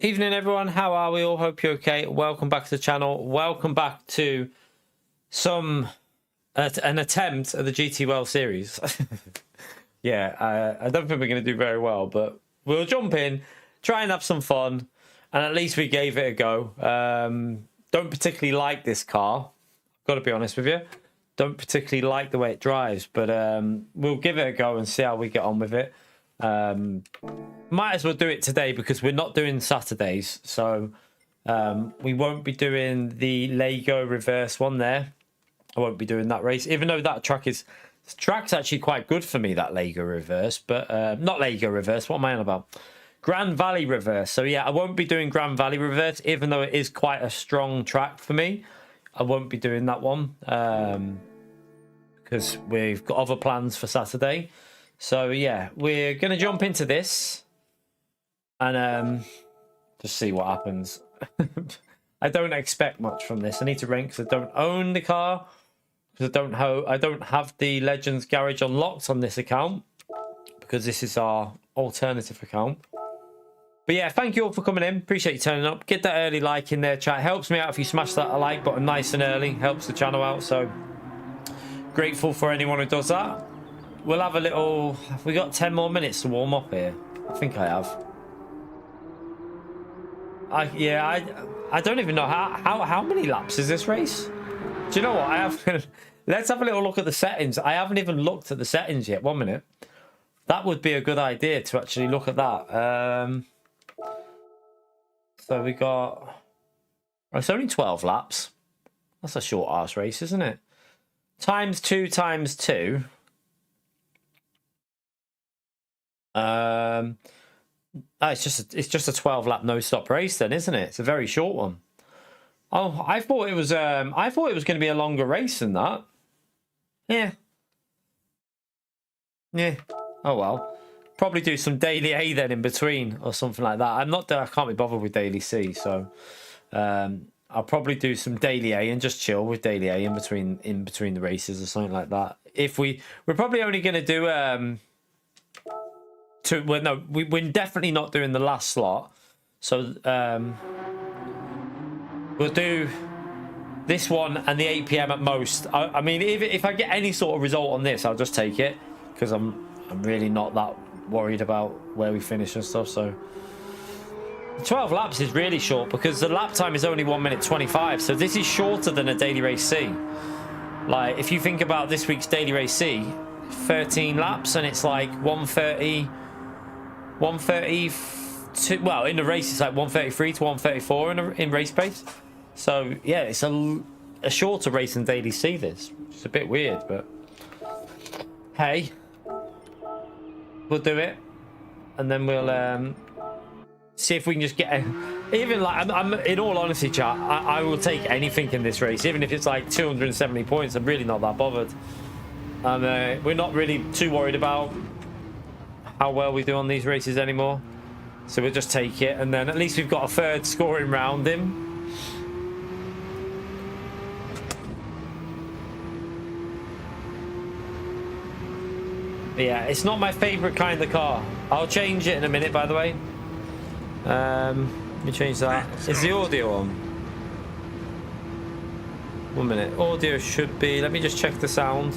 Evening everyone, how are we all? Hope you're okay. Welcome back to the channel. Welcome back to an attempt at the GTWS series. Yeah, I don't think we're going to do very well, but we'll jump in, try and have some fun, and at least we gave it a go. Don't particularly like this car, got to be honest with you. Don't particularly like the way it drives, but we'll give it a go and see how we get on with it. Might as well do it today because we're not doing Saturdays, so we won't be doing the Lego reverse one there. I won't be doing that race, even though that track's actually quite good for me, that Lego reverse, but not Lego reverse. What am I on about? Grand Valley reverse. So yeah, I won't be doing Grand Valley reverse, even though it is quite a strong track for me. I won't be doing that one because we've got other plans for Saturday. So yeah, we're gonna jump into this and just see what happens. I don't expect much from this. I need to rank because I don't own the car, because I don't have the Legends Garage unlocked on this account, because this is our alternative account. But yeah, thank you all for coming in. Appreciate you turning up. Get that early like in there, chat. Helps me out if you smash that like button nice and early. Helps the channel out. So grateful for anyone who does that. We'll have a little... We got 10 more minutes to warm up here. I think I have. I don't even know how many laps is this race. Do you know what? I have. Let's have a little look at the settings. I haven't even looked at the settings yet. 1 minute. That would be a good idea to actually look at that. So we got... It's only 12 laps. That's a short ass race, isn't it? Times 2 times 2. It's just a 12 lap no stop race then, isn't it? It's a very short one. Oh, I thought it was going to be a longer race than that. Yeah. Oh well. Probably do some daily A then in between or something like that. I can't be bothered with daily C, so I'll probably do some daily A and just chill with daily A in between the races or something like that. We're probably only going to do we're definitely not doing the last slot. So we'll do this one and the 8 PM at most. I mean, if I get any sort of result on this, I'll just take it, because I'm really not that worried about where we finish and stuff. So 12 laps is really short because the lap time is only 1 minute 25. So this is shorter than a daily race C. Like, if you think about this week's daily race C, 13 laps and it's like 130. Well, in the race it's like 133 to 134 in race pace. So yeah, it's a shorter race than daily C. This, it's a bit weird, but hey, we'll do it, and then we'll see if we can just get even like I'm in all honesty, chat. I will take anything in this race, even if it's like 270 points. I'm really not that bothered, and we're not really too worried about how well we do on these races anymore, so we'll just take it, and then at least we've got a third scoring round in. But yeah, it's not my favorite kind of car. I'll change it in a minute, by the way. Let me change that. Is the audio on? 1 minute. Audio should be... Let me just check the sound.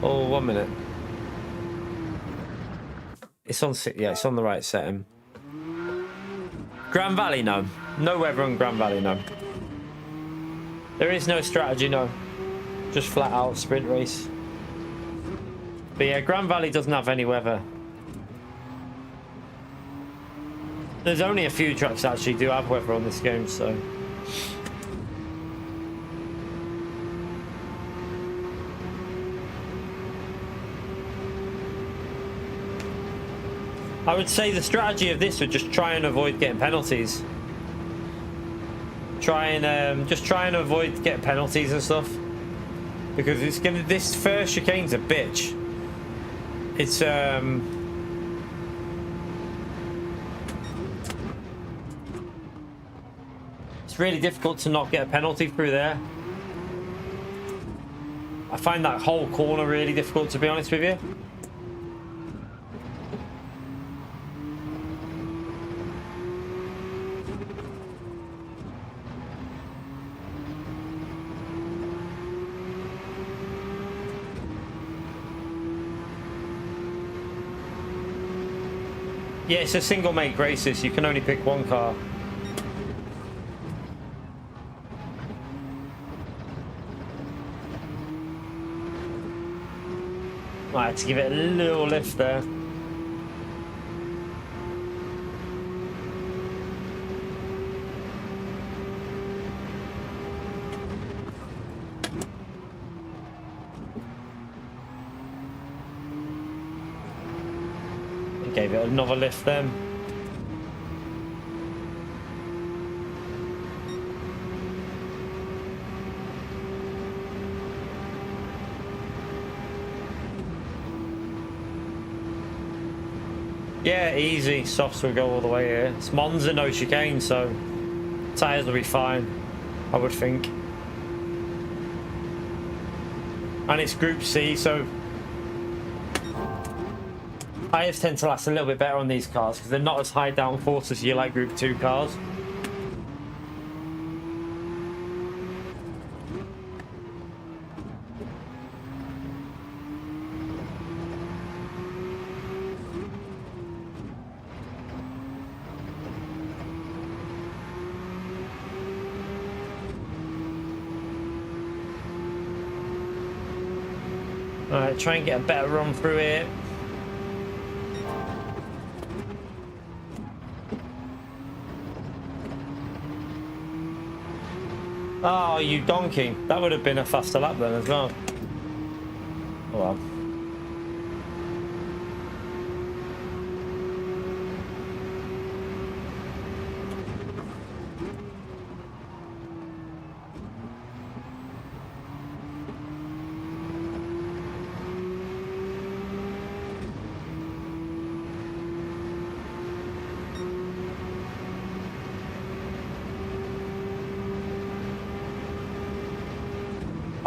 Oh, 1 minute. It's on, yeah, it's on the right setting. Grand Valley, no. No weather on Grand Valley, no. There is no strategy, no. Just flat out sprint race. But yeah, Grand Valley doesn't have any weather. There's only a few tracks that actually do have weather on this game, so... I would say the strategy of this would just try and avoid getting penalties. Just try and avoid getting penalties and stuff, because this first chicane's a bitch. It's really difficult to not get a penalty through there. I find that whole corner really difficult, to be honest with you. Yeah, it's a single make races. You can only pick one car. I had to give it a little lift there. Gave it another lift then. Yeah, easy. Softs will go all the way here. It's Monza, no chicane, so tyres will be fine, I would think. And it's Group C, so tyres tend to last a little bit better on these cars because they're not as high downforce as you like Group 2 cars. Alright, try and get a better run through it. Oh, you donkey. That would have been a faster lap then as well. Oh well.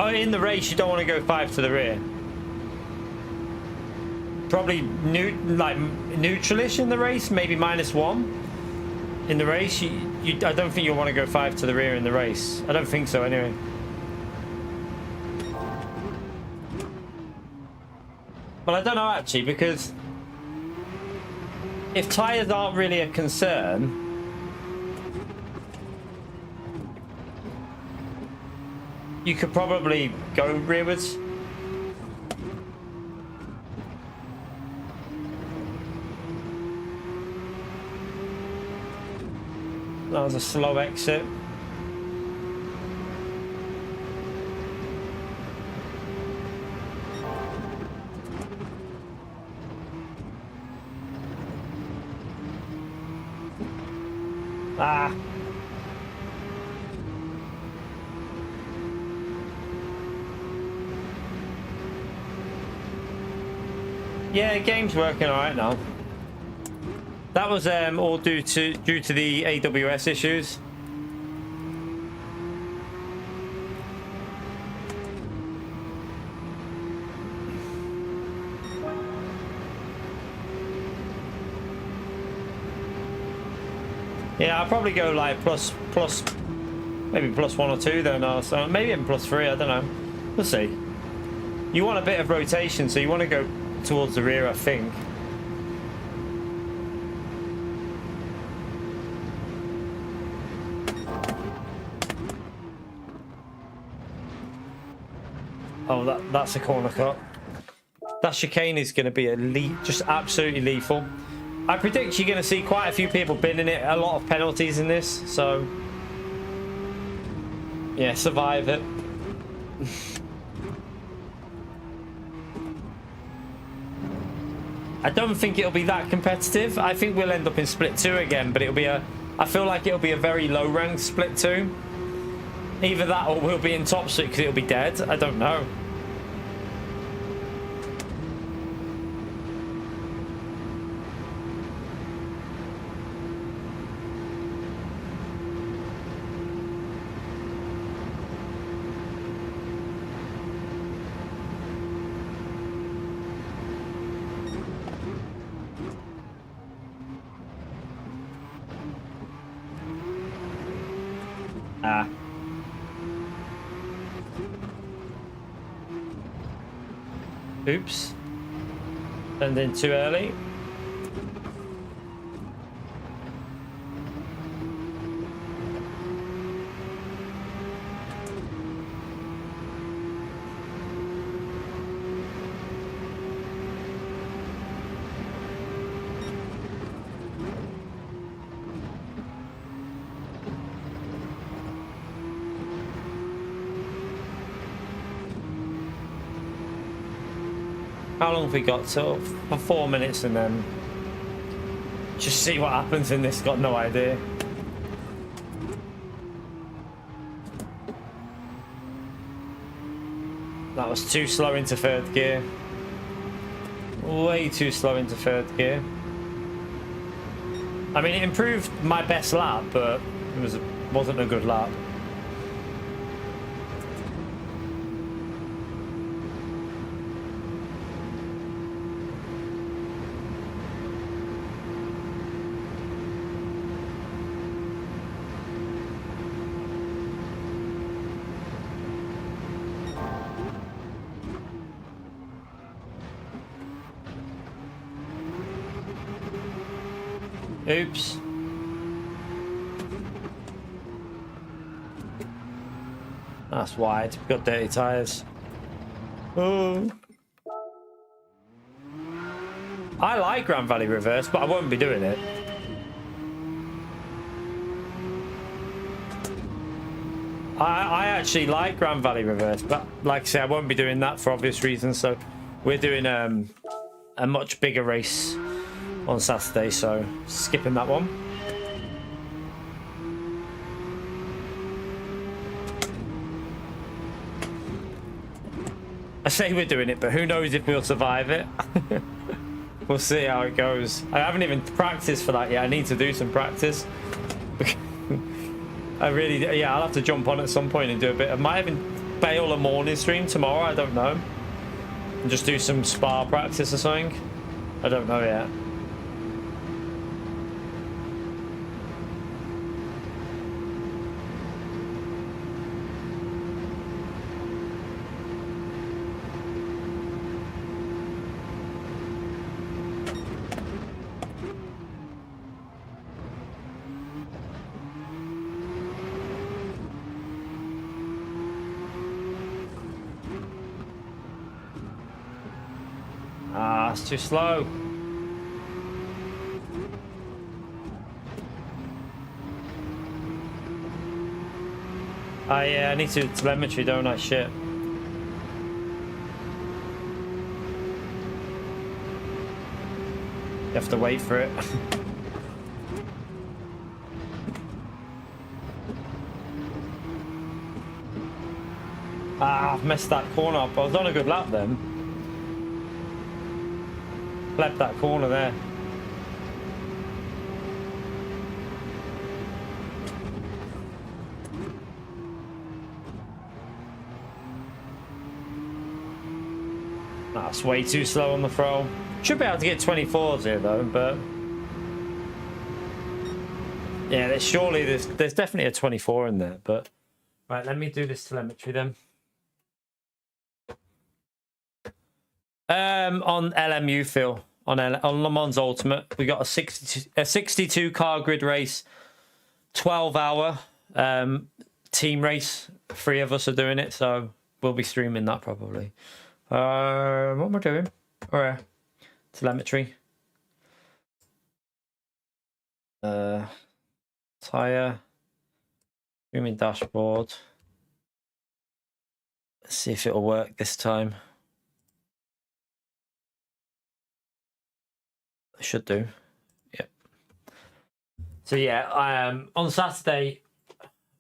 Oh, in the race, you don't want to go 5 to the rear. Probably neutralish in the race, maybe -1 in the race. I don't think you'll want to go 5 to the rear in the race. I don't think so anyway. Well, I don't know actually, because if tyres aren't really a concern, you could probably go rearwards. That was a slow exit. Ah. Yeah, the game's working all right now. That was all due to the AWS issues. Yeah, I'll probably go like plus, maybe +1 or 2 then, or so maybe even +3. I don't know. We'll see. You want a bit of rotation, so you want to go towards the rear, I think. Oh, that's a corner cut. That chicane is going to be just absolutely lethal. I predict you're going to see quite a few people binning it. A lot of penalties in this, so yeah, survive it. I don't think it'll be that competitive. I think we'll end up in split 2 again, but I feel like it'll be a very low ranked split 2. Either that or we'll be in top 6 because it'll be dead. I don't know. Ah. Oops. Turned in too early. How long have we got? So for 4 minutes, and then just see what happens in this. Got no idea. That was too slow into third gear. Way too slow into third gear. I mean, it improved my best lap, but it wasn't a good lap. Oops. That's wide. We've got dirty tyres. Oh. I like Grand Valley Reverse, but I won't be doing it. I actually like Grand Valley Reverse, but like I say, I won't be doing that for obvious reasons. So we're doing a much bigger race on Saturday, so skipping that one. I say we're doing it, but who knows if we'll survive it. We'll see how it goes. I haven't even practiced for that yet. I need to do some practice. Yeah, I'll have to jump on at some point and do a bit. I might even bail a morning stream tomorrow, I don't know. And just do some spa practice or something. I don't know yet. Ah, it's too slow. I need to telemetry, don't I? Shit. You have to wait for it. Ah, I've messed that corner up. I was on a good lap then. Left that corner there. That's way too slow on the throw. Should be able to get 24s here though, but yeah, there's definitely a 24 in there. But right, let me do this telemetry then. On LMU, Phil, on Le Mans Ultimate, we got a 62 car grid race, 12-hour team race. 3 of us are doing it, so we'll be streaming that probably. What am I doing? All right, telemetry. Tire. Streaming dashboard. Let's see if it'll work this time. It should do. Yep. So yeah, on Saturday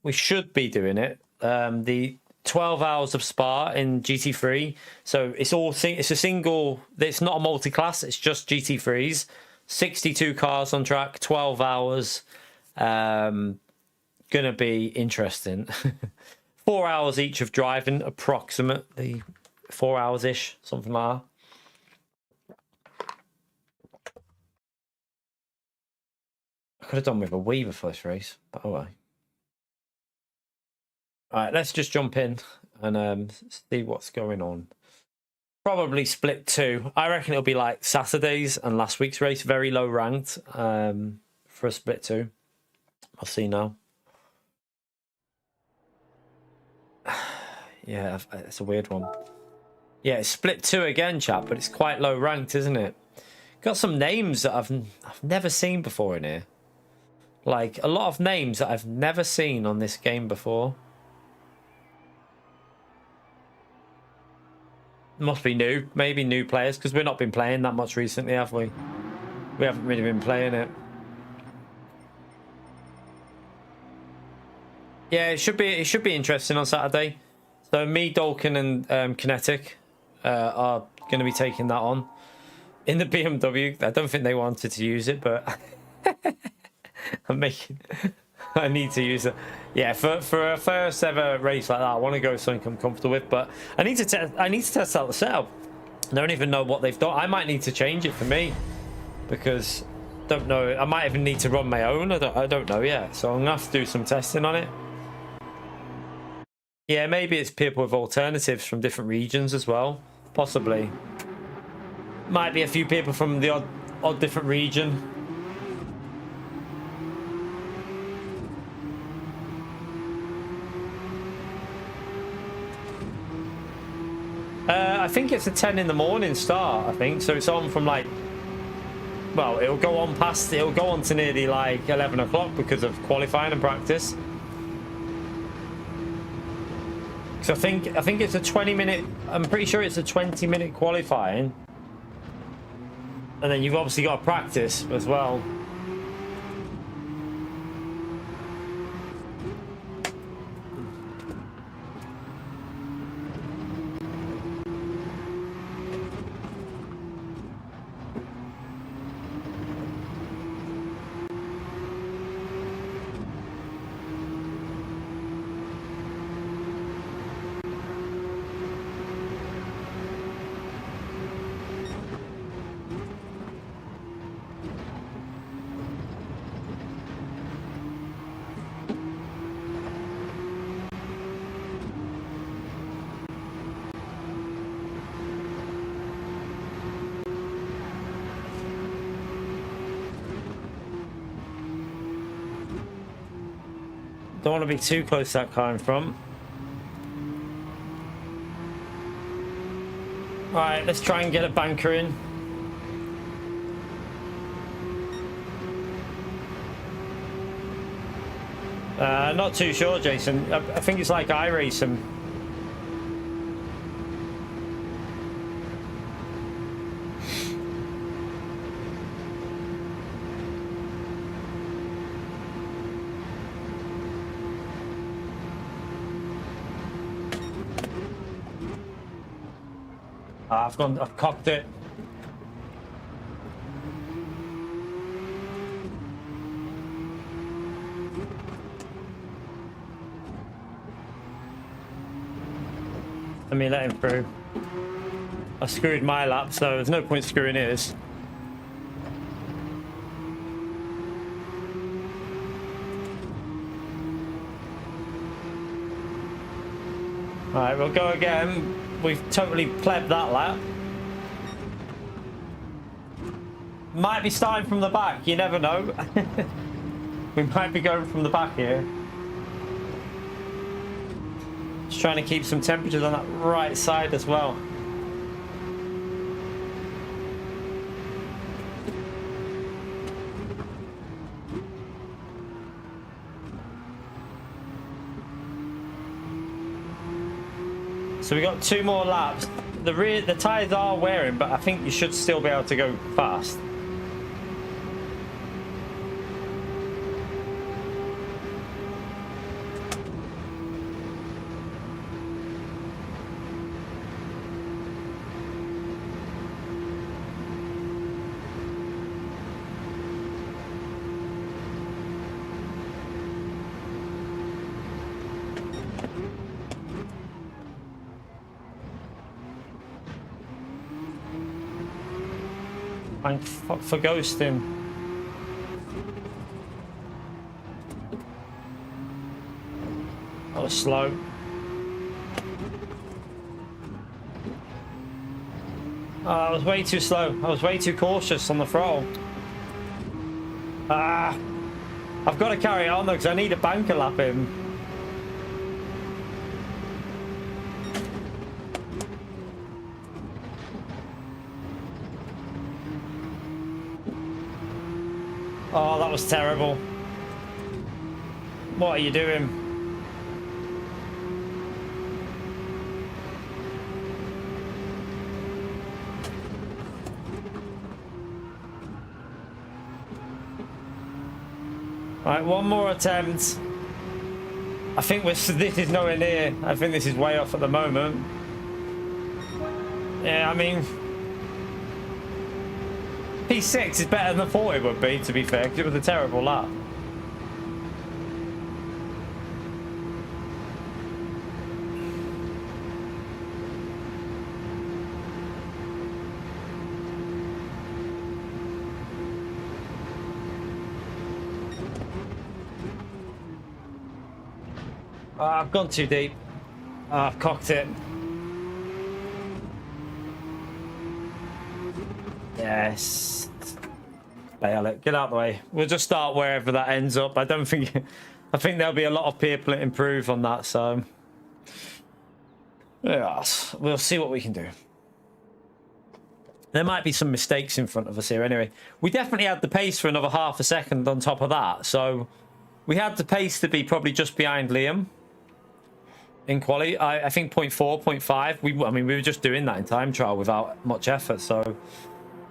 we should be doing it. The 12 hours of Spa in GT3. So it's a single. It's not a multi-class. It's just GT3s. 62 cars on track. 12 hours. Gonna be interesting. 4 hours each of driving, approximately 4 hours ish, something like that. I could have done with a Weaver for this race, but oh well. All right, let's just jump in and see what's going on. Probably split 2. I reckon it'll be like Saturday's and last week's race, very low ranked for a split 2. I'll see now. Yeah, it's a weird one. Yeah, it's split 2 again, chap, but it's quite low ranked, isn't it? Got some names that I've never seen before in here. Like, a lot of names that I've never seen on this game before. Must be new, maybe new players, because we've not been playing that much recently, have we? We haven't really been playing it. Yeah, it should be interesting on Saturday. So me, Dolkin, and Kinetic are going to be taking that on in the BMW. I don't think they wanted to use it, but I need to use it. Yeah, for a first ever race like that, I want to go with something I'm comfortable with. But I need to test out the setup. I don't even know what they've done. I might need to change it for me because I don't know. I might even need to run my own. I don't know yet. So I'm gonna have to do some testing on it. Yeah, maybe it's people with alternatives from different regions as well. Possibly. Might be a few people from the odd different region. I think it's a 10 in the morning start, I think. So it's on from like, well, it'll go on to nearly like 11 o'clock because of qualifying and practice. So I think it's a 20-minute, I'm pretty sure it's a 20-minute qualifying. And then you've obviously got to practice as well. Don't want to be too close to that car in front. Alright, let's try and get a banker in. Not too sure, Jason. I think it's like iRacing. I've cocked it. Let me let him through. I screwed my lap, so there's no point screwing his. Alright, we'll go again. We've totally plebbed that lap. Might be starting from the back, you never know. We might be going from the back here. Just trying to keep some temperatures on that right side as well. So we got 2 more laps. The tyres are wearing, but I think you should still be able to go fast. Thank fuck for ghosting. That was slow. Oh, I was way too slow. I was way too cautious on the throttle. Ah, I've got to carry it on though because I need a banker lap in. Oh, that was terrible. What are you doing? Right, one more attempt. I think this is nowhere near. I think this is way off at the moment. Yeah, I mean, P6 is better than I thought it would be, to be fair, because it was a terrible lap. I've gone too deep. I've cocked it. Yes. Bail it. Get out of the way. We'll just start wherever that ends up. I don't think... I think there'll be a lot of people that improve on that, so... Yeah, we'll see what we can do. There might be some mistakes in front of us here anyway. We definitely had the pace for another half a second on top of that, so... We had the pace to be probably just behind Liam. In quali, I think 0.4, 0.5. I mean, we were just doing that in time trial without much effort, so...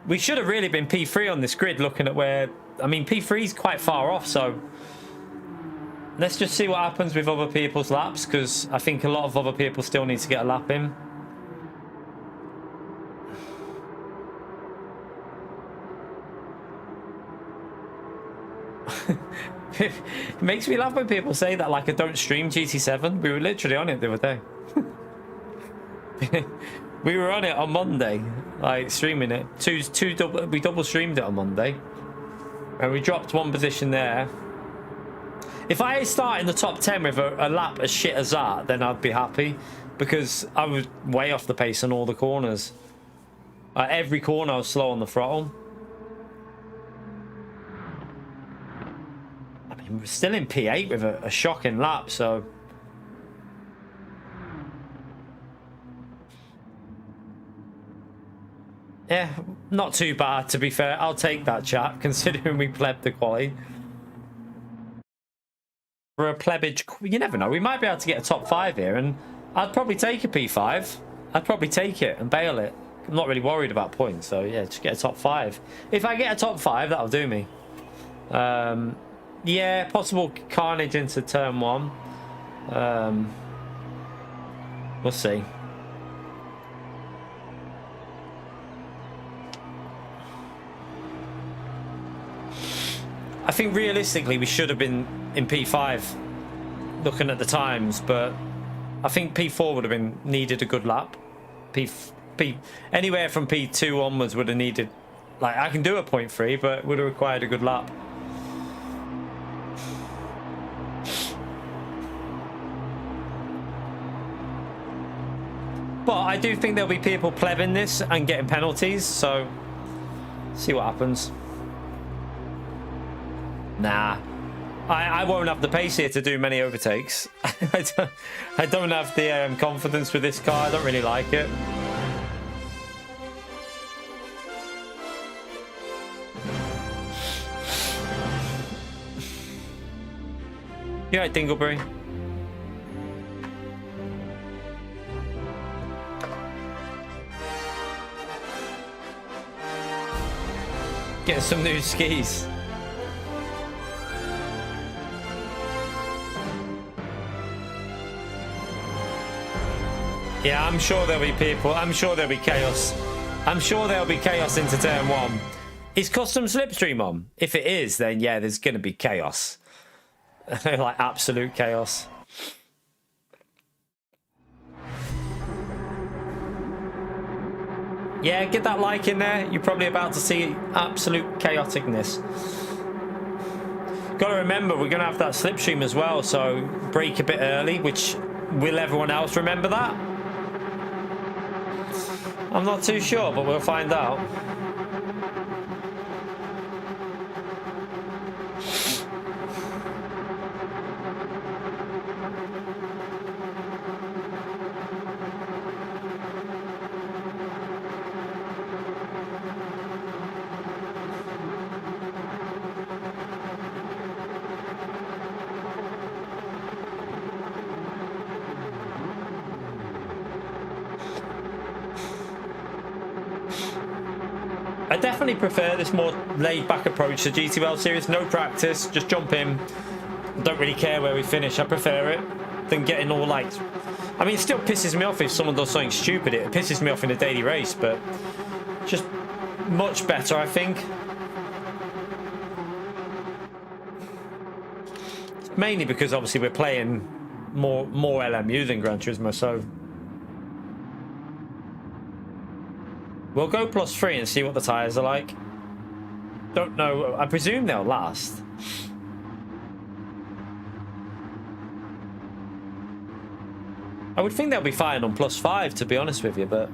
We should have really been P3 on this grid, looking at where... I mean, P3 is quite far off, so... Let's just see what happens with other people's laps, because I think a lot of other people still need to get a lap in. It makes me laugh when people say that, like, I don't stream GT7. We were literally on it the other day. We were on it on Monday, like, streaming it. We double streamed it on Monday. And we dropped one position there. If I start in the top 10 with a lap as shit as that, then I'd be happy. Because I was way off the pace on all the corners. Every corner I was slow on the throttle. I mean, we're still in P8 with a shocking lap, so... Yeah, not too bad, to be fair. I'll take that, chat, considering we pleb the quali. For a plebage... You never know. We might be able to get a top 5 here, and I'd probably take a P5. I'd probably take it and bail it. I'm not really worried about points, so yeah, just get a top 5. If I get a top 5, that'll do me. Yeah, possible carnage into turn 1. We'll see. I think realistically we should have been in P5 looking at the times, but I think P4 would have been needed a good lap. Anywhere from P2 onwards would have needed, like, I can do a 0.3, but would have required a good lap. But I do think there'll be people plebbing this and getting penalties, so see what happens. Nah, I won't have the pace here to do many overtakes. I don't have the confidence with this car. I don't really like it. You right, Dingleberry? Get some new skis. Yeah, I'm sure there'll be people. I'm sure there'll be chaos. I'm sure there'll be chaos into turn 1. Is custom slipstream on? If it is, then yeah, there's going to be chaos. Like absolute chaos. Yeah, get that like in there. You're probably about to see absolute chaoticness. Got to remember, we're going to have that slipstream as well, so brake a bit early, which will everyone else remember that? I'm not too sure, but we'll find out. definitely prefer this more laid-back approach to GTWL series. No practice, just jump in. Don't really care where we finish. I prefer it than getting all like... I mean, it still pisses me off if someone does something stupid. It pisses me off in a daily race, but just much better, I think. Mainly because obviously we're playing more LMU than Gran Turismo, so we'll go +3 and see what the tyres are like. Don't know. I presume they'll last. I would think they'll be fine on +5, to be honest with you, but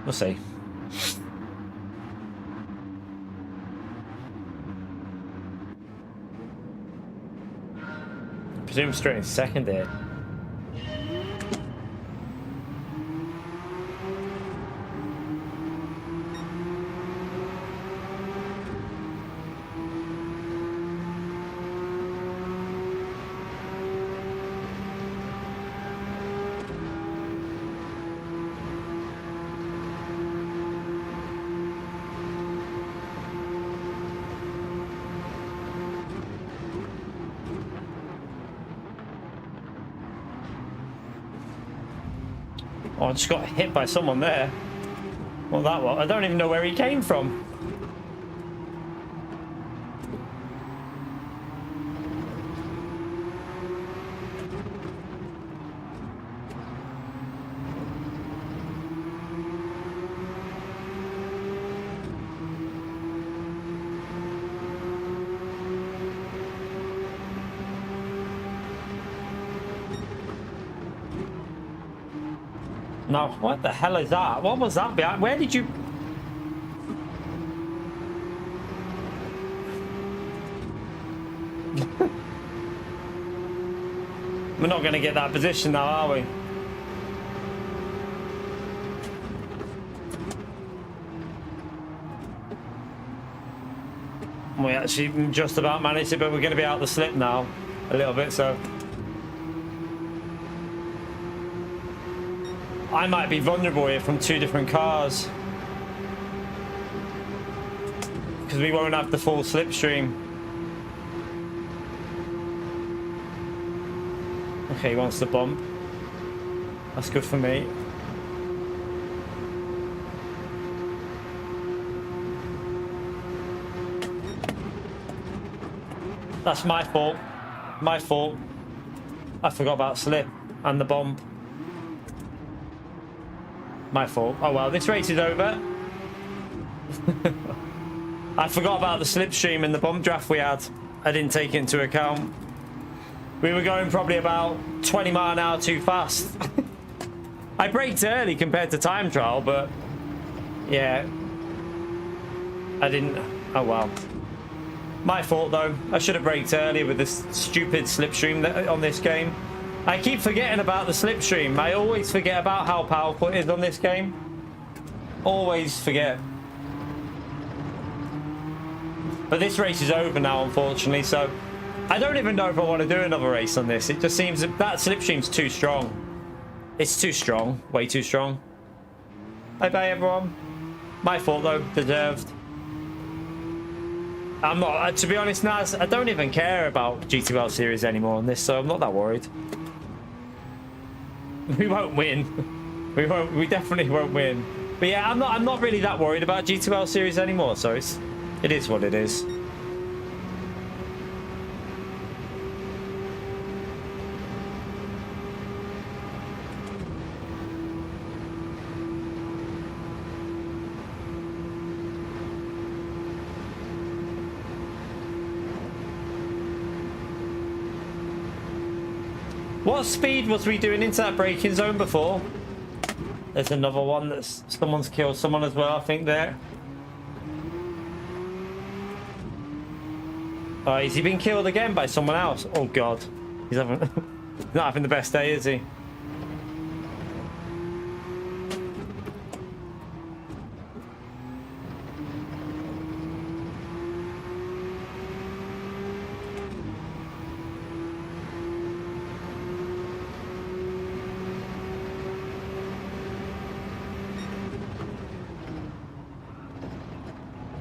we'll see. I presume straight in second here. Oh, I just got hit by someone there. Well, that was. I don't even know where he came from. No, what the hell is that? What was that behind? Where did you... We're not going to get that position now, are we? We actually just about managed it, but we're going to be out the slip now. A little bit, so... I might be vulnerable here from two different cars. Because we won't have the full slipstream. Okay, he wants the bump. That's good for me. That's my fault. My fault. I forgot about slip and the bump. My fault. Oh well, this race is over. I forgot about the slipstream and the bump draft we had. I didn't take it into account. We were going probably about 20 miles an hour too fast. I braked early compared to time trial, but yeah, I didn't. Oh well. My fault though. I should have braked earlier with this stupid slipstream on this game. I keep forgetting about the slipstream. I always forget about how powerful it is on this game. Always forget. But this race is over now, unfortunately, so I don't even know if I want to do another race on this. It just seems that slipstream's too strong. It's too strong. Way too strong. Bye-bye, everyone. My fault, though. Deserved. I'm not... To be honest, Naz, I don't even care about GTWL series anymore on this, so I'm not that worried. We won't win. We definitely won't win. But yeah, I'm not really that worried about GTWL series anymore, so it is what it is. What speed was we doing into that braking zone before? There's another one that's someone's killed someone as well, I think there. Oh, has he been killed again by someone else? Oh god. He's not having the best day, is he?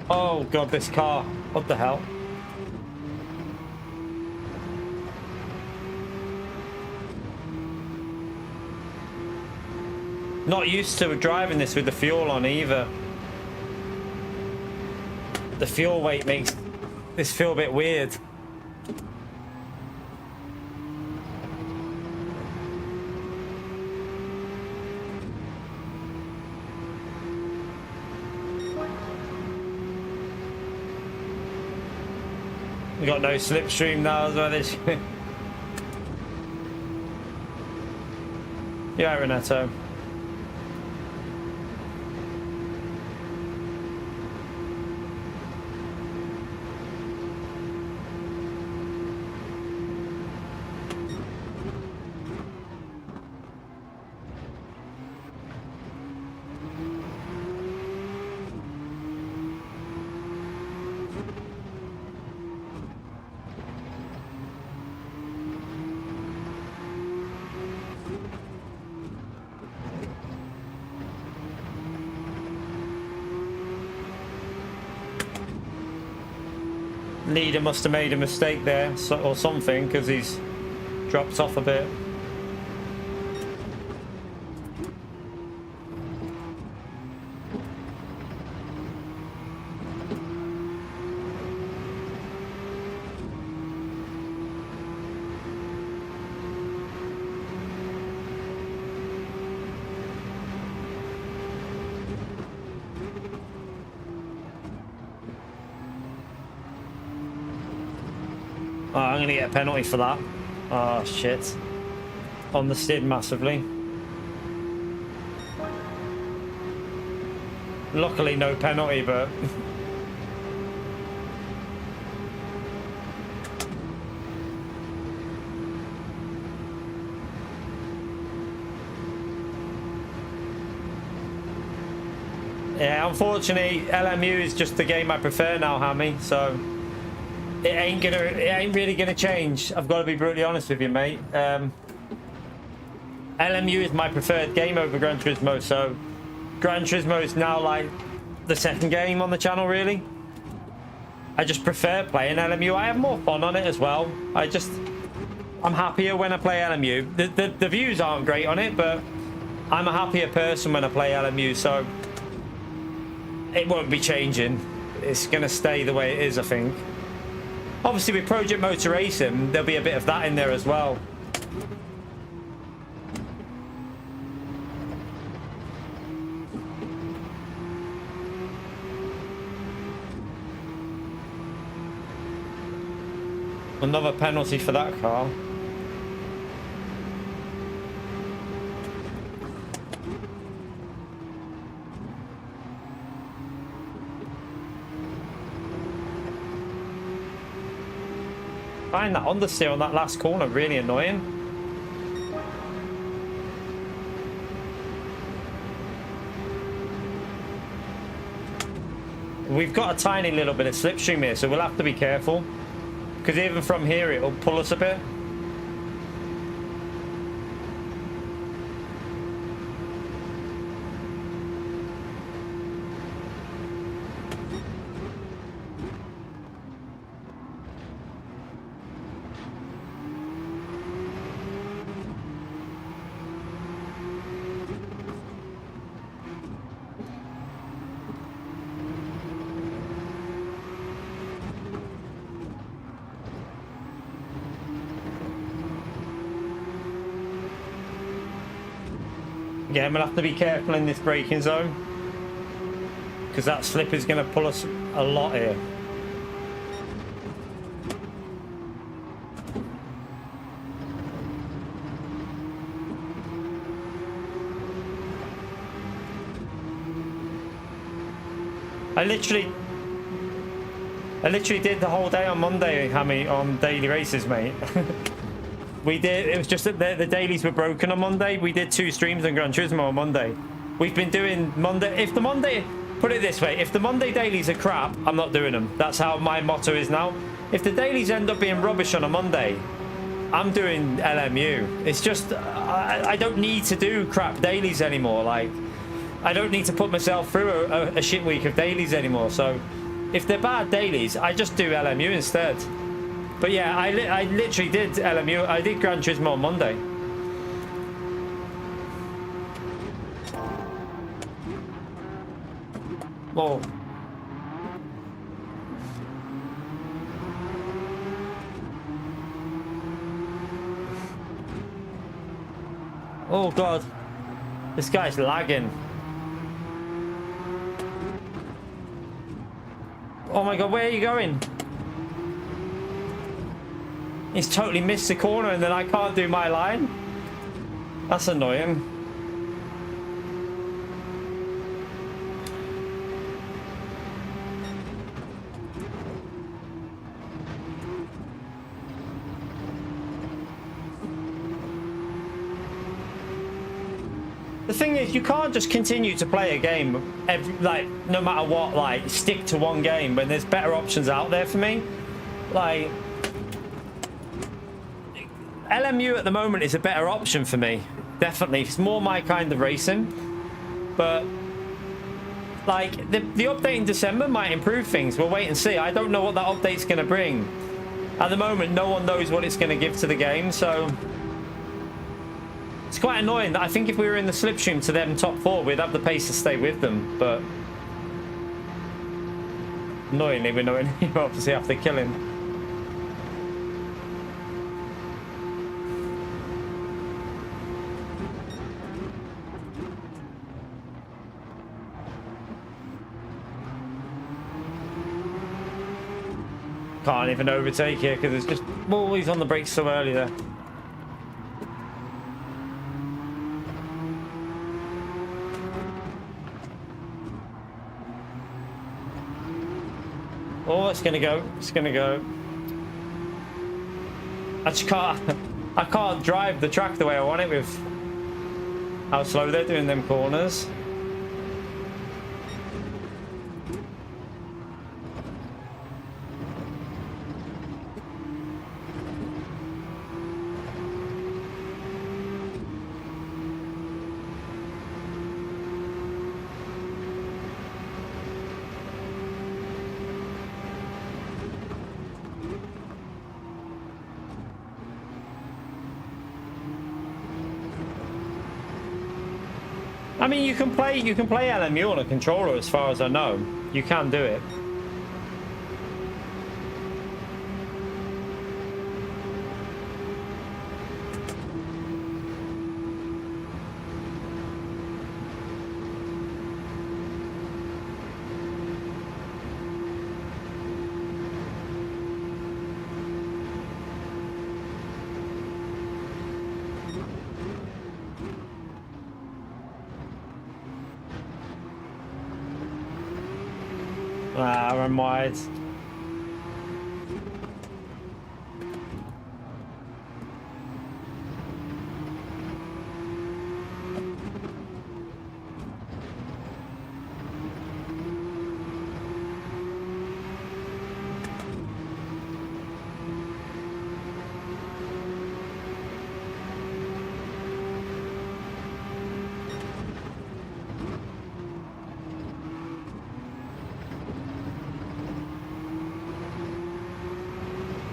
Oh god, this car. What the hell? Not used to driving this with the fuel on either. The fuel weight makes this feel a bit weird. We got no slipstream now as well. Yeah, Renato. Leader must have made a mistake there, or something, because he's dropped off a bit. Oh, I'm going to get a penalty for that. Oh, shit. On the skid massively. Luckily, no penalty, but... yeah, unfortunately, LMU is just the game I prefer now, Hammy, so... It ain't really gonna change. I've got to be brutally honest with you, mate. LMU is my preferred game over Gran Turismo, so Gran Turismo is now like the second game on the channel, really. I just prefer playing LMU. I have more fun on it as well. I'm happier when I play LMU. The views aren't great on it, but I'm a happier person when I play LMU, so it won't be changing. It's gonna stay the way it is, I think. Obviously, with Project Motor Racing, there'll be a bit of that in there as well. Another penalty for that car. I find that understeer on that last corner really annoying. We've got a tiny little bit of slipstream here, so we'll have to be careful. Because even from here, it'll pull us a bit. Yeah, we'll have to be careful in this braking zone, because that slip is going to pull us a lot here. I literally did the whole day on Monday, Hammy, on daily races, mate. We did. It was just that the dailies were broken on Monday. We did 2 streams on Gran Turismo on Monday. We've been doing Monday. If the Monday, put it this way, if the Monday dailies are crap, I'm not doing them. That's how my motto is now. If the dailies end up being rubbish on a Monday, I'm doing LMU. It's just I don't need to do crap dailies anymore. Like, I don't need to put myself through a shit week of dailies anymore. So if they're bad dailies, I just do LMU instead. But yeah, I literally did LMU. I did Gran Turismo on Monday. Whoa. Oh God, this guy's lagging. Oh my God, where are you going? He's totally missed the corner and then I can't do my line. That's annoying. The thing is, you can't just continue to play a game, like, no matter what, like, stick to one game when there's better options out there for me. Like, LMU at the moment is a better option for me. Definitely. It's more my kind of racing. But, like, the update in December might improve things. We'll wait and see. I don't know what that update's going to bring. At the moment, no one knows what it's going to give to the game, so... It's quite annoying. I think if we were in the slipstream to them top 4, we'd have the pace to stay with them, but annoyingly, we're not obviously have to kill him. Can't even overtake here because it's just always on the brakes so early there. Oh, it's gonna go. It's gonna go. I just can't. I can't drive the track the way I want it with how slow they're doing them corners. I mean, you can play LMU on a controller as far as I know. You can do it. Ah, I'm wide.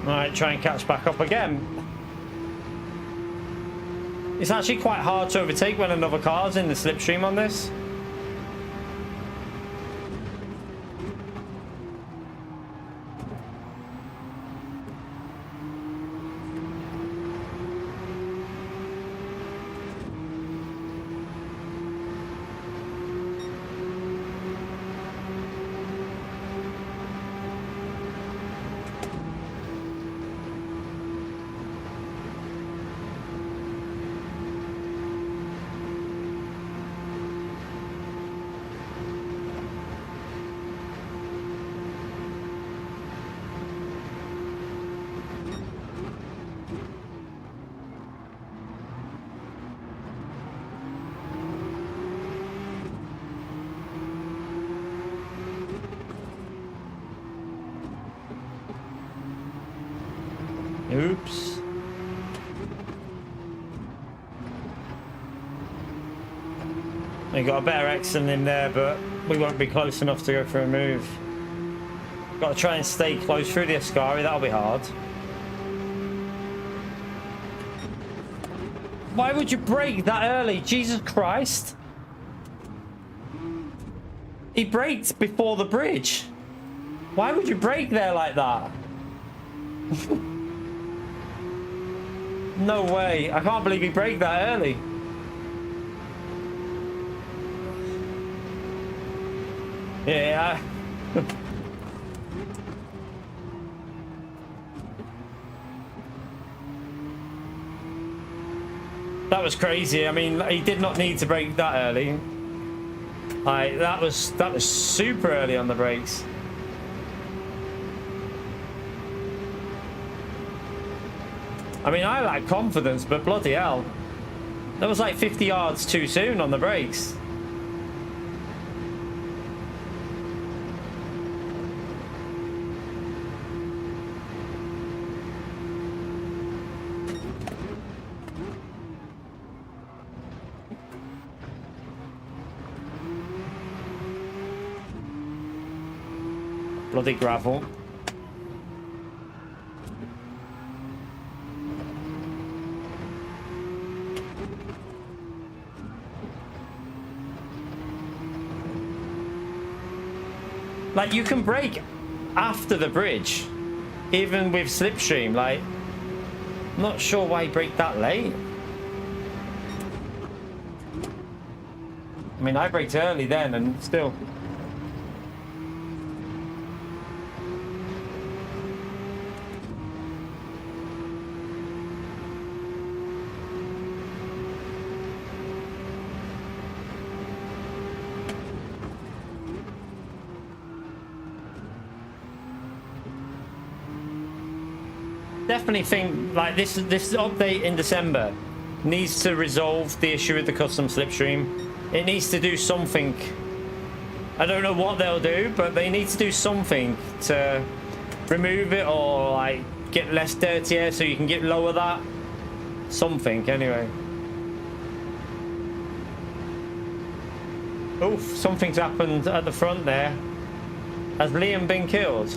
Alright, try and catch back up again. It's actually quite hard to overtake when another car's in the slipstream on this. Oops. We got a better X than him there, but we won't be close enough to go for a move. Got to try and stay close through the Ascari. That'll be hard. Why would you brake that early? Jesus Christ. He braked before the bridge. Why would you brake there like that? No way. I can't believe he braked that early. Yeah. That was crazy. I mean, he did not need to brake that early. Like, that was super early on the brakes. I mean, I like confidence, but bloody hell. That was like 50 yards too soon on the brakes. Bloody gravel. Like, you can brake after the bridge, even with slipstream. Like, I'm not sure why he braked that late. I mean, I braked early then, and still. Definitely think like this update in December needs to resolve the issue with the custom slipstream. It needs to do something. I don't know what they'll do, but they need to do something to remove it or like get less dirty air so you can get lower that. Something anyway. Oof, something's happened at the front there. Has Liam been killed?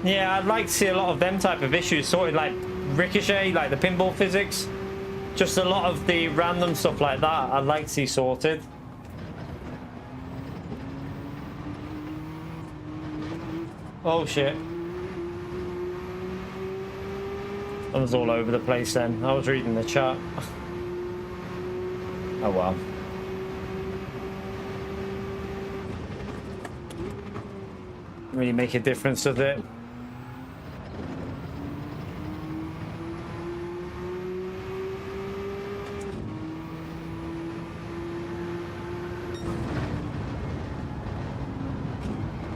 Yeah, I'd like to see a lot of them type of issues sorted, like ricochet, like the pinball physics. Just a lot of the random stuff like that I'd like to see sorted. Oh shit. I was all over the place then. I was reading the chat. Oh well. Really make a difference, does it?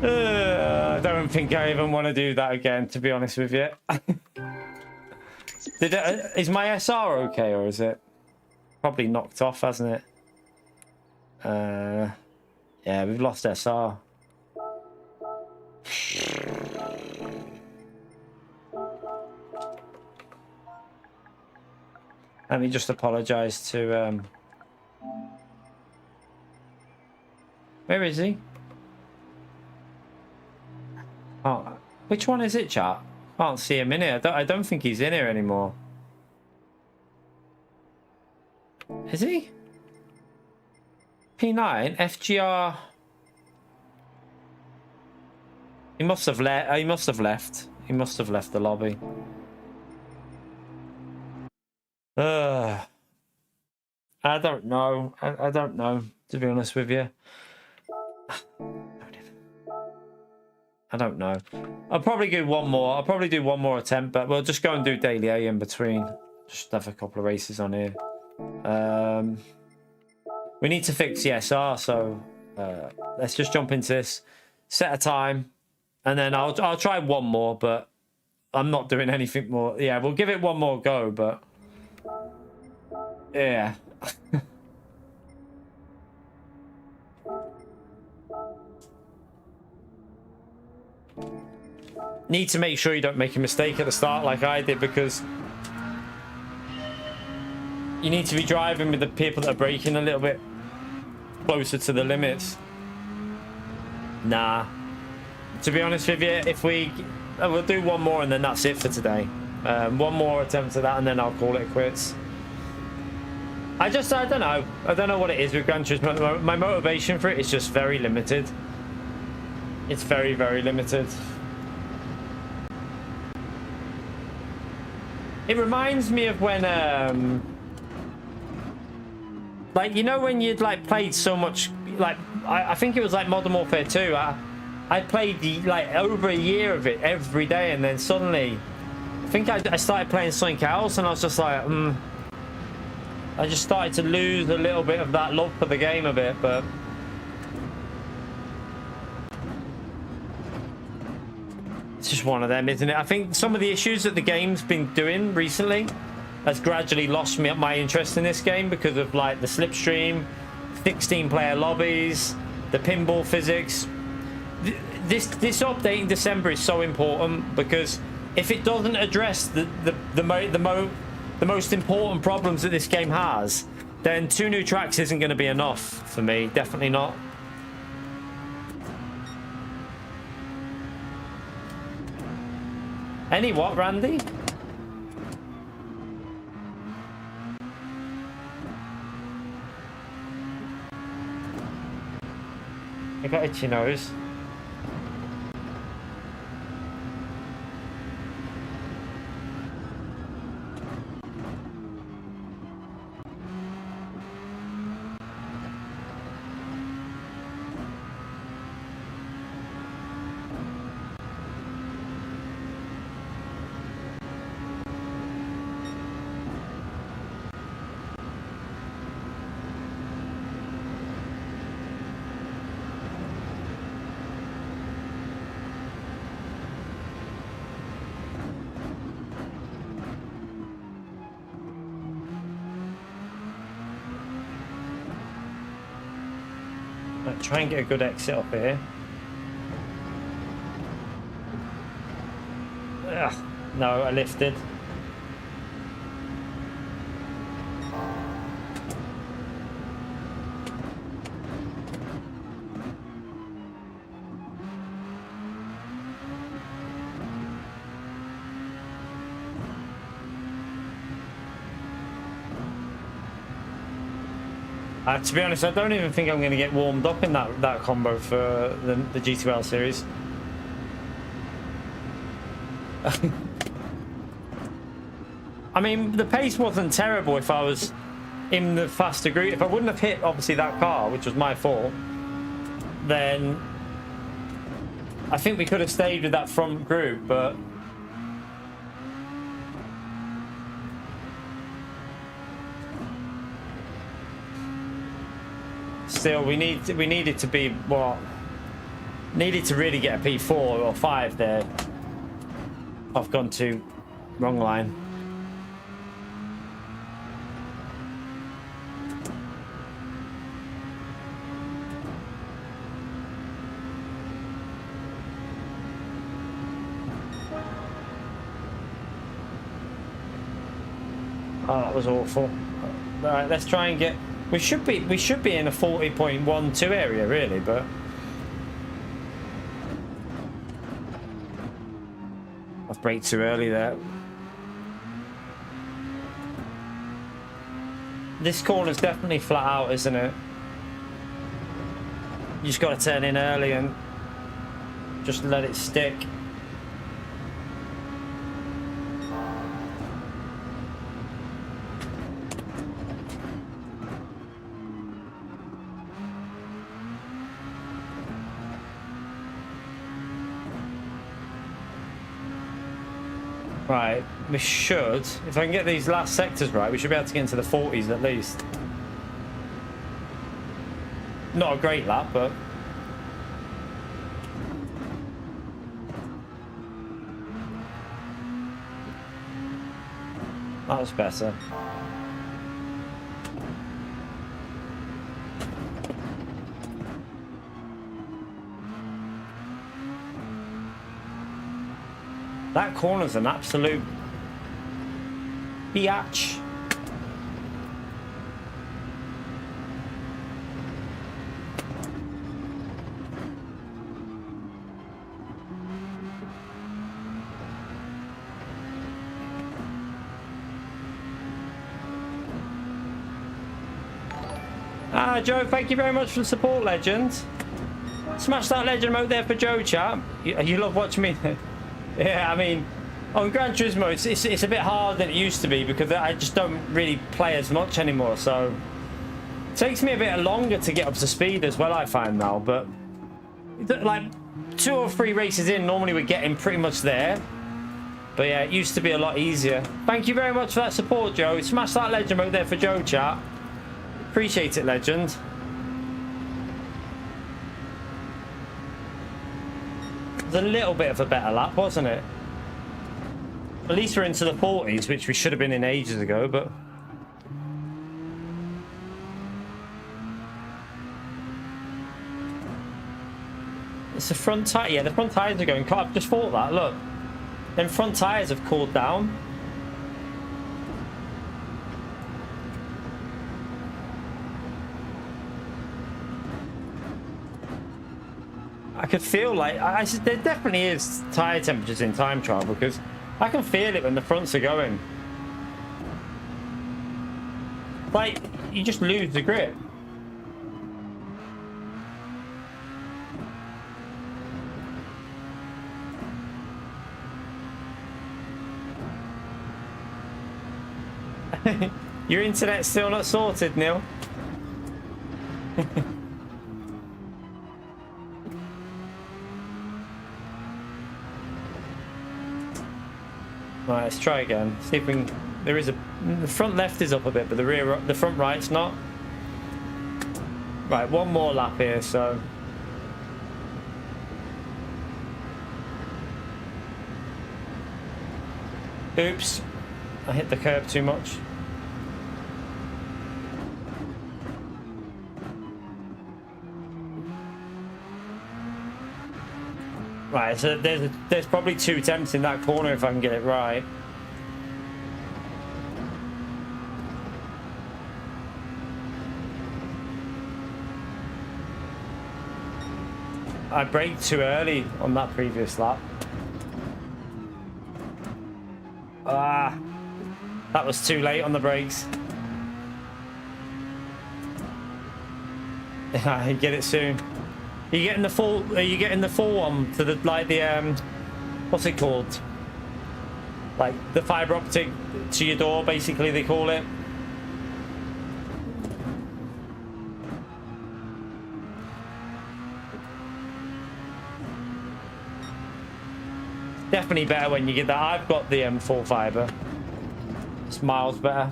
I don't think I even want to do that again, to be honest with you. Is my SR okay, or is it probably knocked off, hasn't it? Yeah, we've lost SR. Let me just apologise to where is he? Oh, which one is it, chat? Can't see him in here. I don't think he's in here anymore. Is he? P9 FGR. He must have left. He must have left. He must have left the lobby. I don't know. I don't know, to be honest with you. I don't know. I'll probably do one more. I'll probably do one more attempt, but we'll just go and do daily A in between. Just have a couple of races on here. We need to fix the SR, so let's just jump into this. Set a time, and then I'll try one more, but I'm not doing anything more. Yeah, we'll give it one more go, but yeah. Need to make sure you don't make a mistake at the start like I did, because you need to be driving with the people that are braking a little bit closer to the limits. Nah. To be honest with you, if we'll do one more and then that's it for today. One more attempt at that and then I'll call it quits. I don't know. I don't know what it is with Gran Turismo. My motivation for it is just very limited. It's very, very limited. It reminds me of when, like, you know, when you'd like played so much, like, I think it was like Modern Warfare 2. I played like over a year of it every day, and then suddenly, I think I started playing something else, and I was just like, I just started to lose a little bit of that love for the game a bit, but it's just one of them, isn't it? I think some of the issues that the game's been doing recently has gradually lost me my interest in this game because of like the slipstream, 16-player lobbies, the pinball physics. This update in December is so important, because if it doesn't address the most important problems that this game has, then 2 new tracks isn't going to be enough for me. Definitely not. Any what, Randy? I got itchy nose. Try and get a good exit up here. Ugh, no, I lifted. To be honest, I don't even think I'm going to get warmed up in that combo for the GTWL series. I mean, the pace wasn't terrible if I was in the faster group. If I wouldn't have hit, obviously, that car, which was my fault, then I think we could have stayed with that front group, but still, we needed to be what? Needed to really get a P4 or 5 there. I've gone to wrong line. Oh, that was awful. All right, let's try and get. We should be in a 40.12 area really, but I've braked too early there. This corner's definitely flat out, isn't it? You just got to turn in early and just let it stick. Right, we should, if I can get these last sectors right, we should be able to get into the 40s at least. Not a great lap, but That was better. That corner's an absolute biatch. Ah, Joe, thank you very much for the support, legend. Smash that legend mode there for Joe, chat. You love watching me. Yeah, I mean, on Gran Turismo, it's a bit harder than it used to be because I just don't really play as much anymore. So it takes me a bit longer to get up to speed as well, I find now. But like 2 or 3 races in, normally we're getting pretty much there. But yeah, it used to be a lot easier. Thank you very much for that support, Joe. Smash that legend mode there for Joe, chat. Appreciate it, legend. It was a little bit of a better lap, wasn't it? At least we're into the 40s, which we should have been in ages ago, but... It's the front tyre. Yeah, the front tyres are going... I've just thought that, look. Them front tyres have cooled down. I could feel like there definitely is tyre temperatures in time trial because I can feel it when the fronts are going. Like you just lose the grip. Your internet's still not sorted, Neil. Right, let's try again. See if we can. There is a. The front left is up a bit, but the front right's not. Right, one more lap here, so. Oops, I hit the curb too much. Right, so there's probably 2 attempts in that corner if I can get it right. I braked too early on that previous lap. Ah, that was too late on the brakes. Yeah, you get it soon. Are you getting the full? Are you getting the full one to the what's it called? Like the fiber optic to your door, basically they call it. Definitely better when you get that. I've got the full fiber. It's miles better.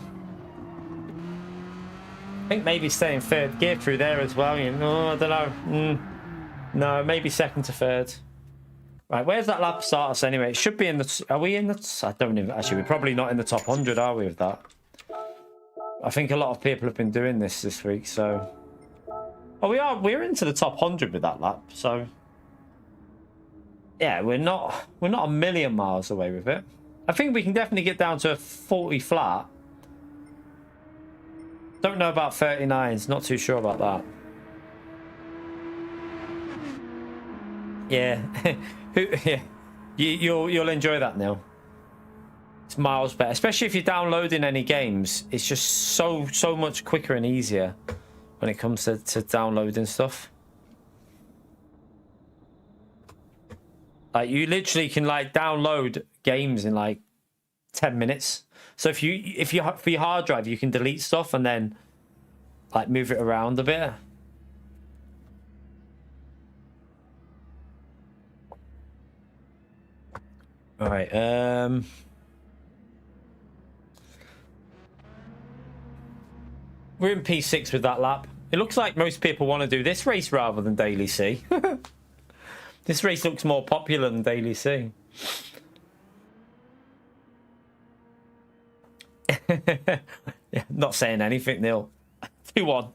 I think maybe staying 3rd gear through there as well. You know, I don't know. No, maybe 2nd to 3rd. Right, where's that lap start us anyway? It should be in the... Are we in the... I don't even... Actually, we're probably not in the top 100, are we, with that? I think a lot of people have been doing this week, so... Oh, we are. We're into the top 100 with that lap, so... Yeah, we're not a million miles away with it. I think we can definitely get down to a 40 flat. Don't know about 39s. Not too sure about that. Yeah. Yeah. You'll enjoy that, Neil. It's miles better. Especially if you're downloading any games. It's just so much quicker and easier when it comes to downloading stuff. Like you literally can like download games in like 10 minutes. So if you for your hard drive you can delete stuff and then like move it around a bit. All right. We're in P6 with that lap. It looks like most people want to do this race rather than Daily C. This race looks more popular than Daily C. Yeah, not saying anything, Neil. 2-1.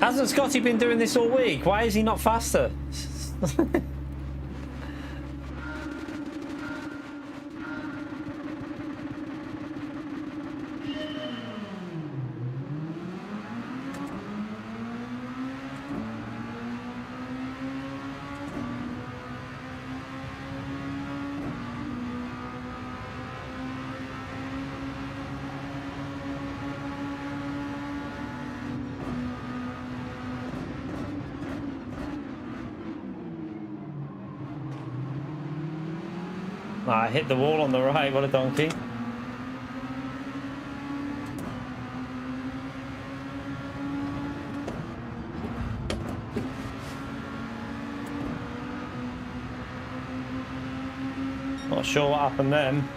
Hasn't Scotty been doing this all week? Why is he not faster? I hit the wall on the right. What a donkey. Not sure what happened then.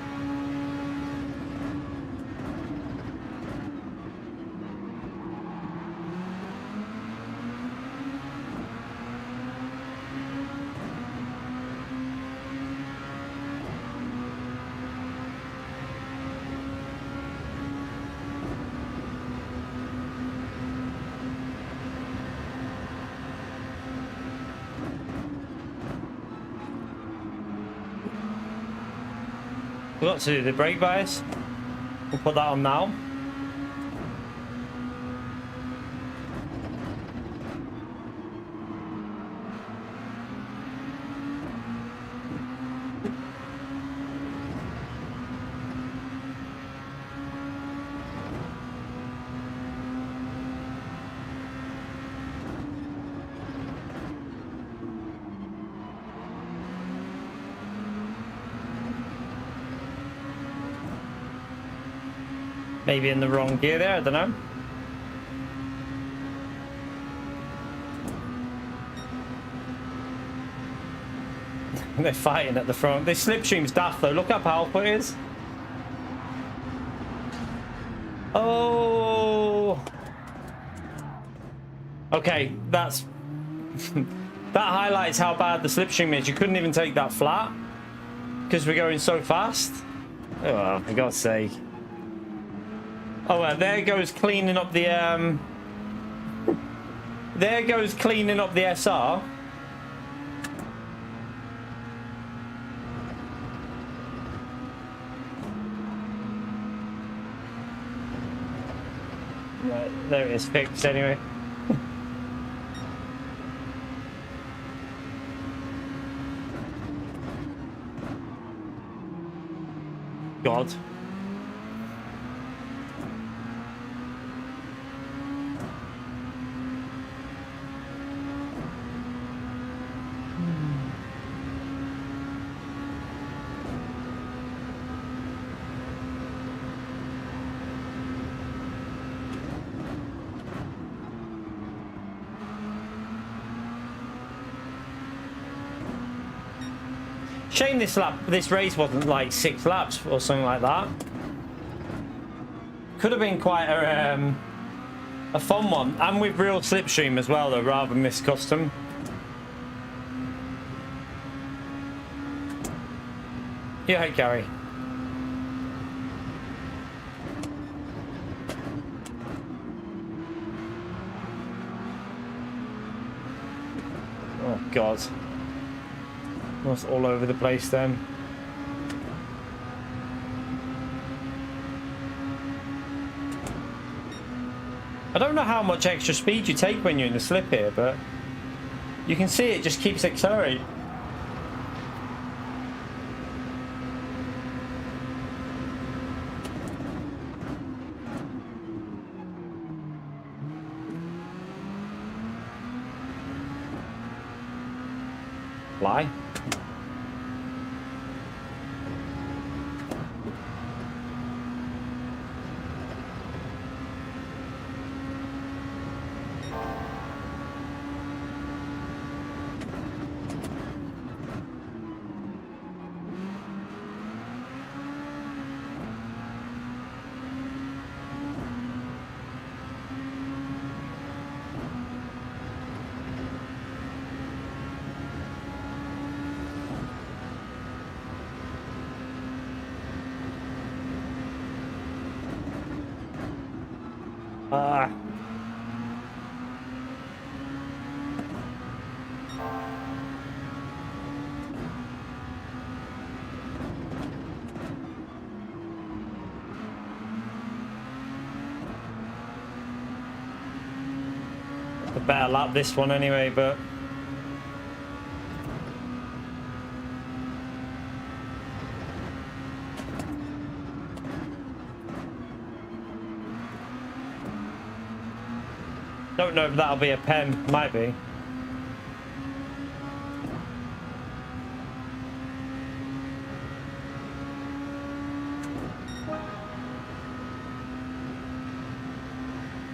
Forgot to do the brake bias. We'll put that on now. Maybe in the wrong gear there, I don't know. They're fighting at the front. This slipstream's daft though. Look how powerful it is. Oh. Okay, that's... that highlights how bad the slipstream is. You couldn't even take that flat because we're going so fast. Oh, for God's sake. Oh, well, there goes cleaning up the there goes cleaning up the SR. Right, there it is, fixed anyway. God. Shame this race wasn't like 6 laps or something like that. Could have been quite a fun one, and with real slipstream as well though, rather than this custom. Yeah, hey Gary. Oh God. That's all over the place then. I don't know how much extra speed you take when you're in the slip here, but you can see it just keeps accelerating. Fly. I better lap this one anyway, but don't know if that'll be a pen. Might be.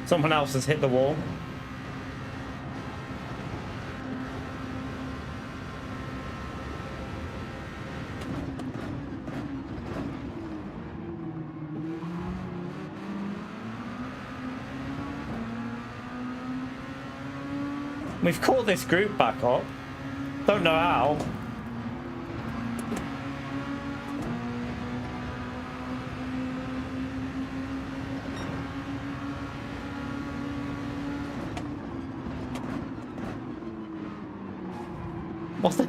Someone else has hit the wall. We've caught this group back up. Don't know how. What's the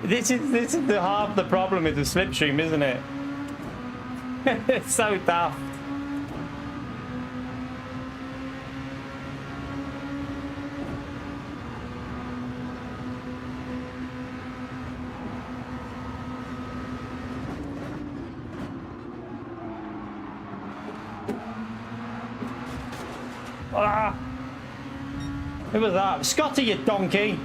This is the half the problem with the slipstream, isn't it? It's so daft. Ah! Who was that? Scotty, you donkey!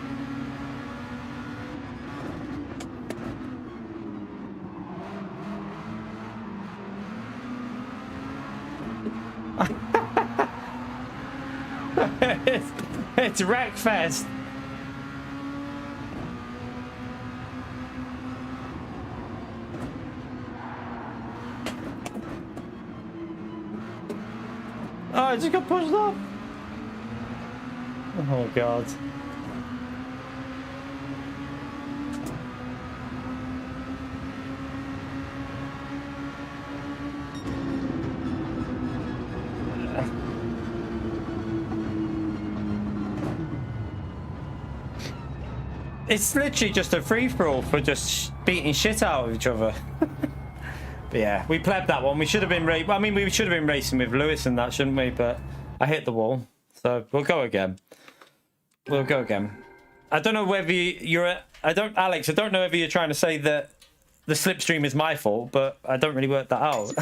it's Wreckfest. Oh, I just got pushed off. Oh, God. It's literally just a free-for-all for just beating shit out of each other. But yeah, we plebed that one. We should have been we should have been racing with Lewis and that, shouldn't we? But I hit the wall, so we'll go again. We'll go again. I don't know whether Alex, I don't know whether you're trying to say that the slipstream is my fault, but I don't really work that out.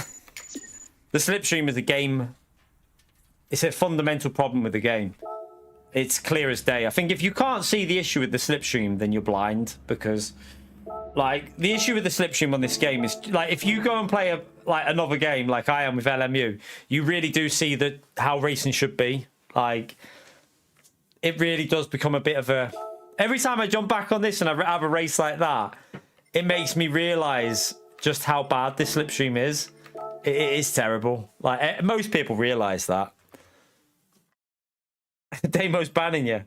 The slipstream is a game. It's a fundamental problem with the game. It's clear as day. I think if you can't see the issue with the slipstream, then you're blind, because like the issue with the slipstream on this game is like if you go and play another game like I am with LMU, you really do see that how racing should be. Like it really does become a bit of a. Every time I jump back on this and I have a race like that, it makes me realise just how bad this slipstream is. It is terrible. Like most people realise that. Damo's banning you.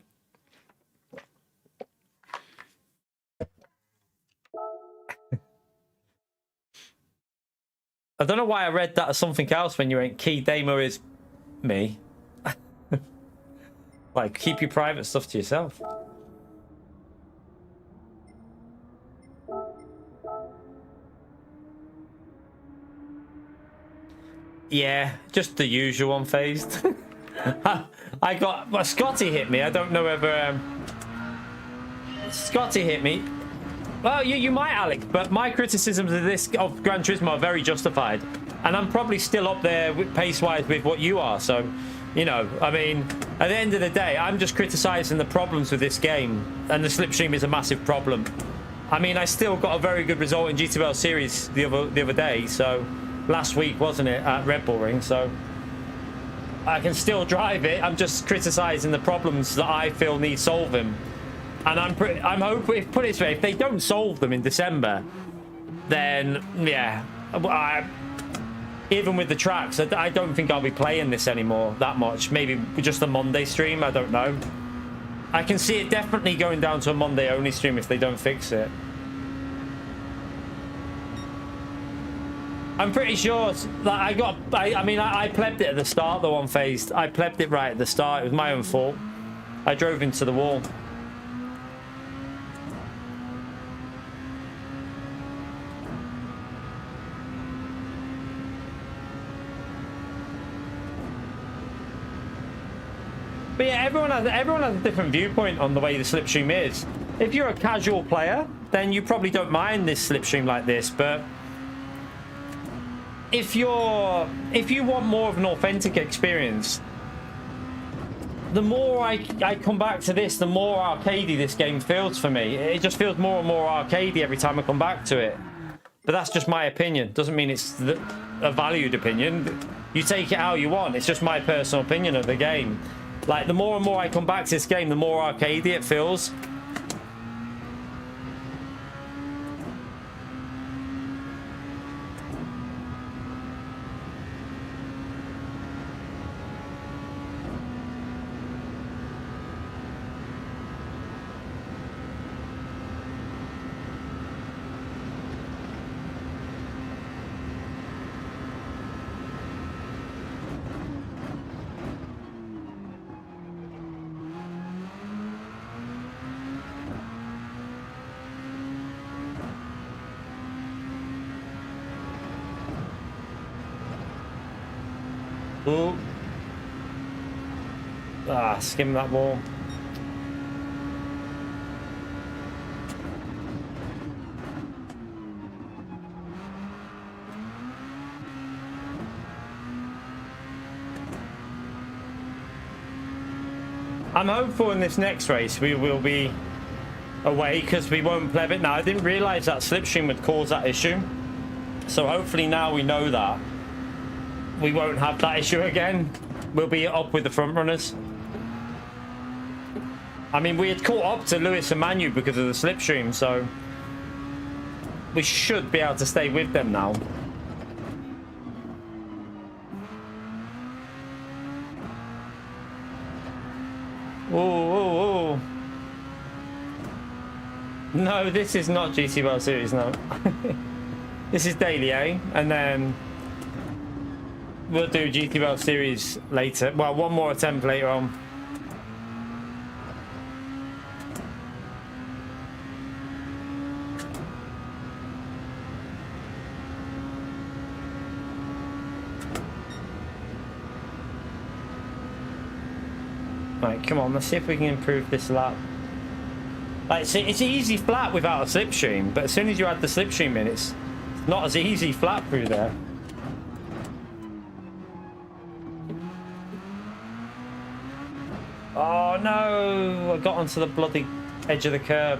I don't know why I read that as something else when you went key. Damo is me. Like, keep your private stuff to yourself. Yeah, just the usual unfazed. I got... Well, Scotty hit me. I don't know whether... Scotty hit me. Well, you might, Alex, but my criticisms of Gran Turismo are very justified. And I'm probably still up there pace-wise with what you are, so... You know, I mean, at the end of the day, I'm just criticising the problems with this game. And the slipstream is a massive problem. I mean, I still got a very good result in GTWS Series the other day, so... Last week, wasn't it, at Red Bull Ring, so... I can still drive it. I'm just criticising the problems that I feel need solving. And I'm hoping, put it this way, if they don't solve them in December, then, yeah... even with the tracks, I don't think I'll be playing this anymore that much. Maybe just a Monday stream, I don't know. I can see it definitely going down to a Monday only stream if they don't fix it. I'm pretty sure that I mean, I plebbed it at the start, the one phased. I plebbed it right at the start. It was my own fault. I drove into the wall. But yeah, everyone has a different viewpoint on the way the slipstream is. If you're a casual player, then you probably don't mind this slipstream like this, but if you want more of an authentic experience, the more I come back to this, the more arcadey this game feels for me. It just feels more and more arcadey every time I come back to it. But that's just my opinion. Doesn't mean it's a valued opinion. You take it how you want. It's just my personal opinion of the game. Like, the more and more I come back to this game, the more arcadey it feels. Ooh. Ah, skim that ball. I'm hopeful in this next race we will be away because we won't pleb it now. I didn't realise that slipstream would cause that issue. So hopefully now we know that we won't have that issue again. We'll be up with the front runners. I mean, we had caught up to Lewis and Manu because of the slipstream, so we should be able to stay with them now. Oh. No, this is not GTWS Series, no. This is Daily A, and then we'll do GTWS Series later. Well, one more attempt later on. Right, come on, let's see if we can improve this lap. Like, it's easy flat without a slipstream, but as soon as you add the slipstream in, it's not as easy flat through there. Oh no, I got onto the bloody edge of the curb.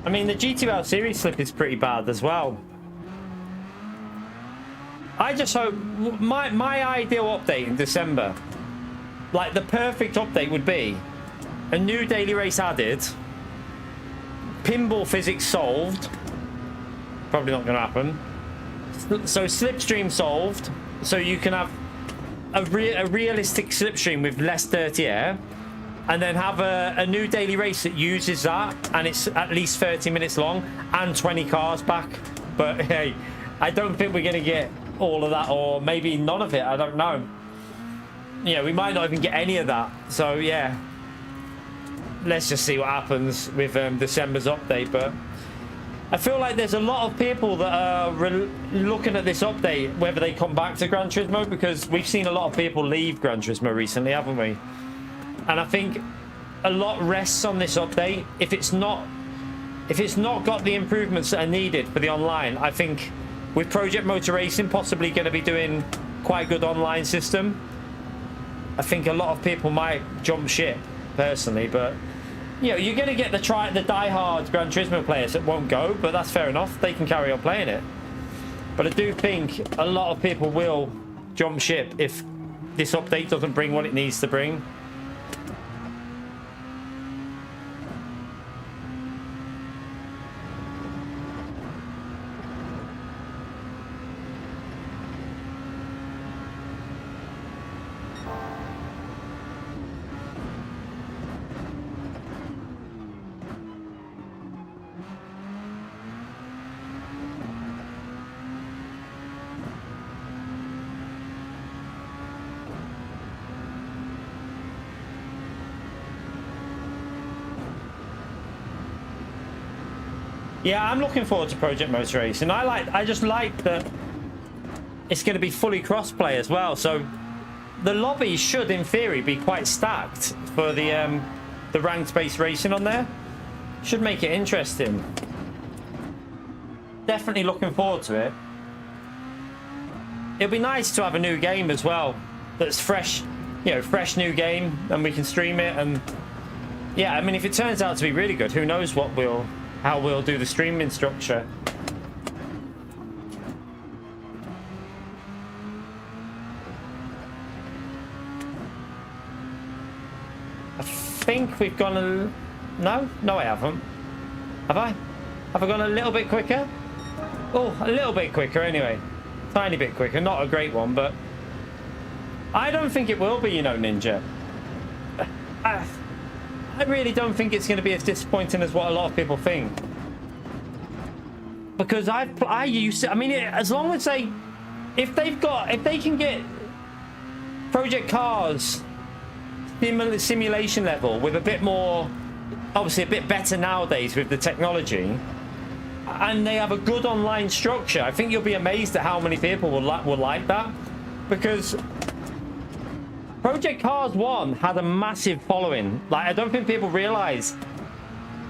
I mean, the GTWS Series slip is pretty bad as well. I just hope my ideal update in December, like the perfect update would be a new daily race added, pinball physics solved, probably not going to happen, so slipstream solved, so you can have a realistic slipstream with less dirty air, and then have a new daily race that uses that, and it's at least 30 minutes long and 20 cars back. But hey, I don't think we're going to get all of that, or maybe none of it. I don't know. Yeah, we might not even get any of that. So yeah, let's just see what happens with December's update. But I feel like there's a lot of people that are looking at this update, whether they come back to Gran Turismo, because we've seen a lot of people leave Gran Turismo recently, haven't we? And I think a lot rests on this update. If it's not got the improvements that are needed for the online, I think with Project Motor Racing possibly going to be doing quite a good online system, I think a lot of people might jump ship personally. But you know, you're going to get the die-hard Gran Turismo players that won't go, but that's fair enough. They can carry on playing it. But I do think a lot of people will jump ship if this update doesn't bring what it needs to bring. Yeah, I'm looking forward to Project Motor Racing. I just like that it's going to be fully cross-play as well. So the lobby should, in theory, be quite stacked for the ranked-based racing on there. Should make it interesting. Definitely looking forward to it. It'll be nice to have a new game as well that's fresh, you know, fresh new game, and we can stream it. And yeah, I mean, if it turns out to be really good, who knows how we'll do the streaming structure. I think we've gone a... No, I haven't. Have I? Have I gone a little bit quicker? Oh, a little bit quicker anyway. Tiny bit quicker. Not a great one, but I don't think it will be, you know, Ninja. I really don't think it's going to be as disappointing as what a lot of people think. Because I used to... I mean, as long as they... If they can get Project Cars simulation level with a bit more... Obviously, a bit better nowadays with the technology, and they have a good online structure, I think you'll be amazed at how many people will like that. Because Project Cars 1 had a massive following. Like, I don't think people realize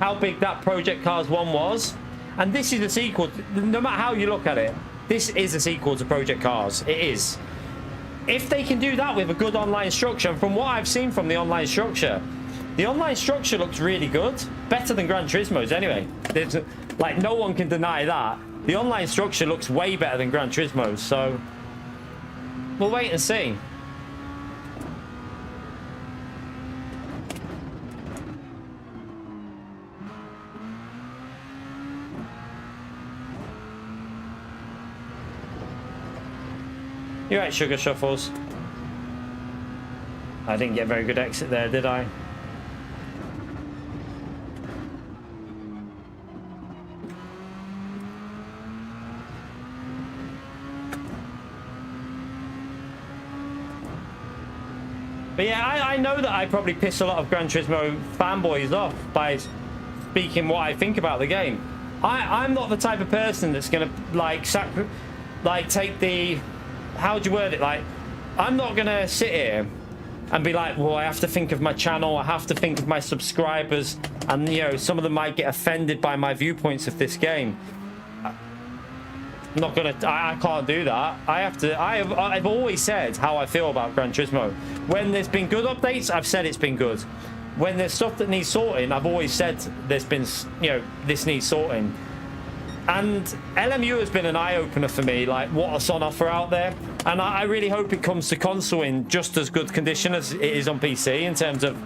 how big that Project Cars 1 was. And this is a sequel. No matter how you look at it, this is a sequel to Project Cars. It is. If they can do that with a good online structure, and from what I've seen from the online structure looks really good. Better than Gran Turismo's anyway. Like, no one can deny that. The online structure looks way better than Gran Turismo's, so we'll wait and see. You're right, Sugar Shuffles. I didn't get a very good exit there, did I? But yeah, I know that I probably piss a lot of Gran Turismo fanboys off by speaking what I think about the game. I'm not the type of person that's gonna like take the... How do you word it? Like, I'm not gonna sit here and be like, well, I have to think of my channel, I have to think of my subscribers, and you know, some of them might get offended by my viewpoints of this game. I'm not gonna... I can't do that. I've always said how I feel about Gran Turismo. When there's been good updates, I've said it's been good. When there's stuff that needs sorting, I've always said there's been, you know, this needs sorting. And LMU has been an eye-opener for me, like what's on offer out there. And I really hope it comes to console in just as good condition as it is on PC in terms of...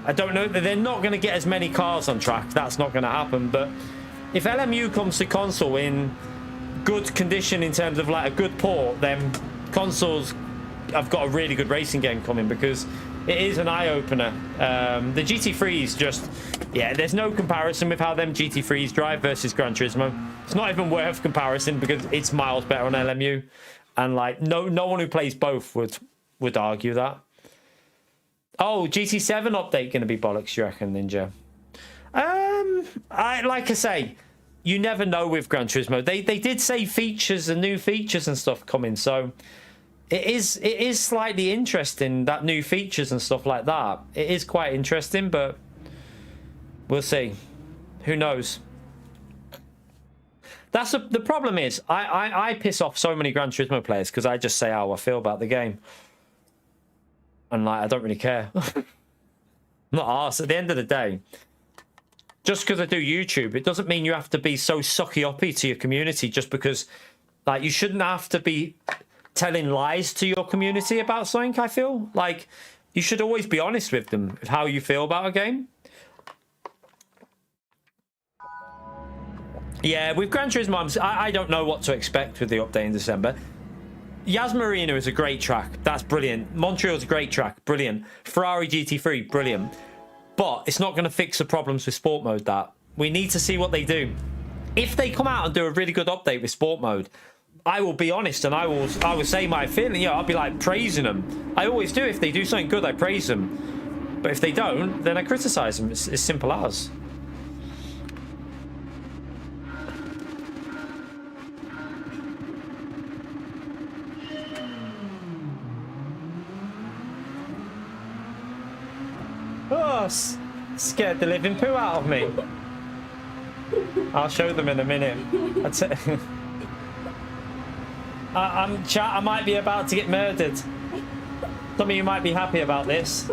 I don't know, they're not going to get as many cars on track. That's not going to happen. But if LMU comes to console in good condition in terms of like a good port, then consoles have got a really good racing game coming, because it is an eye-opener. The GT3s just... Yeah, there's no comparison with how them GT3s drive versus Gran Turismo. It's not even worth comparison because it's miles better on LMU. And like, no one who plays both would argue that. Oh, GT7 update going to be bollocks, you reckon, Ninja? Like I say, you never know with Gran Turismo. They did say features and new features and stuff coming, so it is slightly interesting, that new features and stuff like that. It is quite interesting, but we'll see. Who knows? That's the problem is I piss off so many Gran Turismo players because I just say how I feel about the game, and like I don't really care. I'm not arsed. At the end of the day, just because I do YouTube, it doesn't mean you have to be so sucky-uppy to your community. Just because, like, you shouldn't have to be telling lies to your community about something. I feel like you should always be honest with them of how you feel about a game. Yeah, with Gran Turismo, I don't know what to expect with the update in December. Yas Marina is a great track. That's brilliant. Montreal's a great track. Brilliant. Ferrari GT3, brilliant. But it's not going to fix the problems with sport mode. That we need to see what they do. If they come out and do a really good update with sport mode, I will be honest and I will say my feeling. Yeah, I'll be like praising them. I always do. If they do something good, I praise them. But if they don't, then I criticize them. It's as simple as. Scared the living poo out of me. I'll show them in a minute. I might be about to get murdered. Some of you might be happy about this.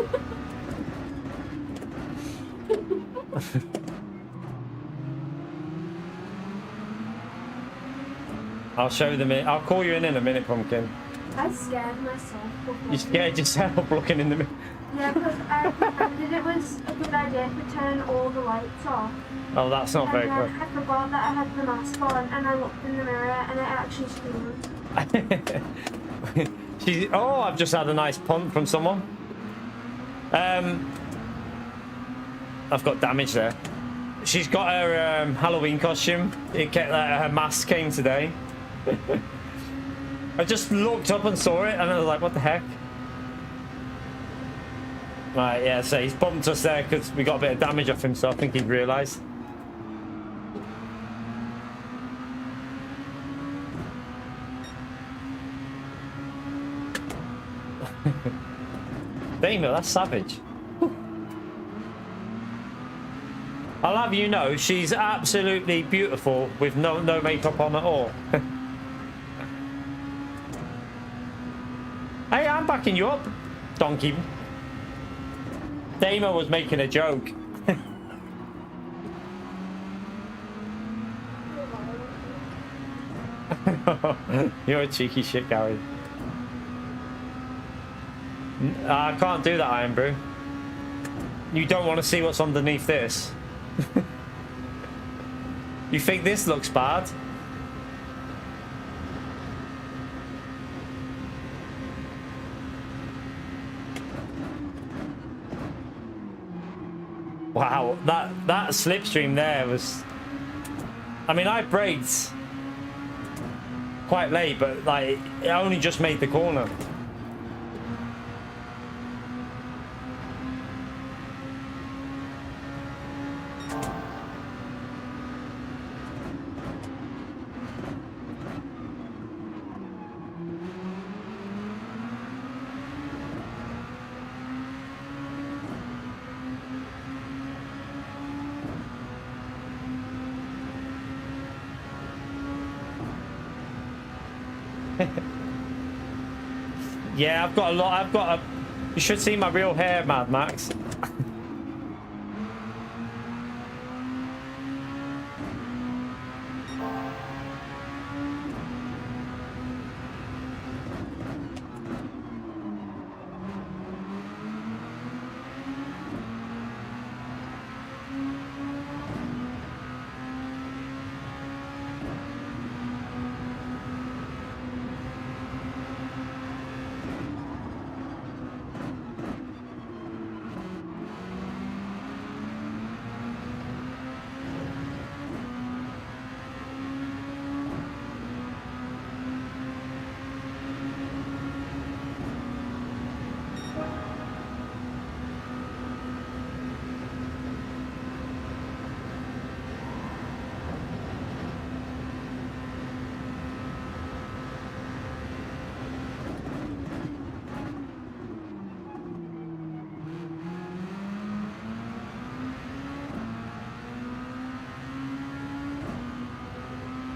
I'll show them it. I'll call you in a minute, Pumpkin. I scared myself. You scared yourself looking in the mirror? Yeah, because I decided it was a good idea to turn all the lights off. Oh, that's not very good. I forgot that I had the mask on, and I looked in the mirror, and I actually screamed. Oh, I've just had a nice punt from someone. I've got damage there. She's got her Halloween costume. Her mask came today. I just looked up and saw it, and I was like, what the heck? Right, yeah, so he's bumped us there because we got a bit of damage off him, so I think he'd realised. Damn it, that's savage. I'll have you know, she's absolutely beautiful with no makeup on at all. Hey, I'm backing you up, donkey. Damo was making a joke. You're a cheeky shit, Gary. I can't do that, Iron Brew. You don't want to see what's underneath this. You think this looks bad? Wow, that slipstream there was... I mean, I braked quite late, but like, it only just made the corner. Yeah, I've got a lot. You should see my real hair, Mad Max.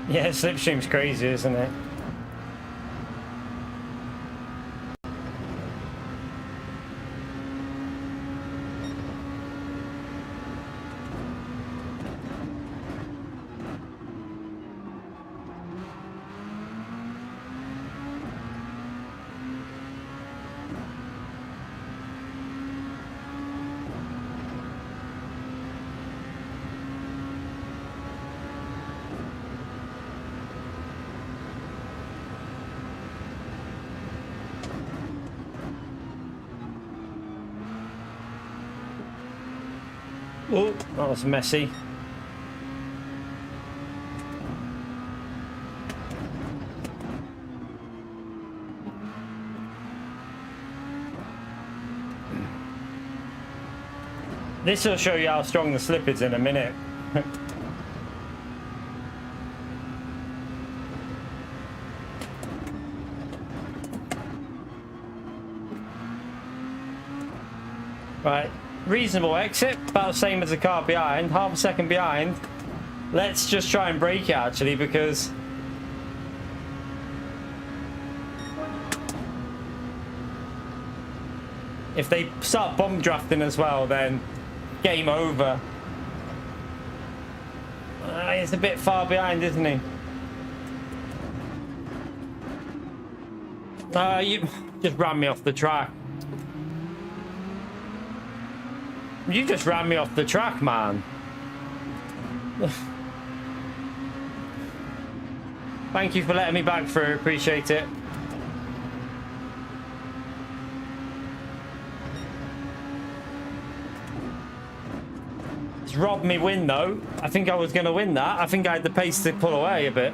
Yeah, slipstream's crazy, isn't it? Oh, that was messy. This will show you how strong the slip is in a minute. Right, reasonable exit, about the same as the car behind, half a second behind. Let's just try and brake it actually, because if they start bump drafting as well, then game over. He's a bit far behind, isn't he? You just ran me off the track. You just ran me off the track, man. Thank you for letting me back through. Appreciate it. It's robbed me win, though. I think I was going to win that. I think I had the pace to pull away a bit.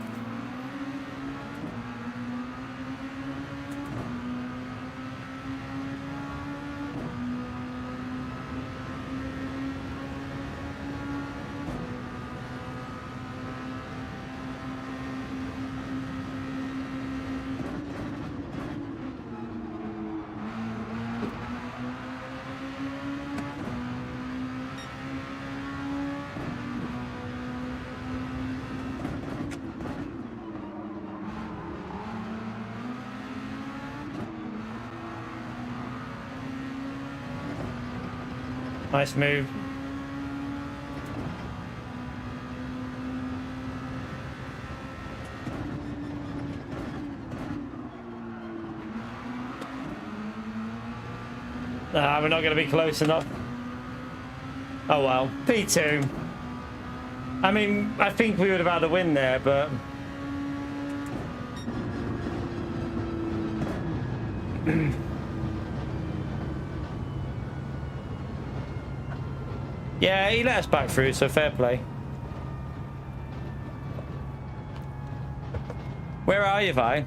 Nice move. We're not going to be close enough. Oh well, P2. I mean, I think we would have had a win there, but yeah, he let us back through, so fair play. Where are you, Vi?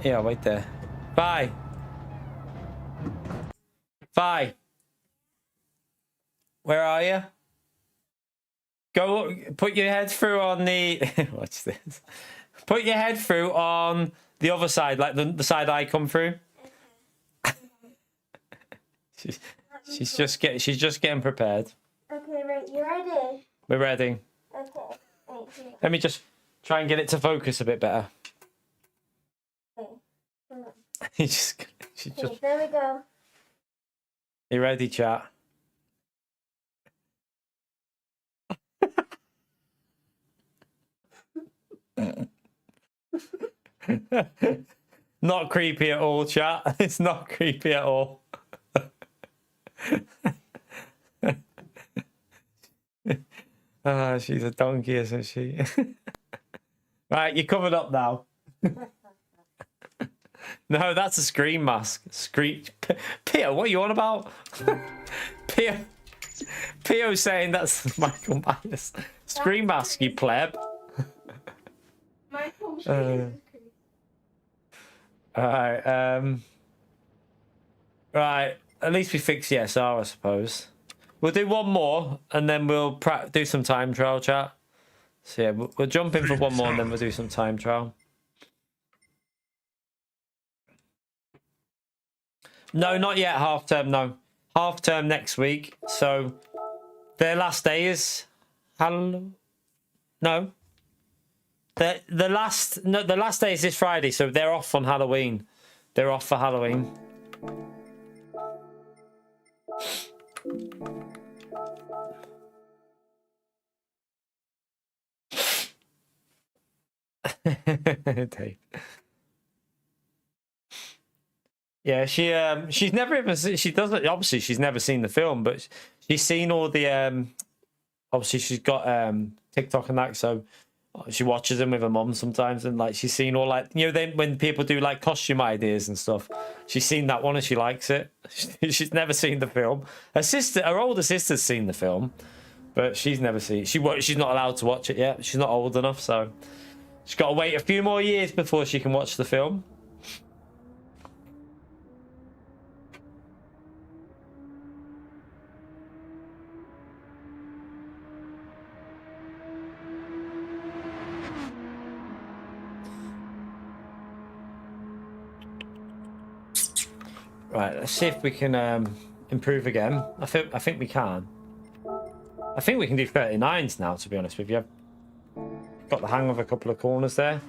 Yeah, wait there. Vi. Vi. Where are you? Go, put your head through on the... Watch this. Put your head through on the other side, like the side I come through. She's just getting prepared. Okay, right, you ready? We're ready. Okay, right here. Let me just try and get it to focus a bit better. Okay, come on. She's Okay, just... there we go. You ready, chat? Not creepy at all, chat. It's not creepy at all. She's a donkey, isn't she? Right, you're covered up now. No, that's a scream mask. Pio, what are you on about? Pio saying that's Michael Myers. Scream mask, you pleb. Michael Alright, right, at least we fixed the SR, I suppose. We'll do one more, and then we'll do some time trial, chat. So yeah, we'll jump in for one more, and then we'll do some time trial. No, not yet, half term, no. Half term next week, so their last day is... No. The last day is this Friday, so they're off on Halloween. They're off for Halloween. Dave. Yeah, she's never even she doesn't obviously she's never seen the film, but she's seen all the obviously she's got TikTok and that, so she watches them with her mom sometimes, and like she's seen all, like, you know, then when people do like costume ideas and stuff, she's seen that one and she likes it. She's never seen the film. Her older sister's seen the film, but she's never seen it. She's not allowed to watch it yet. She's not old enough, so she's got to wait a few more years before she can watch the film. Right, let's see if we can improve again. I think we can. I think we can do 39s now, to be honest with you. I've got the hang of a couple of corners there.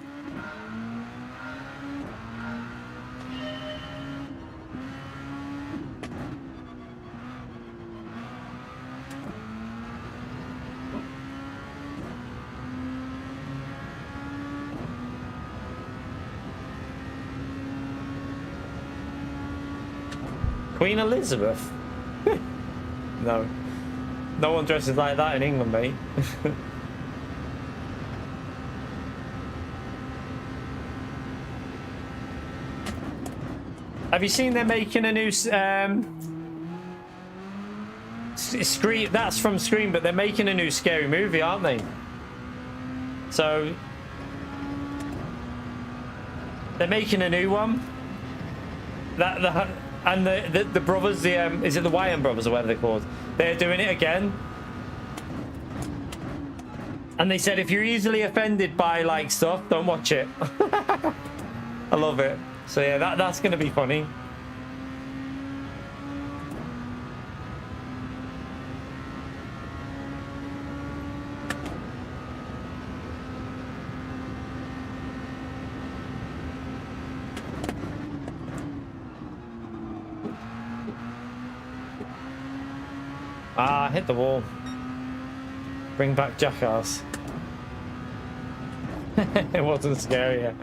Queen Elizabeth? No. No one dresses like that in England, mate. Have you seen they're making a new Scream? That's from Scream, but they're making a new scary movie, aren't they? So they're making a new one. And the brothers, is it the Wyan brothers or whatever they're called? They're doing it again. And they said if you're easily offended by like stuff, don't watch it. I love it. So yeah, that's gonna be funny. Ah, hit the wall. Bring back Jackass. It wasn't scary yet.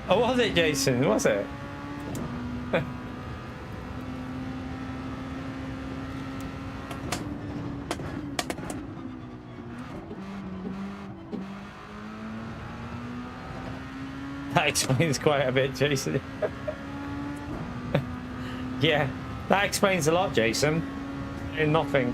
Oh, was it, Jason? Was it? That explains quite a bit, Jason. Yeah, that explains a lot, Jason. In nothing.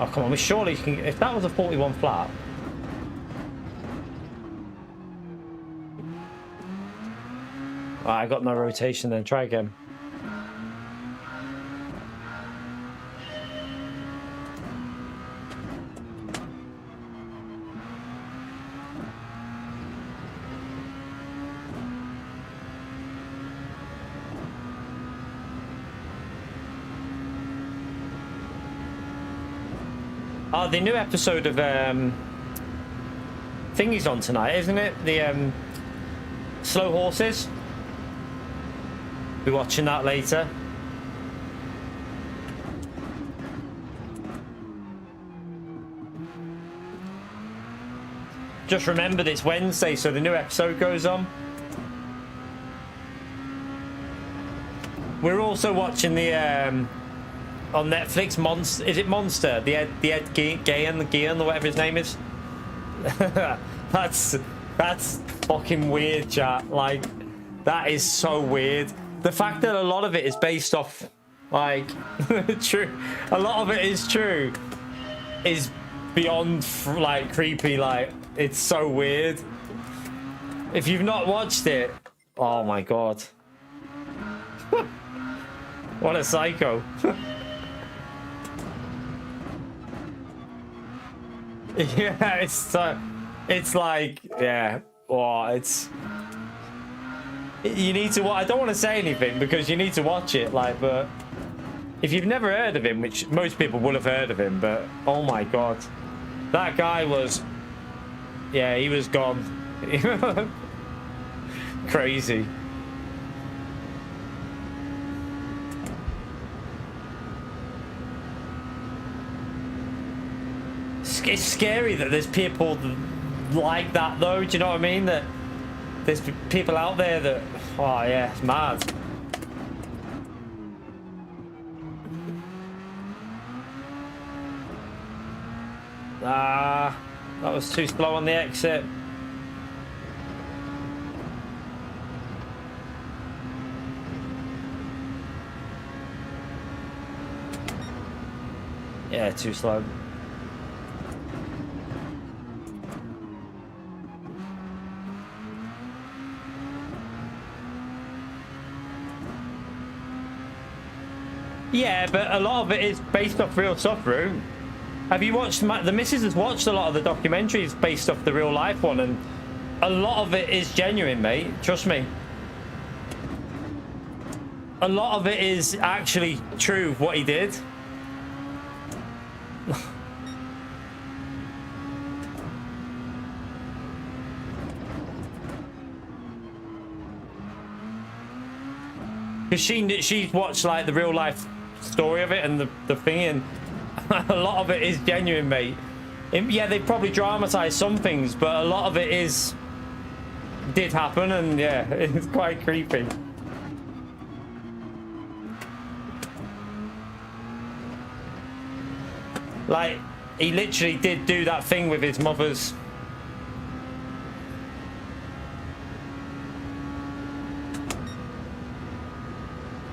Oh, come on, we surely can. If that was a 41 flat. Oh, I got no rotation then. Try again. Oh, the new episode of Thingy's on tonight, isn't it? The Slow Horses. Be watching that later. Just remembered it's Wednesday, so the new episode goes on. We're also watching the on Netflix, Monster. Is it Monster? The Ed Gein, or whatever his name is. That's fucking weird, chat. Like, that is so weird. The fact that a lot of it is based off, like, true. A lot of it is true. Is beyond like creepy. Like, it's so weird. If you've not watched it, oh my god, what a psycho. Yeah, it's like, yeah, oh, it's, you need to, I don't want to say anything because you need to watch it, like, but if you've never heard of him, which most people will have heard of him, but oh my god, that guy was, yeah, he was gone. Crazy. It's scary that there's people like that, though. Do you know what I mean? That there's people out there that, oh yeah, it's mad. Ah, that was too slow on the exit. Yeah, too slow. Yeah, but a lot of it is based off real stuff, Rue. Have you watched... The missus has watched a lot of the documentaries based off the real life one, and a lot of it is genuine, mate. Trust me. A lot of it is actually true, what he did. Because she's watched like the real life story of it and the thing, and a lot of it is genuine, mate. Yeah, they probably dramatized some things, but a lot of it did happen, and yeah, it's quite creepy. Like, he literally did do that thing with his mother's...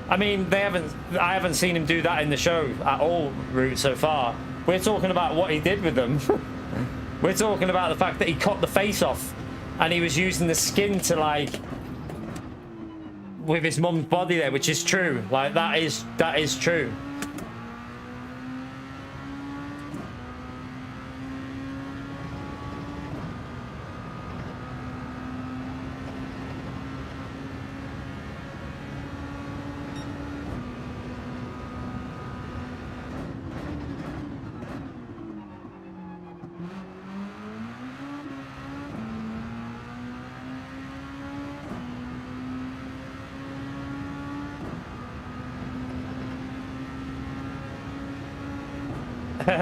I mean, I haven't seen him do that in the show at all, Root, so far. We're talking about what he did with them. We're talking about the fact that he cut the face off and he was using the skin to, like, with his mum's body there, which is true. Like, that is true.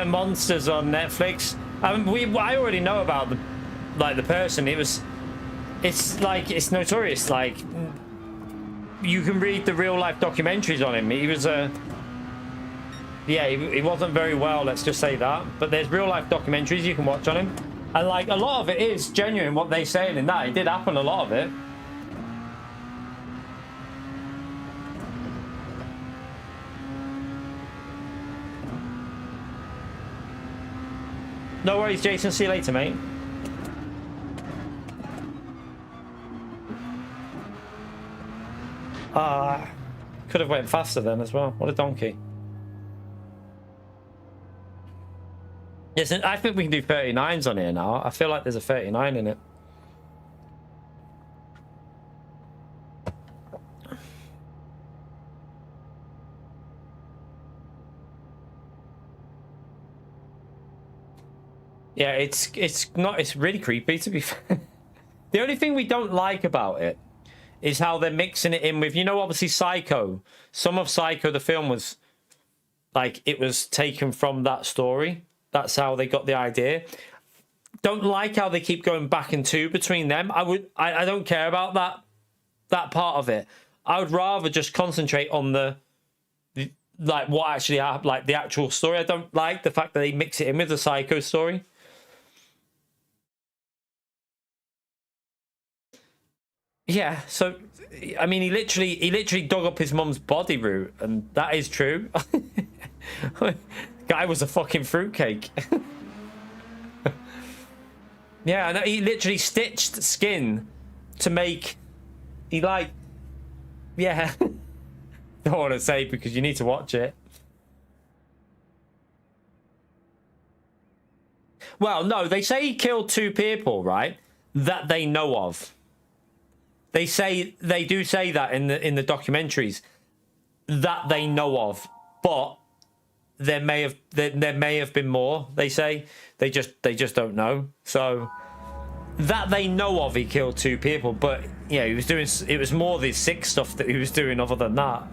Monsters on Netflix. I mean, I already know about the person. It's notorious. Like, you can read the real life documentaries on him. He was he wasn't very well. Let's just say that. But there's real life documentaries you can watch on him, and like a lot of it is genuine. What they saying in that, it did happen. A lot of it. No worries, Jason. See you later, mate. Could have went faster then as well. What a donkey. Yes, I think we can do 39s on here now. I feel like there's a 39 in it. Yeah, it's really creepy, to be fair. The only thing we don't like about it is how they're mixing it in with, obviously Psycho. Some of Psycho, the film, was like, it was taken from that story. That's how they got the idea. Don't like how they keep going back and two between them. I don't care about that part of it. I would rather just concentrate on the like what actually happened, like the actual story. I don't like the fact that they mix it in with the Psycho story. Yeah, so I mean, he literally dug up his mum's body root, and that is true. Guy was a fucking fruitcake. Yeah, and he literally stitched skin to make. Yeah. Don't want to say because you need to watch it. Well, no, they say he killed 2 people, right? That they know of. They do say that in the documentaries that they know of, but there may have been more. They say they just don't know. So that they know of, he killed 2 people, but yeah, he was doing. It was more the sick stuff that he was doing. Other than that,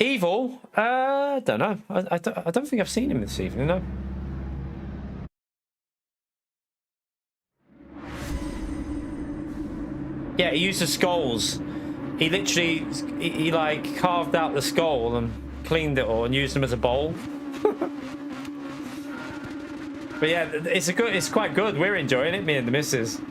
Evil. I don't know. I don't think I've seen him this evening. No. Yeah, he used the skulls. He literally, he like carved out the skull and cleaned it all and used them as a bowl. But yeah, it's quite good. We're enjoying it, me and the missus.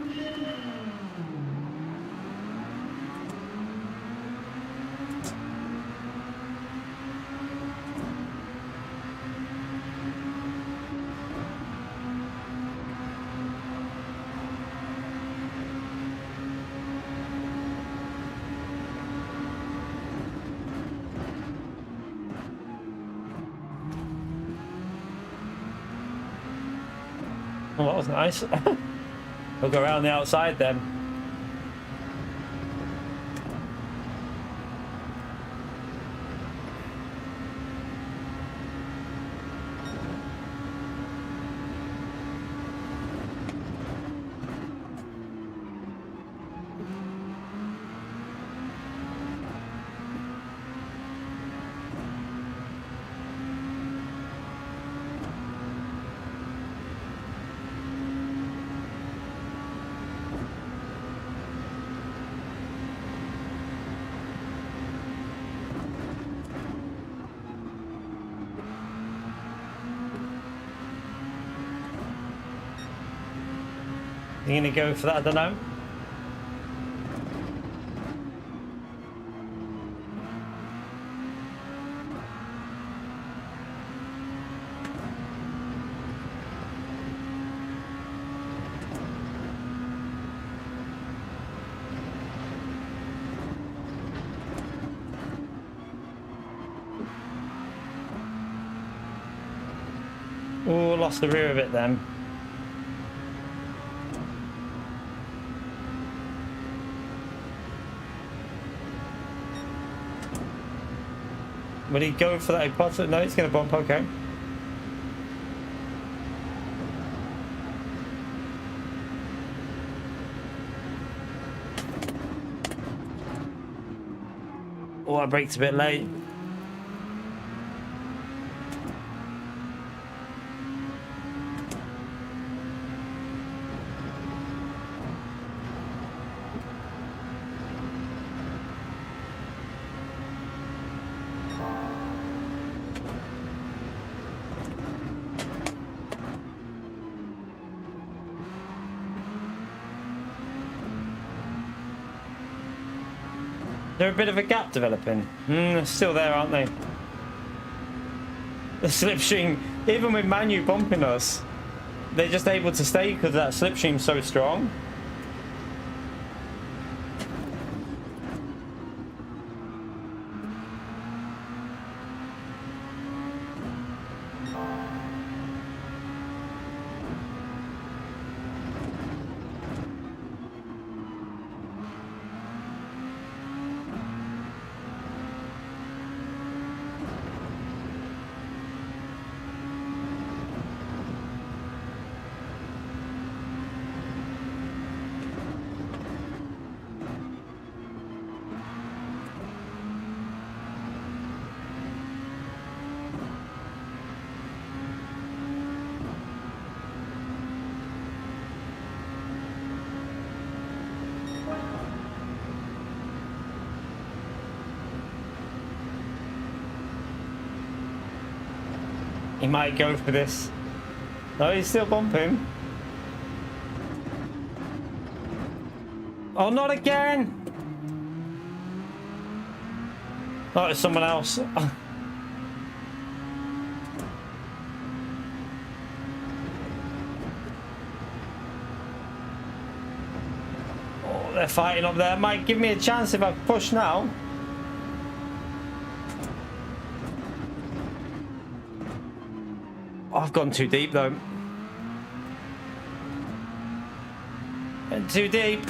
Well, that was nice. We'll go around the outside then. You gonna go for that? I don't know. Oh, lost the rear of it then. Will he go for that hypothesis? No, he's going to bump, okay. Oh, I braked a bit late. They're a bit of a gap developing. They're still there, aren't they? The slipstream, even with Manu bumping us, they're just able to stay because that slipstream's so strong. He might go for this. No, he's still bumping. Oh, not again! Oh, it's someone else. Oh, they're fighting up there. Might give me a chance if I push now. Oh, I've gone too deep though. Went too deep.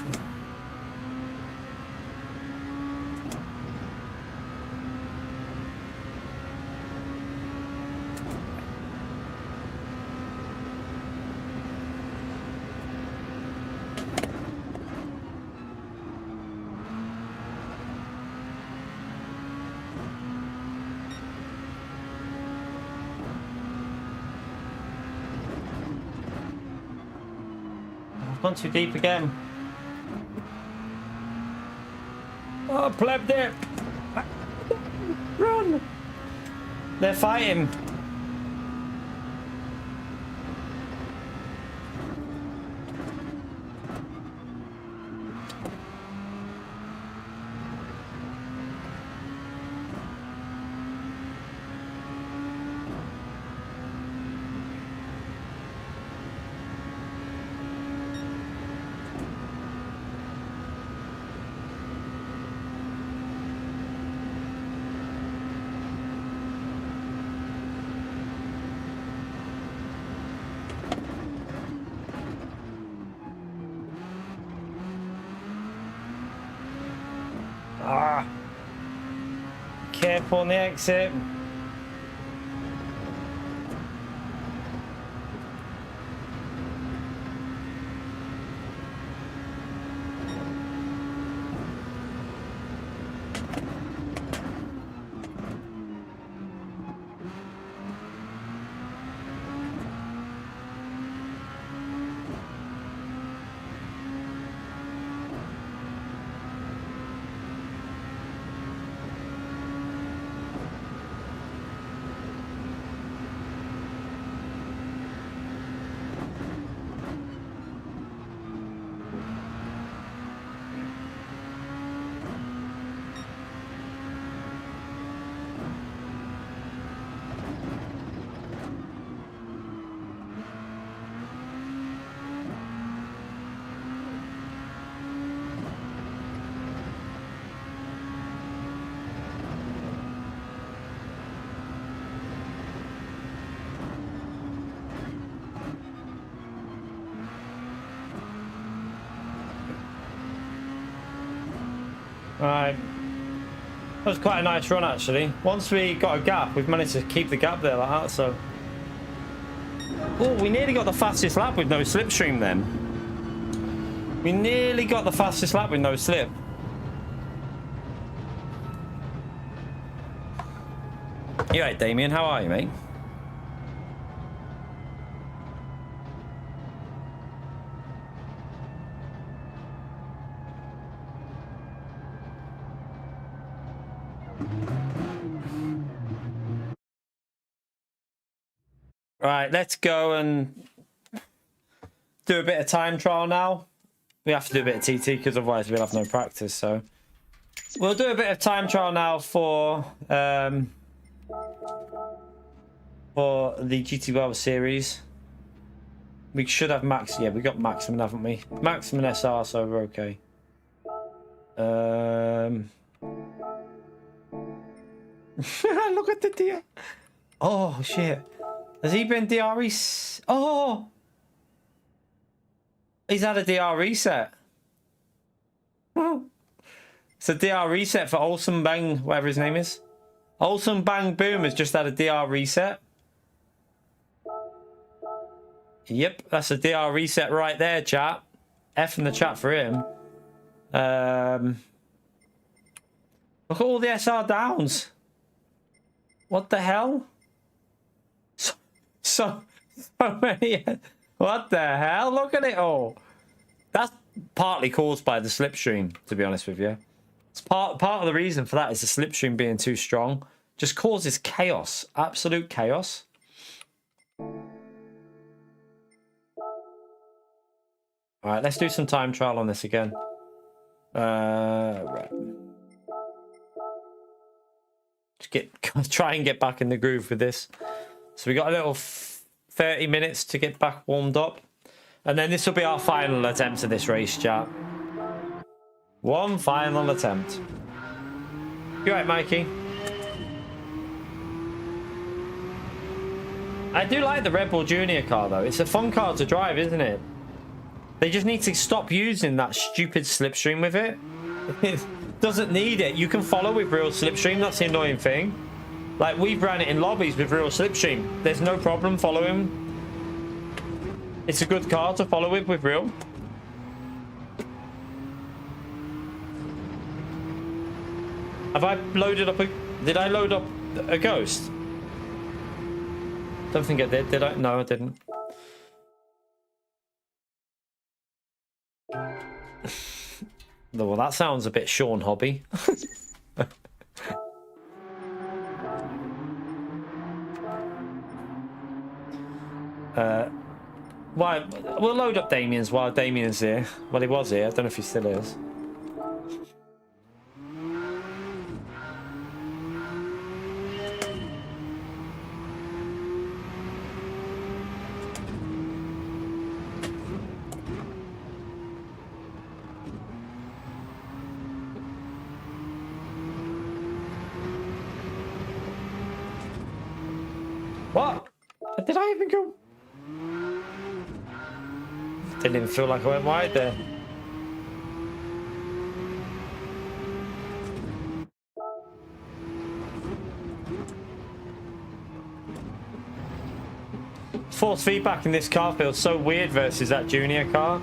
Gone too deep again. Oh, pleb dip! Run! They're fighting. Careful on the exit. Right. That was quite a nice run, actually. Once we got a gap, we've managed to keep the gap there like that, so... Oh, we nearly got the fastest lap with no slipstream then. We nearly got the fastest lap with no slip. You right, Damien? How are you, mate? Right, let's go and do a bit of time trial now. We have to do a bit of TT because otherwise we'll have no practice. So we'll do a bit of time trial now for the GTWS series. We should have max. Yeah, we got maximum, haven't we? Maximum SR, so we're okay. Look at the deer. Oh shit. Has he been DR reset? Oh! He's had a DR reset. It's a DR reset for Olsen Bang, whatever his name is. Olsen Bang Boom has just had a DR reset. Yep, that's a DR reset right there, chat. F in the chat for him. Look at all the SR downs. What the hell? So many. What the hell? Look at it all. That's partly caused by the slipstream, to be honest with you. It's part of the reason for that is the slipstream being too strong. Just causes chaos. Absolute chaos. Alright, let's do some time trial on this again. Right. Just try and get back in the groove with this. So we got a little 30 minutes to get back warmed up. And then this will be our final attempt at this race, chat. One final attempt. You right, Mikey? I do like the Red Bull Junior car, though. It's a fun car to drive, isn't it? They just need to stop using that stupid slipstream with it. It doesn't need it. You can follow with real slipstream. That's the annoying thing. Like, we've ran it in lobbies with real slipstream. There's no problem following. It's a good car to follow with real. Have I loaded up a... Did I load up a ghost? Don't think I did. Did I? No, I didn't. Well, that sounds a bit Sean Hobby. Why? We'll load up Damien's while Damien's here. Well, he was here. I don't know if he still is. What? Did I even go? Didn't even feel like I went wide there. Force feedback in this car feels so weird versus that junior car.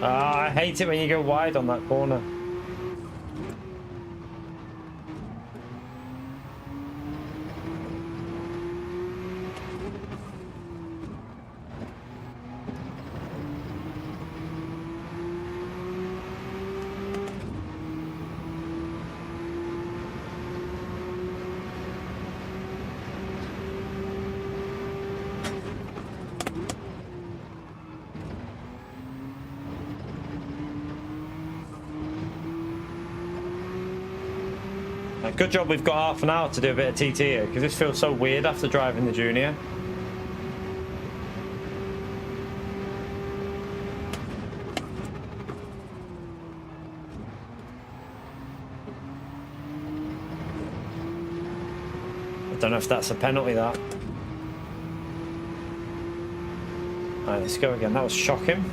I hate it when you go wide on that corner. Good job we've got half an hour to do a bit of TT here, because this feels so weird after driving the junior. I don't know if that's a penalty, that. Alright, let's go again. That was shocking.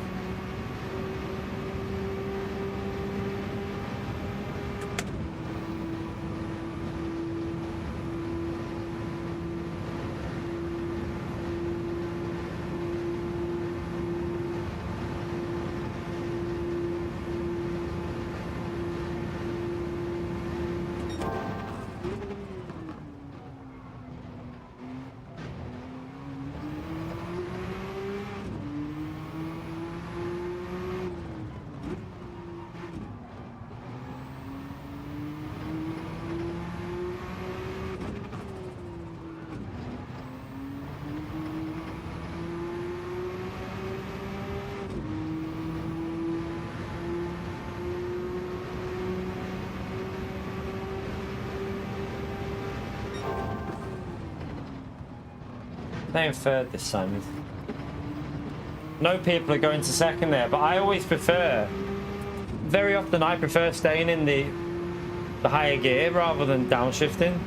Playing third this time. No people are going to second there, but I always prefer, very often I prefer staying in the higher gear rather than downshifting.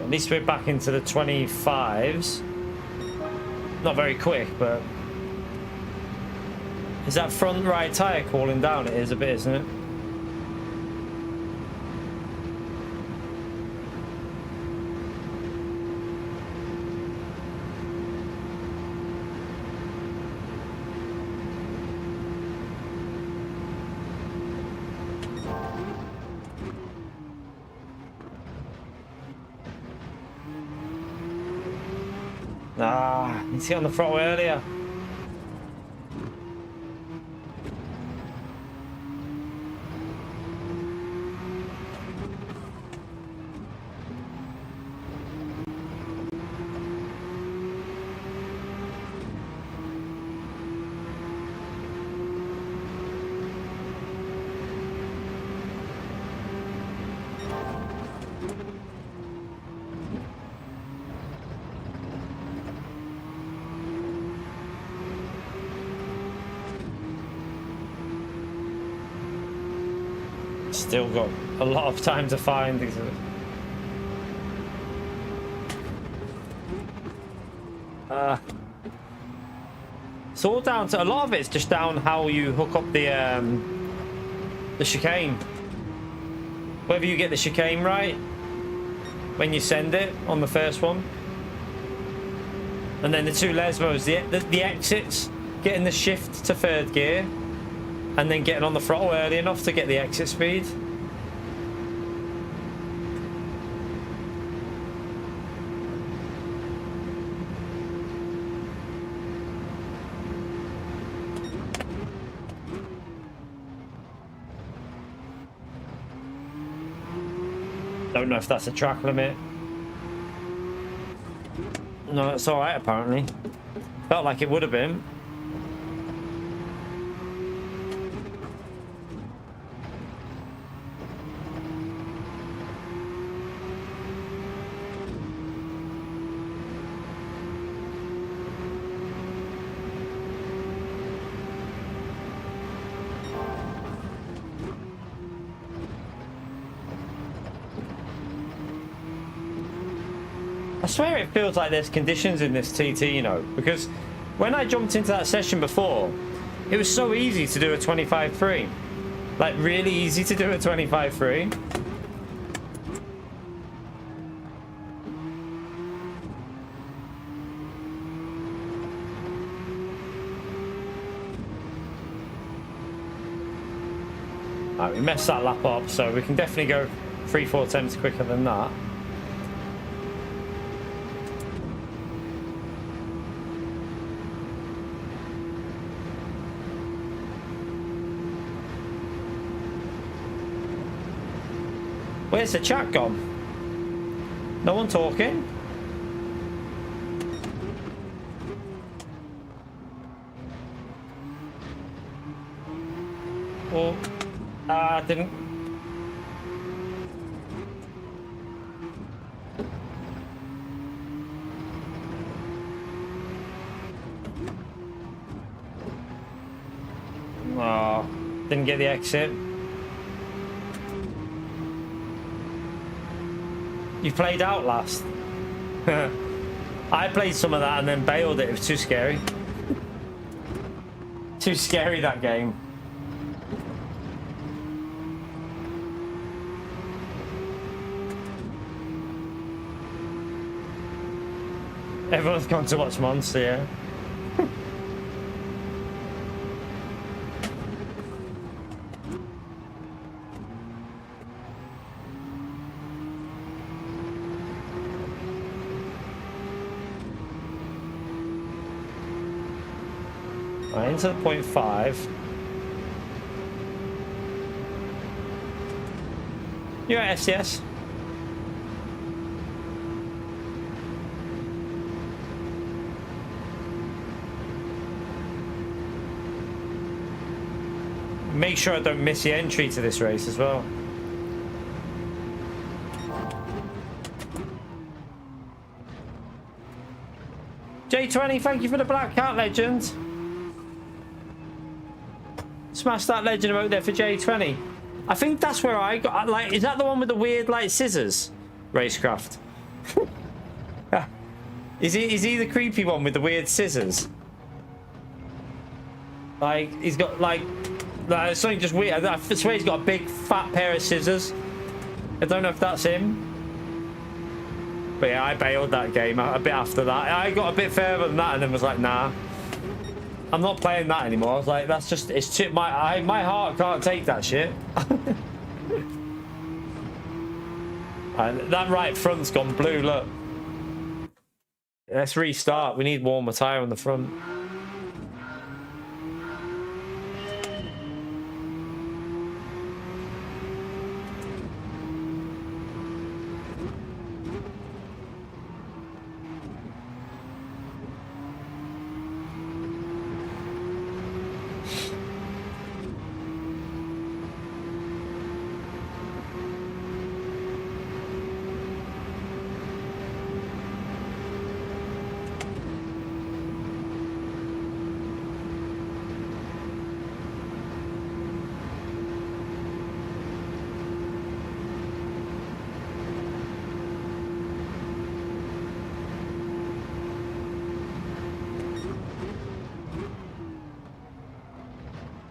At least we're back into the 25s. Not very quick, but is that front right tyre cooling down? It is a bit, isn't it? You see on the throttle earlier. Still got a lot of time to find these. It's all down to, a lot of it's just down how you hook up the chicane. Whether you get the chicane right when you send it on the first one, and then the two Lesmos, the exits, getting the shift to third gear, and then getting on the throttle early enough to get the exit speed. Don't know if that's a track limit. No, it's all right. Apparently, felt like it would have been. I swear it feels like there's conditions in this TT, you know, because when I jumped into that session before, it was so easy to do a 25-3. Like, really easy to do a 25-3. Right, we messed that lap up, so we can definitely go 3-4 attempts quicker than that. Where's the chat gone? No one talking? Oh, didn't. Oh, didn't get the exit. You played Outlast. I played some of that and then bailed it. It was too scary. Too scary, that game. Everyone's gone to watch Monster, yeah. Right, into the 0.5. You're at SCS. Make sure I don't miss the entry to this race as well. J20, thank you for the Black Cat Legend. Smash that legend emote there for J20. I think that's where I got, like, is that the one with the weird, like, scissors? Racecraft. Is he the creepy one with the weird scissors? Like, he's got, like something just weird. I swear he's got a big, fat pair of scissors. I don't know if that's him. But yeah, I bailed that game a bit after that. I got a bit further than that and then was like, nah. I'm not playing that anymore. I was like, that's just, it's too, my heart can't take that shit. And that right front's gone blue, look. Let's restart. We need warmer tyre on the front.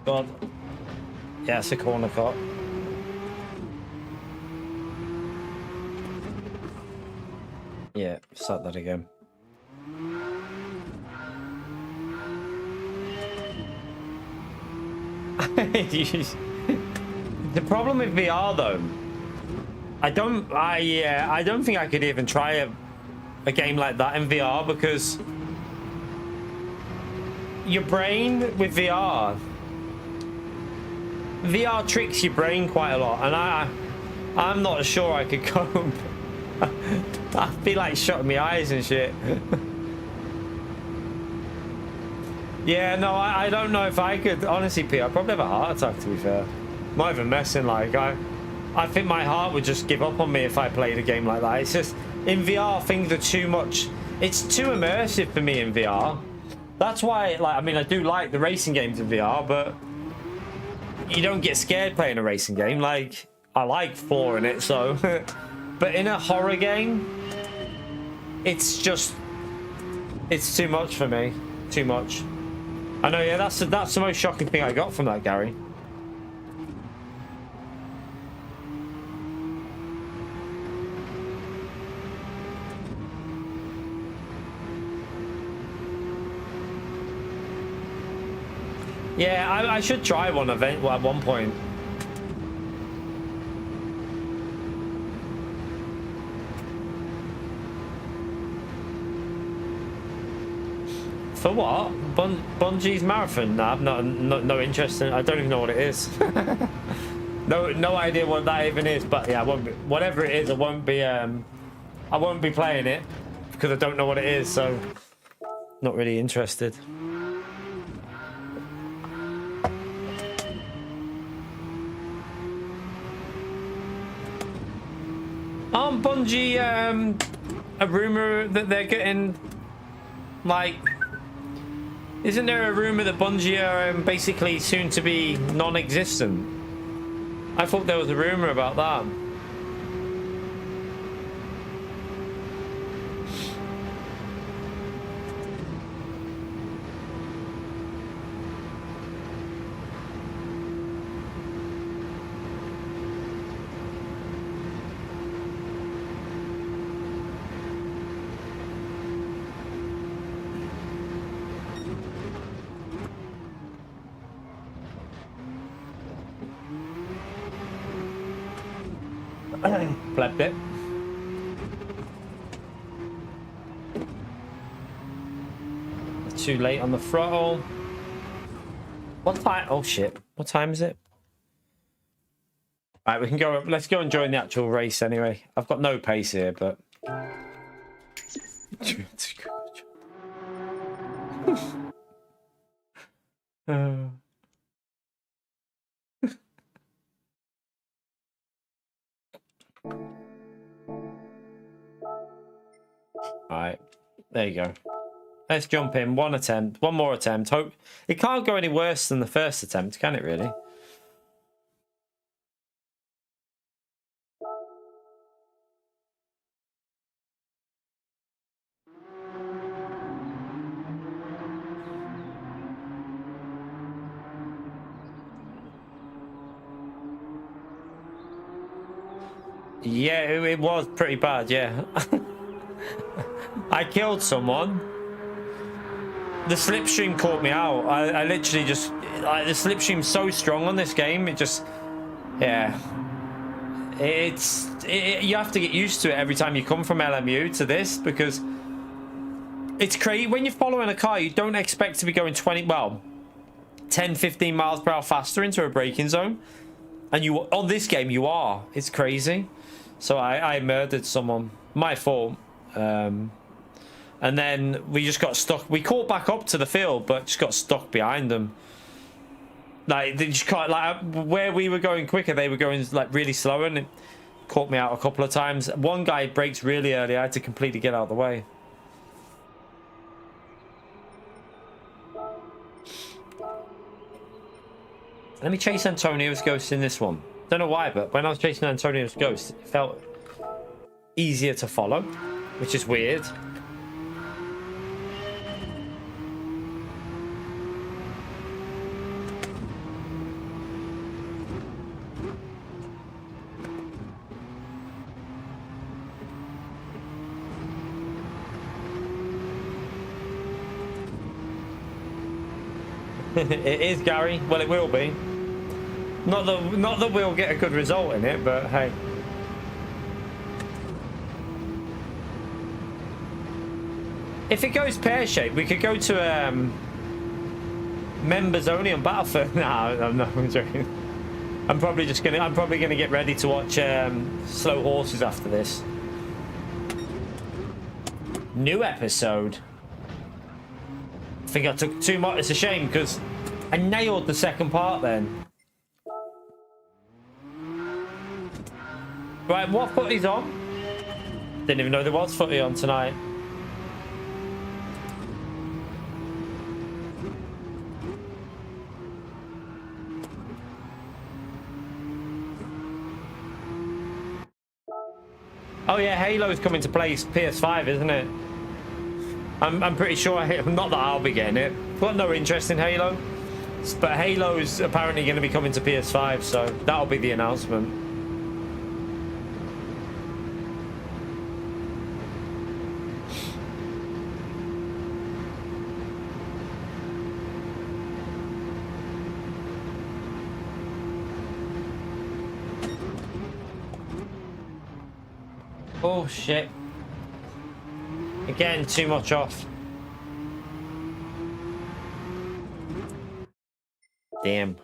God. Yeah, it's a corner cut. Yeah, start that again. The problem with VR though, I don't think I could even try a game like that in VR because your brain with VR tricks your brain quite a lot, and I'm not sure I could cope. I'd be like shutting my eyes and shit. Yeah, no, I don't know if I could. Honestly, Pete, I'd probably have a heart attack, to be fair. Not even messing, like, I think my heart would just give up on me if I played a game like that. It's just, in VR, things are too much. It's too immersive for me in VR. That's why, like, I mean, I do like the racing games in VR, but you don't get scared playing a racing game. Like, I like floor in it, so. But in a horror game, it's just, it's too much for me. Too much. I know, yeah, that's the most shocking thing I got from that, Gary. Yeah, I should try one event at one point. For what? Bungie's marathon? Nah, I've no interest in it. I don't even know what it is. no idea what that even is. But yeah, I won't be, whatever it is, I won't be playing it because I don't know what it is. So not really interested. Aren't Bungie a rumor that they're getting, like, isn't there a rumor that Bungie are basically soon to be non-existent? I thought there was a rumor about that. Flipped it. Too late on the throttle. What time? Oh shit! What time is it? All right, we can go. Let's go and join the actual race anyway. I've got no pace here, but. Alright, there you go. Let's jump in. One more attempt. Hope it can't go any worse than the first attempt, can it really? Yeah, it was pretty bad, yeah. I killed someone. The slipstream caught me out. I literally just, like, the slipstream's so strong on this game. It just, yeah. You have to get used to it every time you come from LMU to this, because it's crazy. When you're following a car, you don't expect to be going 10, 15 miles per hour faster into a braking zone. And you, on this game, you are. It's crazy. So I murdered someone. My fault. And then we just got stuck. We caught back up to the field, but just got stuck behind them. Like, they just caught, like, where we were going quicker, they were going, like, really slow, and it caught me out a couple of times. One guy brakes really early. I had to completely get out of the way. Let me chase Antonio's ghost in this one. Don't know why, but when I was chasing Antonio's ghost, it felt easier to follow, which is weird. It is, Gary. Well, it will be. Not that we'll get a good result in it, but hey. If it goes pear-shaped, we could go to members only on Battlefield. No, I'm joking. I'm probably gonna get ready to watch Slow Horses after this. New episode. think I took too much. It's a shame because I nailed the second part then. Right, what footy's on? Didn't even know there was footy on tonight. Oh yeah, Halo's coming to play PS5, isn't it? I'm pretty sure. Not that I'll be getting it. I've got no interest in Halo, but Halo's apparently going to be coming to PS5, so that'll be the announcement. Oh shit. Again, too much off. Damn.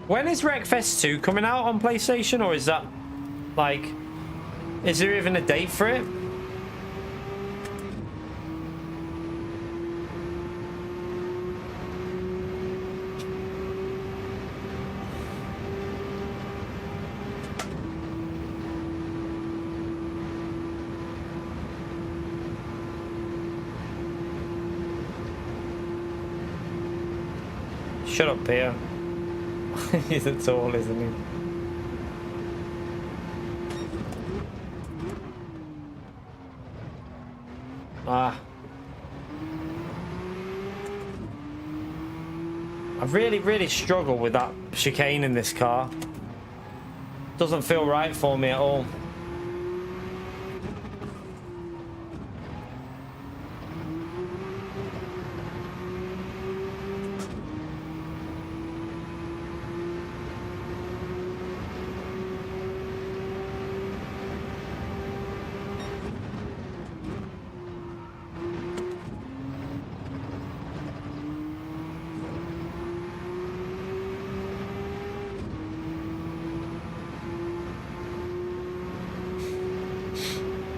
When is Wreckfest 2 coming out on PlayStation, or is that like, is there even a date for it? Shut up, Pierre. He's tall, isn't he? I really struggle with that chicane in this car. Doesn't feel right for me at all.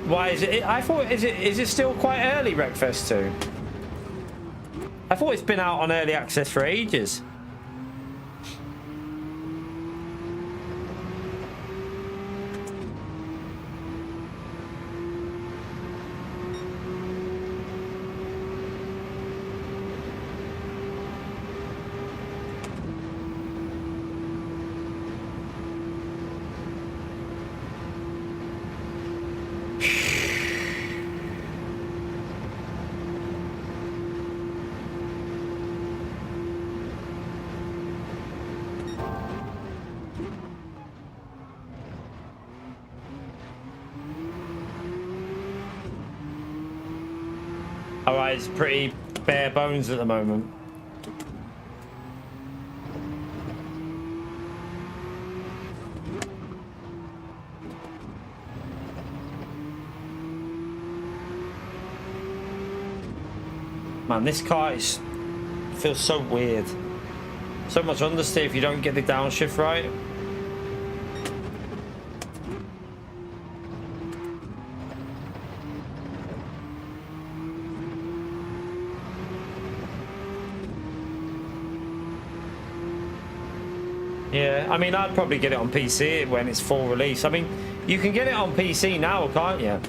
Why is it? I thought, is it still quite early, Wreckfest 2? I thought it's been out on early access for ages. Alright, it's pretty bare bones at the moment. Man, this car feels so weird. So much understeer if you don't get the downshift right. Yeah, I mean, I'd probably get it on PC when it's full release. I mean, you can get it on PC now, can't you?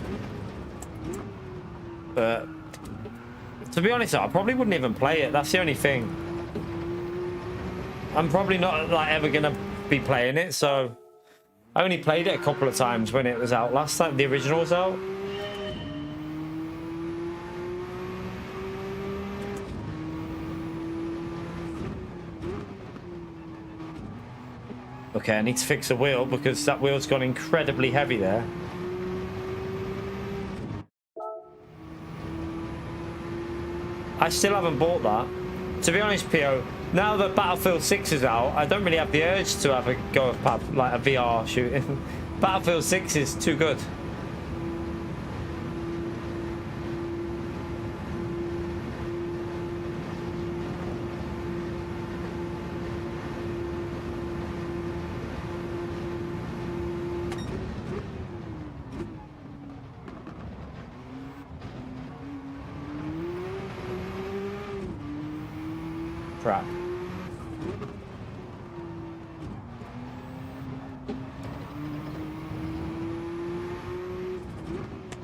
But to be honest, I probably wouldn't even play it. That's the only thing. I'm probably not like ever gonna be playing it, so I only played it a couple of times when it was out last time the original was out. Okay, I need to fix the wheel because that wheel's gone incredibly heavy there. I still haven't bought that. To be honest, Pio, now that Battlefield 6 is out, I don't really have the urge to have a go of like a VR shooting. Battlefield 6 is too good. track.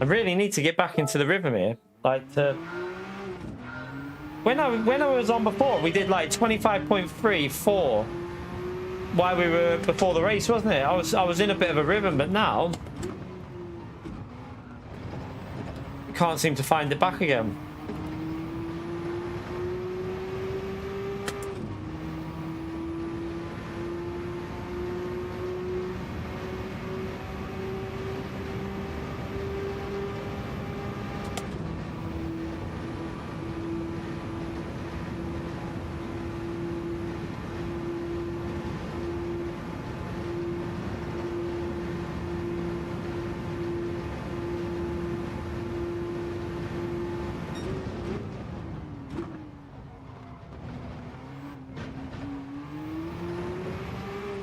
I really need to get back into the rhythm here. Like, when I was on before, we did like 25.34 while we were before the race, wasn't it? I was in a bit of a rhythm, but now can't seem to find it back again.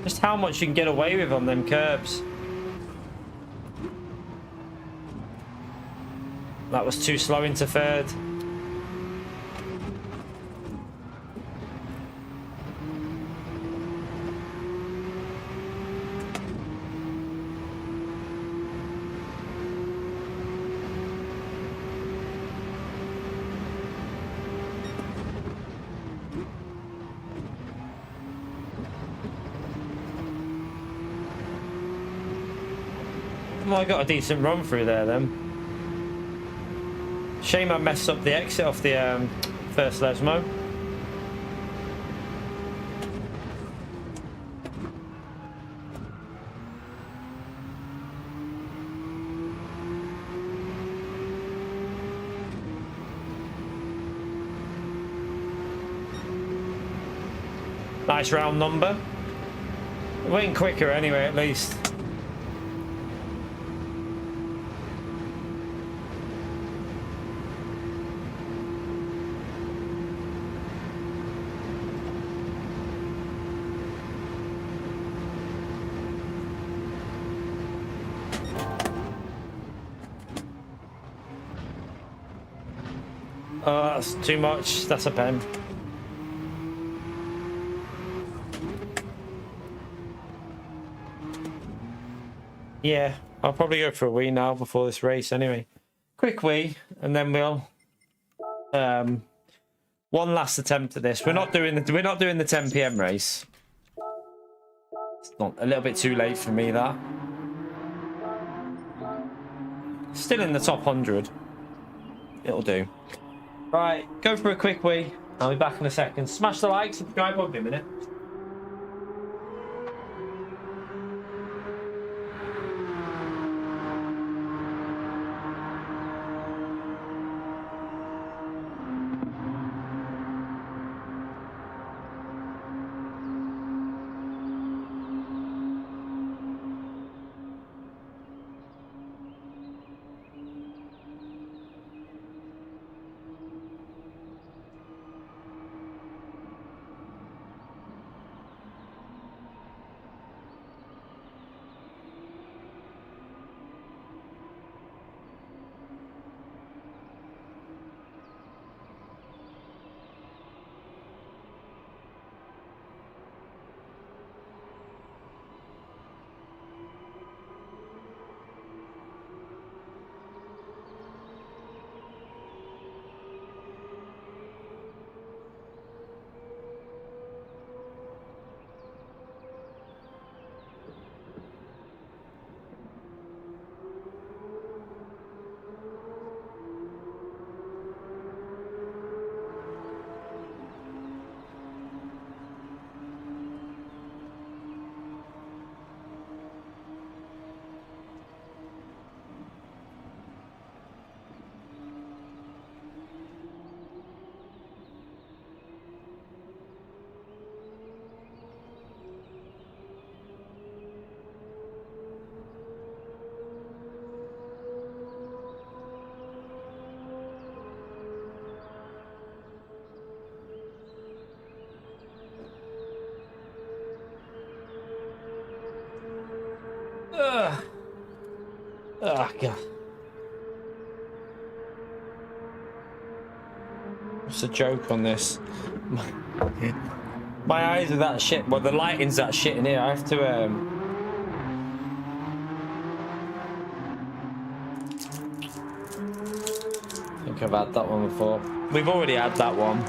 Just how much you can get away with on them curbs. That was too slow into third. Well, I got a decent run through there then. Shame I messed up the exit off the first Lesmo. Nice round number. It went quicker anyway, at least. Oh, that's too much. That's a pen. Yeah, I'll probably go for a wee now before this race anyway. Quick wee, and then we'll one last attempt at this. We're not doing the 10 PM race. It's not a little bit too late for me, that. Still in the top 100. It'll do. Right, go for a quick wee. I'll be back in a second. Smash the like, subscribe, won't be a minute. Oh, God. absolute joke on this. My eyes are that shit. Well, the lighting's that shit in here. I have to I think I've had that one before. We've already had that one.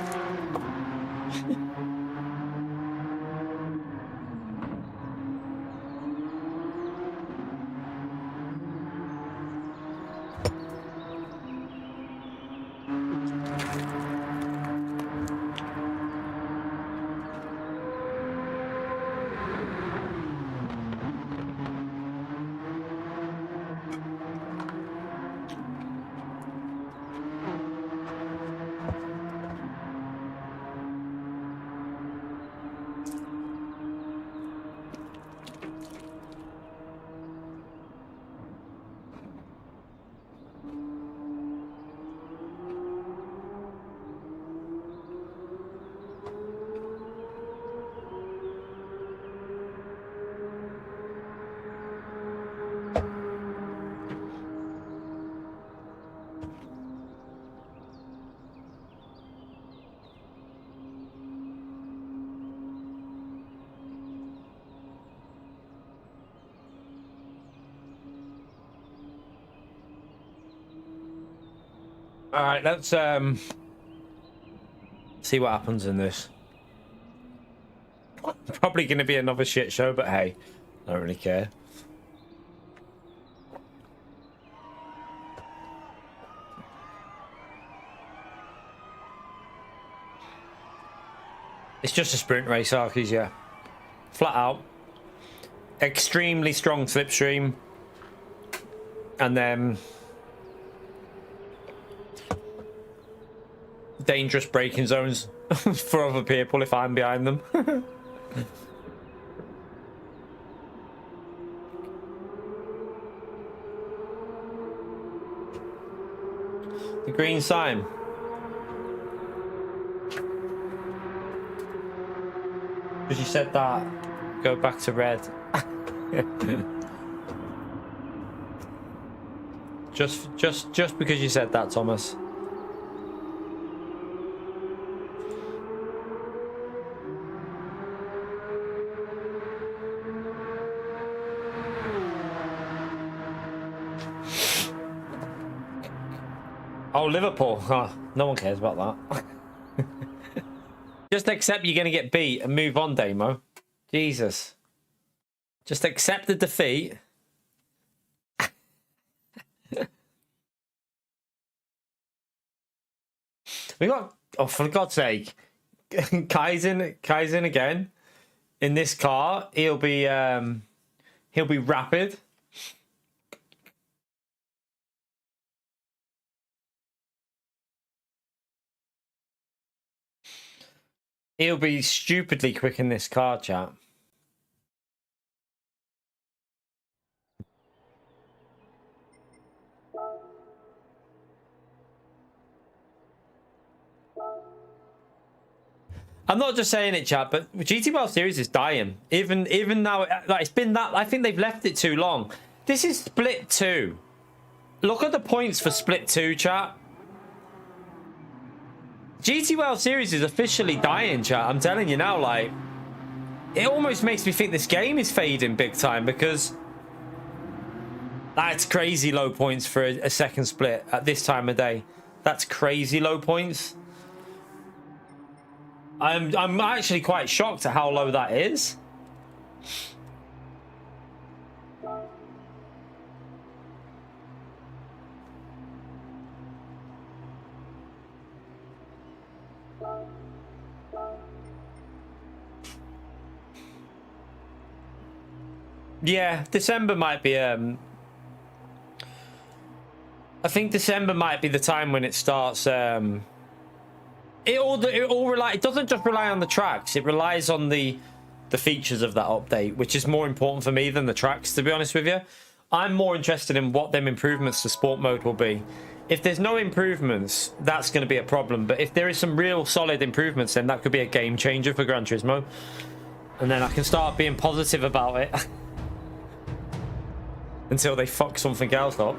All right, let's see what happens in this. Probably going to be another shit show, but hey, I don't really care. It's just a sprint race, Arkies, yeah. Flat out. Extremely strong slipstream. And then dangerous braking zones for other people if I'm behind them. The green sign. Because you said that, go back to red. just because you said that, Thomas. Oh, Liverpool. Oh, no one cares about that. Just accept you're going to get beat and move on, Damo. Jesus. Just accept the defeat. We got, oh, for God's sake, Kaizen again in this car. He'll be rapid. He'll be stupidly quick in this car, chat. I'm not just saying it, chat, but GTWS series is dying. Even now, like, it's been that. I think they've left it too long. This is Split 2. Look at the points for Split 2, chat. GTWS series is officially dying, chat. I'm telling you now, like, it almost makes me think this game is fading big time because that's crazy low points for a second split at this time of day. That's crazy low points. I'm actually quite shocked at how low that is. Yeah, December might be I think December might be the time when it starts it doesn't just rely on the tracks, it relies on the features of that update, which is more important for me than the tracks, to be honest with you. I'm more interested in what them improvements to sport mode will be. If there's no improvements, that's going to be a problem, but if there is some real solid improvements, then that could be a game changer for Gran Turismo, and then I can start being positive about it. Until they fuck something else up.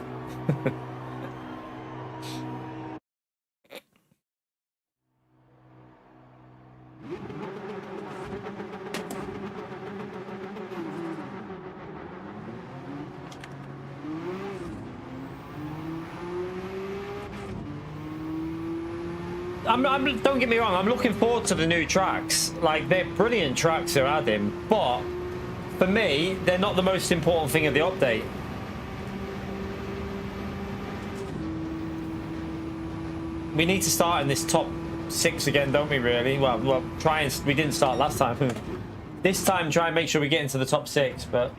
Don't get me wrong, I'm looking forward to the new tracks. Like, they're brilliant tracks they're adding, but for me, they're not the most important thing of the update. We need to start in this top 6 again, don't we, really? Well, we didn't start last time. This time, try and make sure we get into the top 6, but...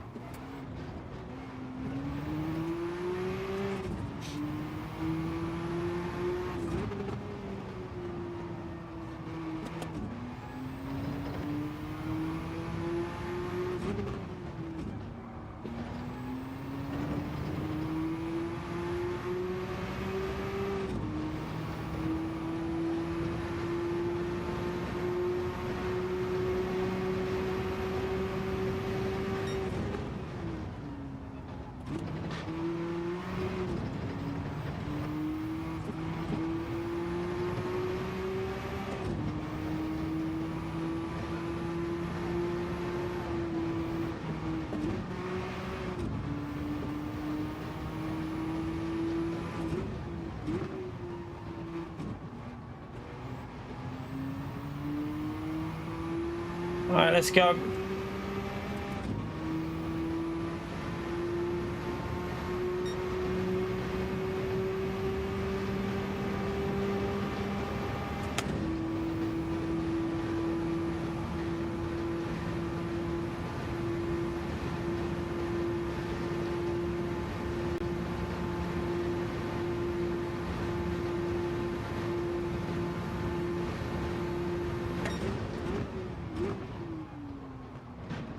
Alright, let's go.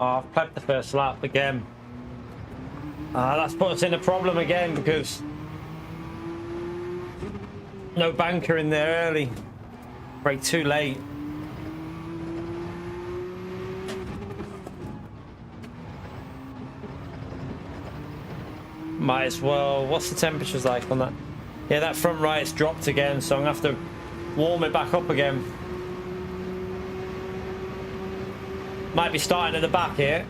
Oh, I've prepped the first lap again. That's put us in a problem again because no banker in there early. Brake too late. Might as well. What's the temperatures like on that? Yeah, that front right's dropped again, so I'm gonna have to warm it back up again. Might be starting at the back here.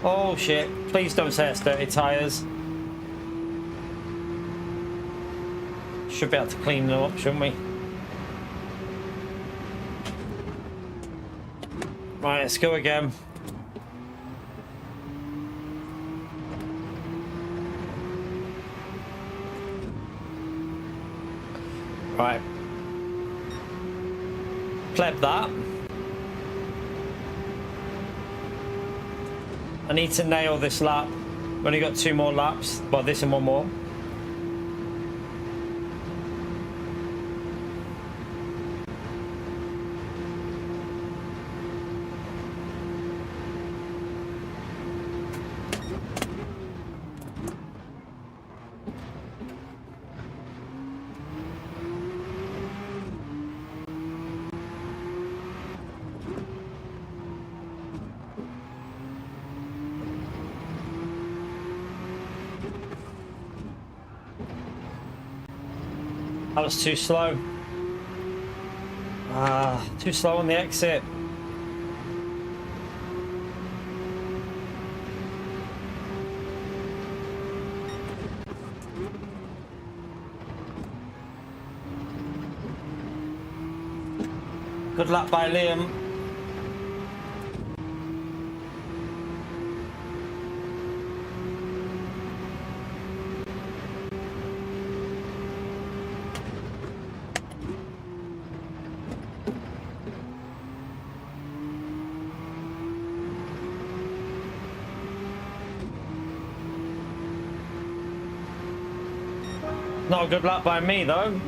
Oh shit, please don't say it's dirty tyres. Should be able to clean them up, shouldn't we? Right, let's go again. Right. Pleb that. I need to nail this lap. I've only got 2 more laps. Well, this and 1 more. That was too slow. Too slow on the exit. Good lap by Liam. Not a good lap by me, though.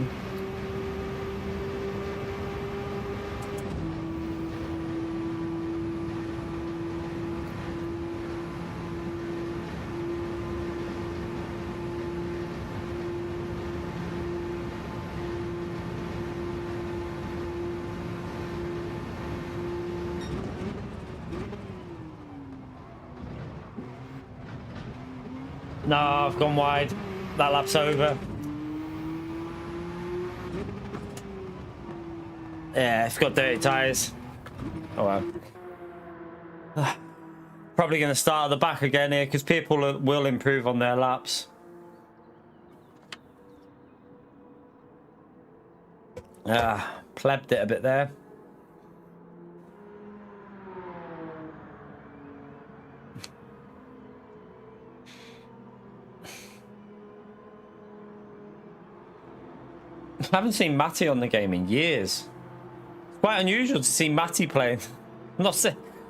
No, I've gone wide. That lap's over. Yeah, it's got dirty tyres. Oh well. Probably going to start at the back again here because people will improve on their laps. Plebbed it a bit there. I haven't seen Matty on the game in years. It's quite unusual to see Matty playing.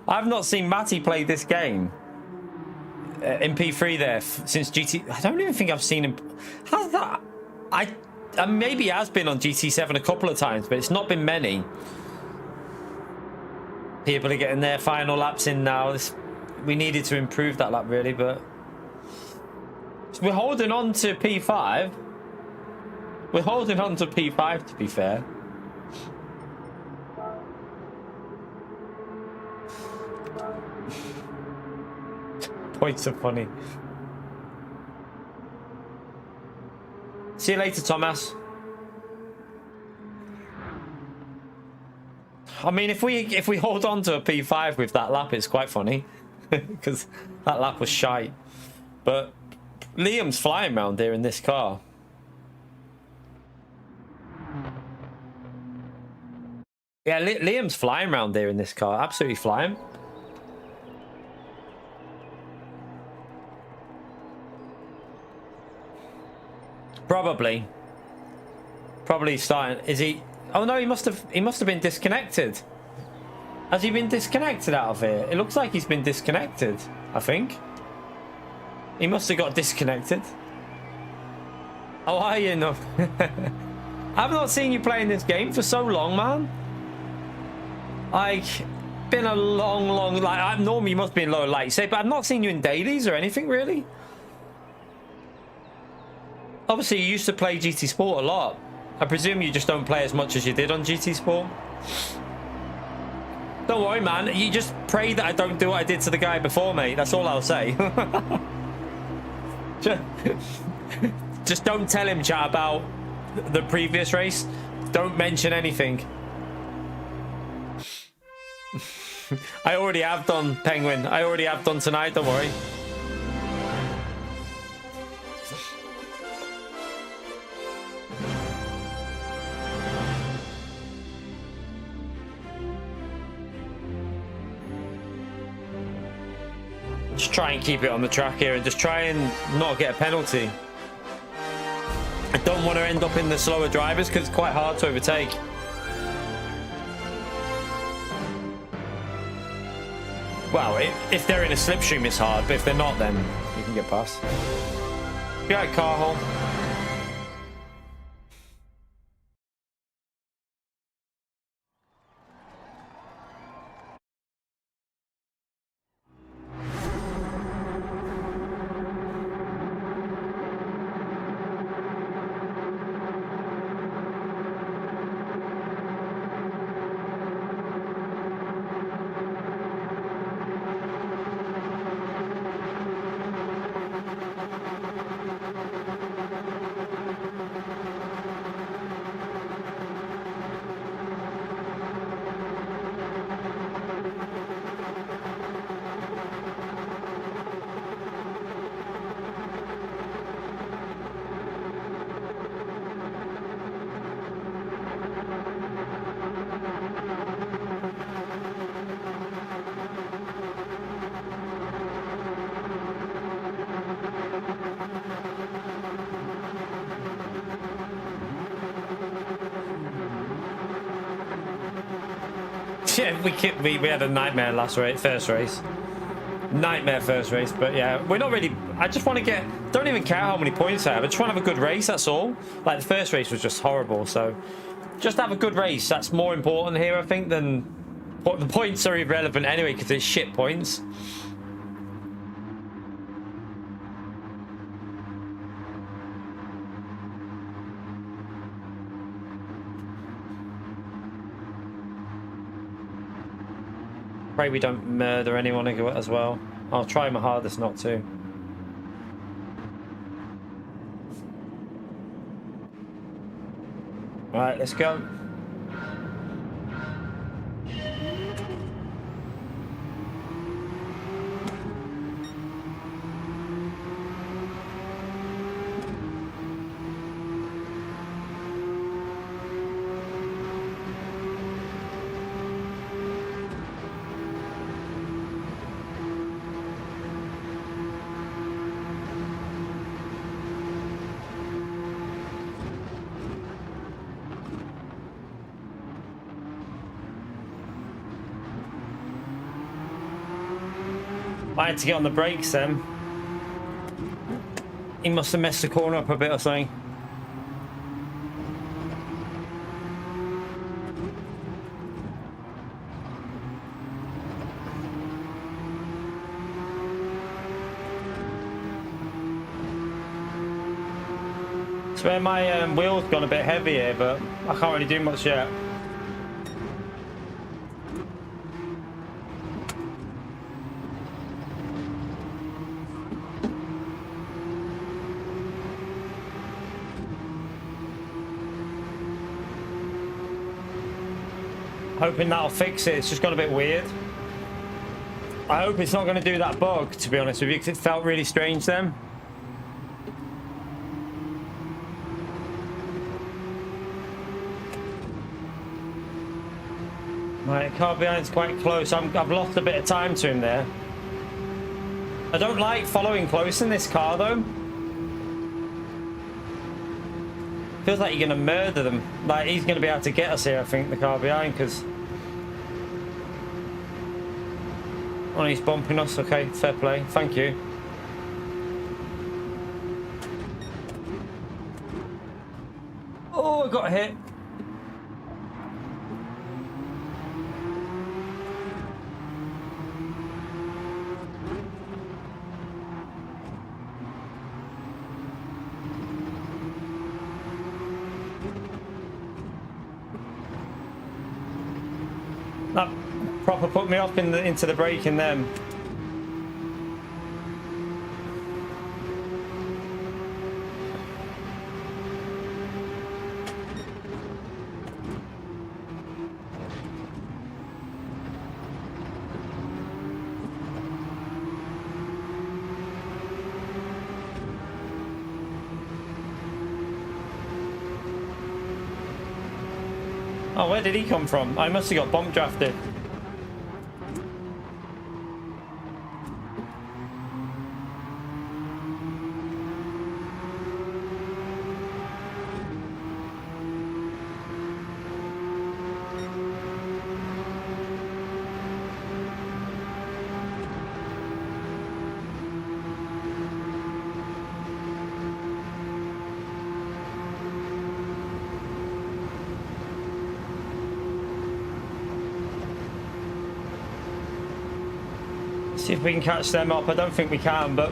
I've not seen Matty play this game in P3 there since GT. I don't even think I've seen him. How's that? Maybe he has been on GT7 a couple of times, but it's not been many. People are getting their final laps in now. We needed to improve that lap really, but we're holding on to P5. We're holding on to P5 to be fair. Points are funny. See you later, Thomas. I mean, if we hold on to a P5 with that lap, it's quite funny because that lap was shite. But Liam's flying around here in this car. Yeah, Liam's flying around here in this car. Absolutely flying. Probably starting. Is he? Oh no, he must have been disconnected. Has he been disconnected out of here? It looks like he's been disconnected, I think. He must have got disconnected. How are you? No. I've not seen you playing this game for so long, man. Like, been a long, like, I normally must be in lower light, say, but I've not seen you in dailies or anything, really. Obviously, you used to play GT Sport a lot. I presume you just don't play as much as you did on GT Sport. Don't worry, man. You just pray that I don't do what I did to the guy before, mate. That's all I'll say. Just don't tell him, chat, about the previous race. Don't mention anything. I already have done, Penguin. I already have done tonight, don't worry. Just try and keep it on the track here and just try and not get a penalty. I don't want to end up in the slower drivers because it's quite hard to overtake. Well, if they're in a slipstream, it's hard, but if they're not, then you can get past. Be right, Carhol. Yeah, we had a nightmare first race. Nightmare first race, but yeah, we're not really. I just want to don't even care how many points I have. I just want to have a good race, that's all. Like, the first race was just horrible, so just have a good race. That's more important here, I think, than the points are irrelevant anyway because it's shit points. Pray we don't murder anyone as well. I'll try my hardest not to. All right, let's go. I had to get on the brakes then. He must have messed the corner up a bit or something. Swear my wheel's gone a bit heavy here, but I can't really do much yet. Hoping that'll fix it. It's just got a bit weird. I hope it's not going to do that bug, to be honest with you, because it felt really strange then. Right, car behind's quite close. I've lost a bit of time to him there. I don't like following close in this car, though. Feels like you're going to murder them. Like, he's going to be able to get us here, I think, the car behind, because... Oh, he's bumping us. Okay, fair play. Thank you. Oh, I got hit. That proper put me off into the braking then. Oh, where did he come from? I must have got bump drafted. See if we can catch them up. I don't think we can, but...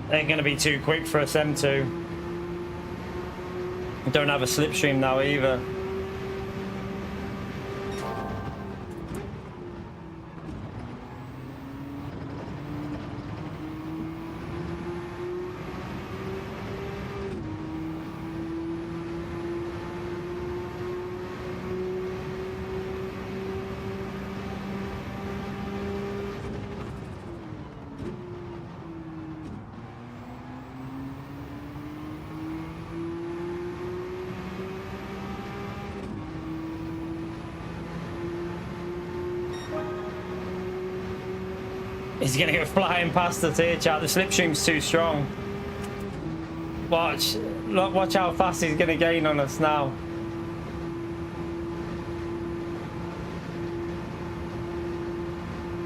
they're going to be too quick for us, them two. Don't have a slipstream now either. He's gonna get flying past us here, chat. The slipstream's too strong. Watch how fast he's gonna gain on us now.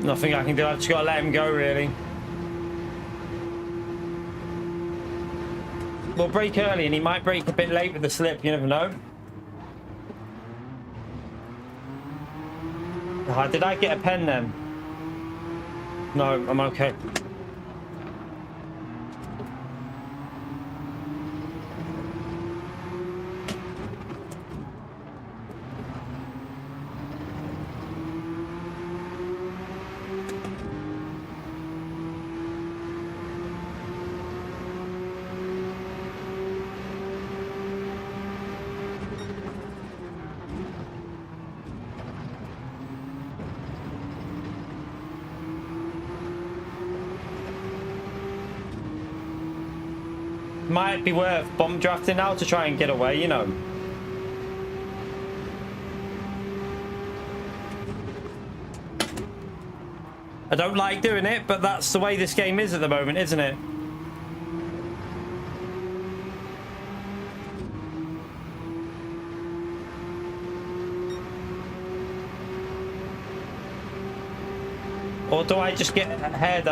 Nothing I can do. I've just gotta let him go, really. We'll brake early, and he might brake a bit late with the slip. You never know. Did I get a pen then? No, I'm okay. Might be worth bomb drafting now to try and get away, you know. I don't like doing it, but that's the way this game is at the moment, isn't it? Or do I just get ahead?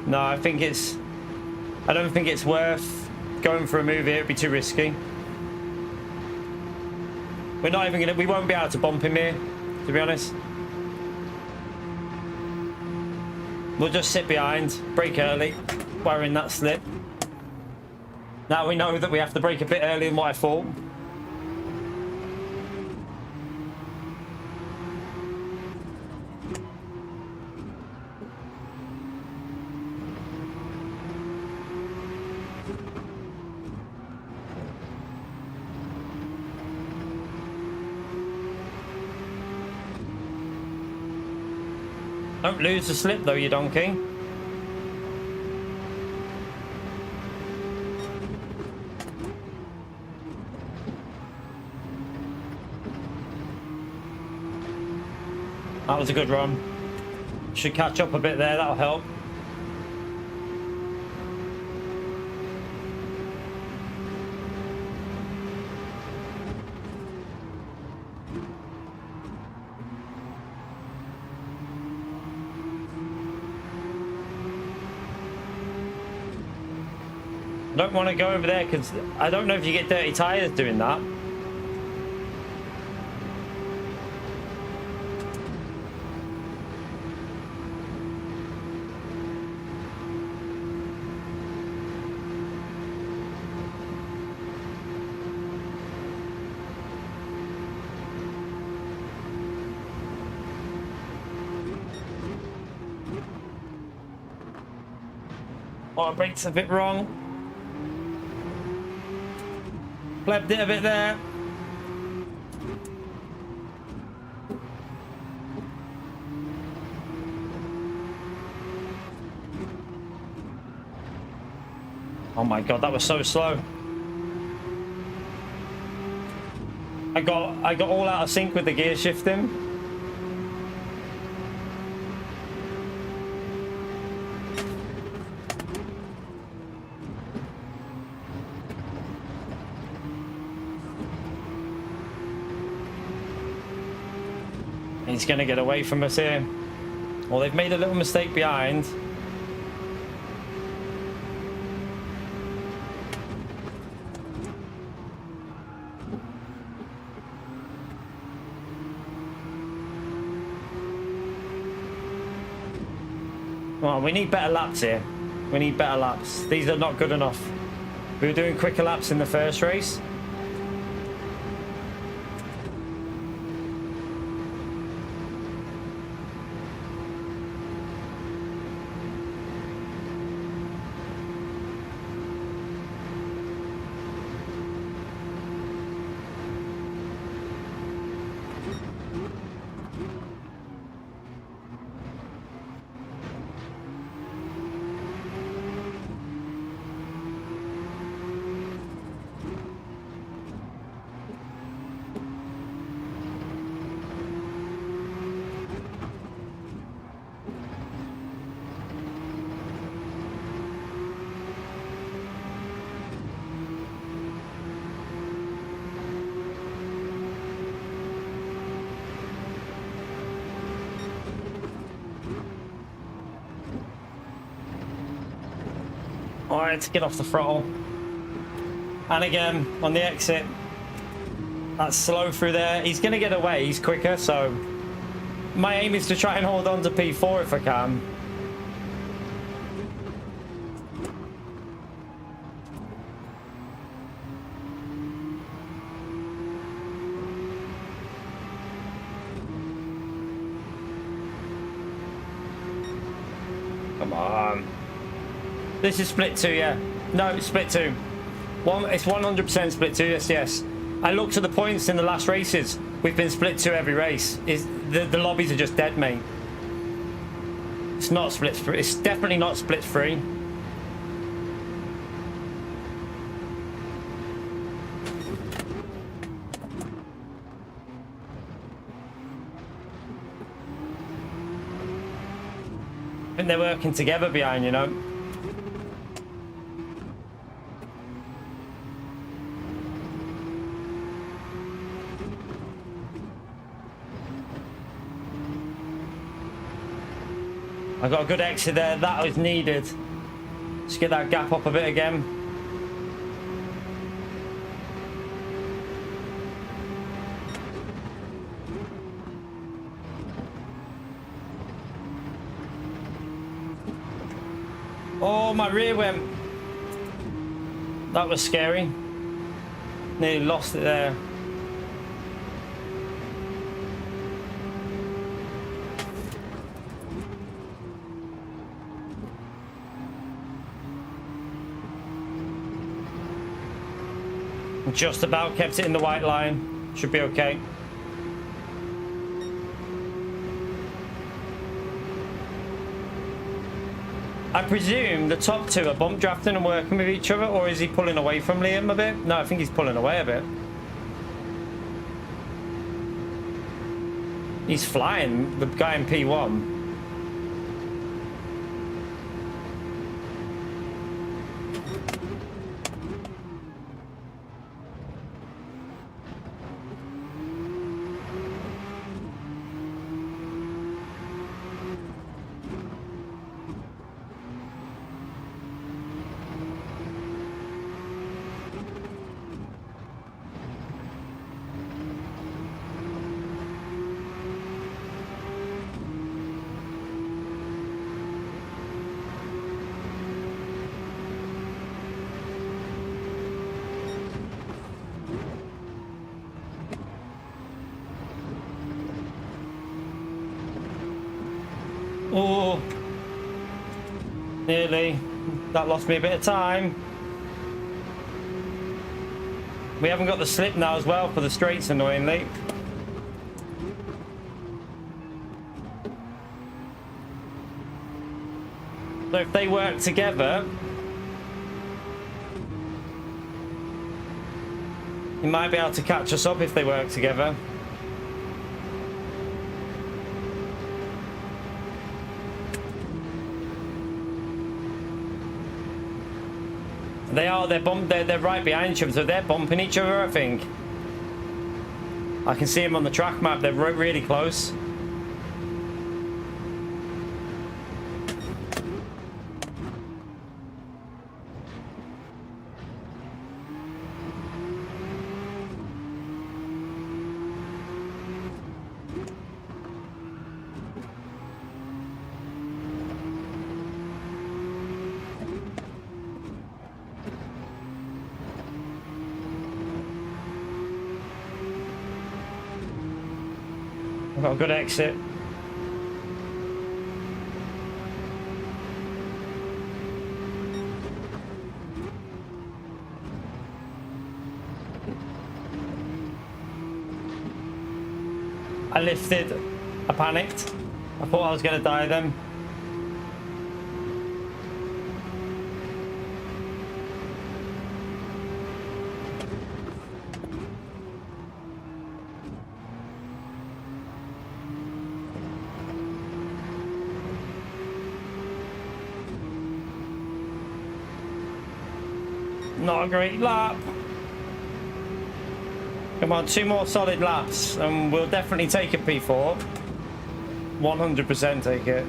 No, I don't think it's worth going for a move here. It'd be too risky. We're not even gonna. We won't be able to bump him here, to be honest. We'll just sit behind, brake early, while we're in that slip. Now we know that we have to brake a bit earlier than what I thought. Don't lose the slip though, you donkey. That was a good run. Should catch up a bit there, that'll help. I don't want to go over there because I don't know if you get dirty tires doing that. Oh, brake's a bit wrong. Flapped it a bit there. Oh my god, that was so slow. I got all out of sync with the gear shifting. He's going to get away from us here. Well, they've made a little mistake behind. Well, we need better laps here. We need better laps. These are not good enough. We were doing quicker laps in the first race. Alright, get off the throttle. And again, on the exit, that's slow through there. He's going to get away, he's quicker, so my aim is to try and hold on to P4 if I can. Come on. This is split 2, yeah. No, it's split 2. It's 100% split 2, yes. I looked at the points in the last races. We've been split 2 every race. The lobbies are just dead, mate. It's not split 3. It's definitely not split 3. I think they're working together behind, you know. I got a good exit there. That was needed. Let's get that gap up a bit again. Oh, my rear went. That was scary. Nearly lost it there. Just about kept it in the white line. Should be okay. I presume the top 2 are bump drafting and working with each other, or is he pulling away from Liam a bit? No, I think he's pulling away a bit. He's flying, the guy in P1. Oh, nearly. That lost me a bit of time. We haven't got the slip now as well for the straights, annoyingly. So if they work together, he might be able to catch us up if they work together. They're right behind each other, so they're bumping each other, I think. I can see them on the track map, they're really close. I've got a good exit. I lifted. I panicked. I thought I was going to die then. Not a great lap. Come on, 2 more solid laps and we'll definitely take a P4. 100% take it.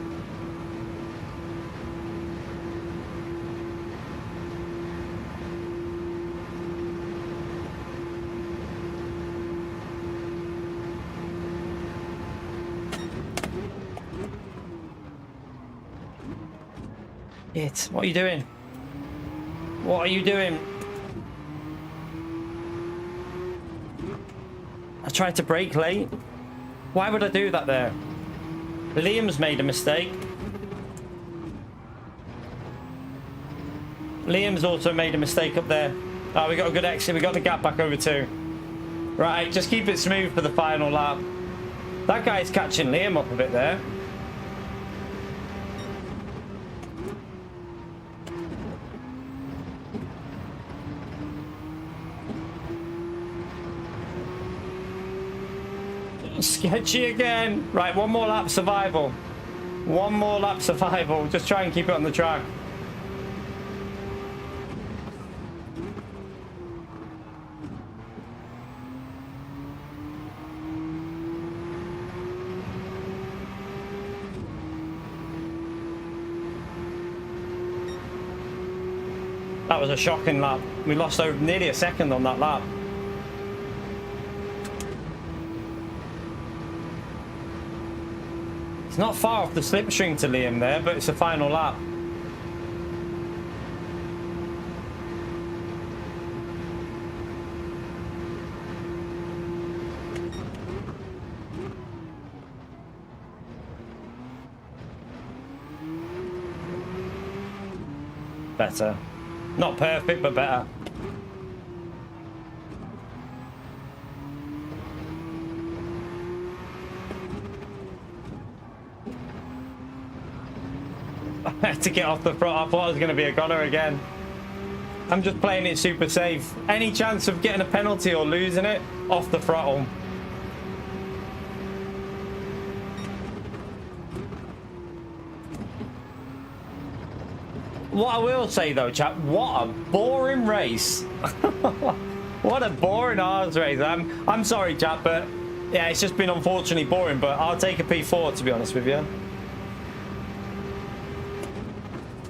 What are you doing? What are you doing? I tried to brake late. Why would I do that there? Liam's made a mistake. Liam's also made a mistake up there. Oh, we got a good exit. We got the gap back over 2. Right, just keep it smooth for the final lap. That guy's catching Liam up a bit there. Sketchy again. Right, one more lap survival. One more lap survival. Just try and keep it on the track. That was a shocking lap. We lost over nearly a second on that lap. It's not far off the slipstream to Liam there, but it's a final lap. Better. Not perfect, but better. I had to get off the front. I thought I was going to be a goner again. I'm just playing it super safe. Any chance of getting a penalty or losing it, off the throttle. What I will say though, chat, what a boring race. What a boring arms race. I'm sorry, chat, but yeah, it's just been unfortunately boring, but I'll take a P4 to be honest with you.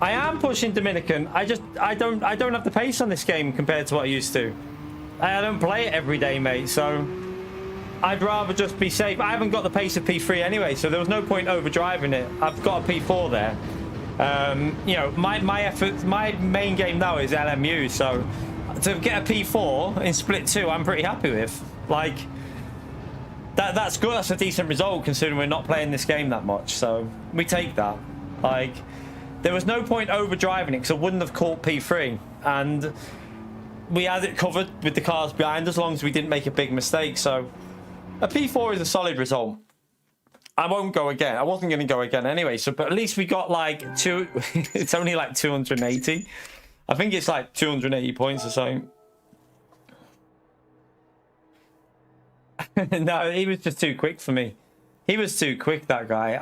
I am pushing Dominican. I don't have the pace on this game compared to what I used to. I don't play it every day, mate, so I'd rather just be safe. I haven't got the pace of P3 anyway, so there was no point overdriving it. I've got a P4 there. You know, my effort, my main game now is LMU, so to get a P4 in split 2, I'm pretty happy with. Like, that's good. That's a decent result considering we're not playing this game that much, so we take that. Like, there was no point overdriving it because I wouldn't have caught P3, and we had it covered with the cars behind us as long as we didn't make a big mistake. So a P4 is a solid result. I won't go again. I wasn't going to go again anyway. So, but at least we got like two. It's only like 280. I think it's like 280 points or something. No, he was just too quick for me. He was too quick, that guy.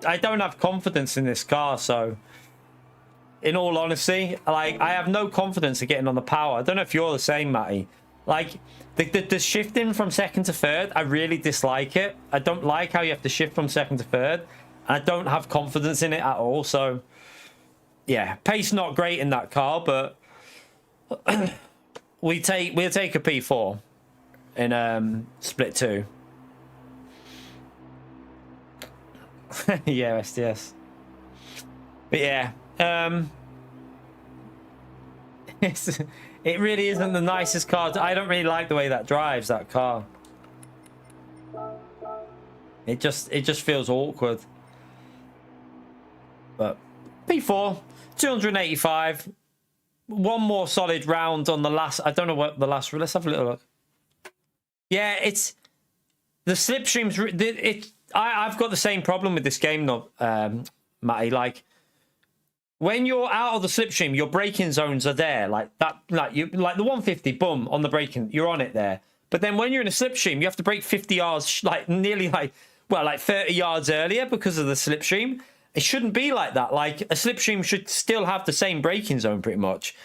I don't have confidence in this car. So, in all honesty, like, I have no confidence of getting on the power. I don't know if you're the same, Matty. Like, the shifting from second to third, I really dislike it. I don't like how you have to shift from second to third. And I don't have confidence in it at all. So, yeah, pace not great in that car, but we'll take a P4 in split 2. Yeah, SDS. But yeah, it really isn't the nicest car. I don't really like the way that drives, that car. It just feels awkward. But P4, 285. One more solid round on the last. I don't know what the last. Let's have a little look. Yeah, it's the slipstreams. I've got the same problem with this game, though, Matty. Like, when you're out of the slipstream, your braking zones are there, like that. Like the 150, boom, on the braking, you're on it there. But then when you're in a slipstream, you have to brake 50 yards, like nearly like 30 yards earlier because of the slipstream. It shouldn't be like that. Like, a slipstream should still have the same braking zone pretty much.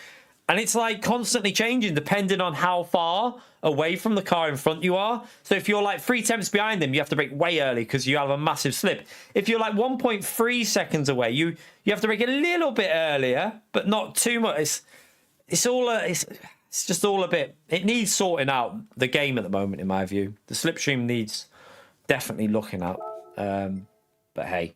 And it's like constantly changing depending on how far away from the car in front you are. So if you're like 3 tenths behind them, you have to brake way early because you have a massive slip. If you're like 1.3 seconds away, you have to brake a little bit earlier, but not too much. It's just all a bit. It needs sorting out, the game at the moment, in my view. The slipstream needs definitely looking at. But hey,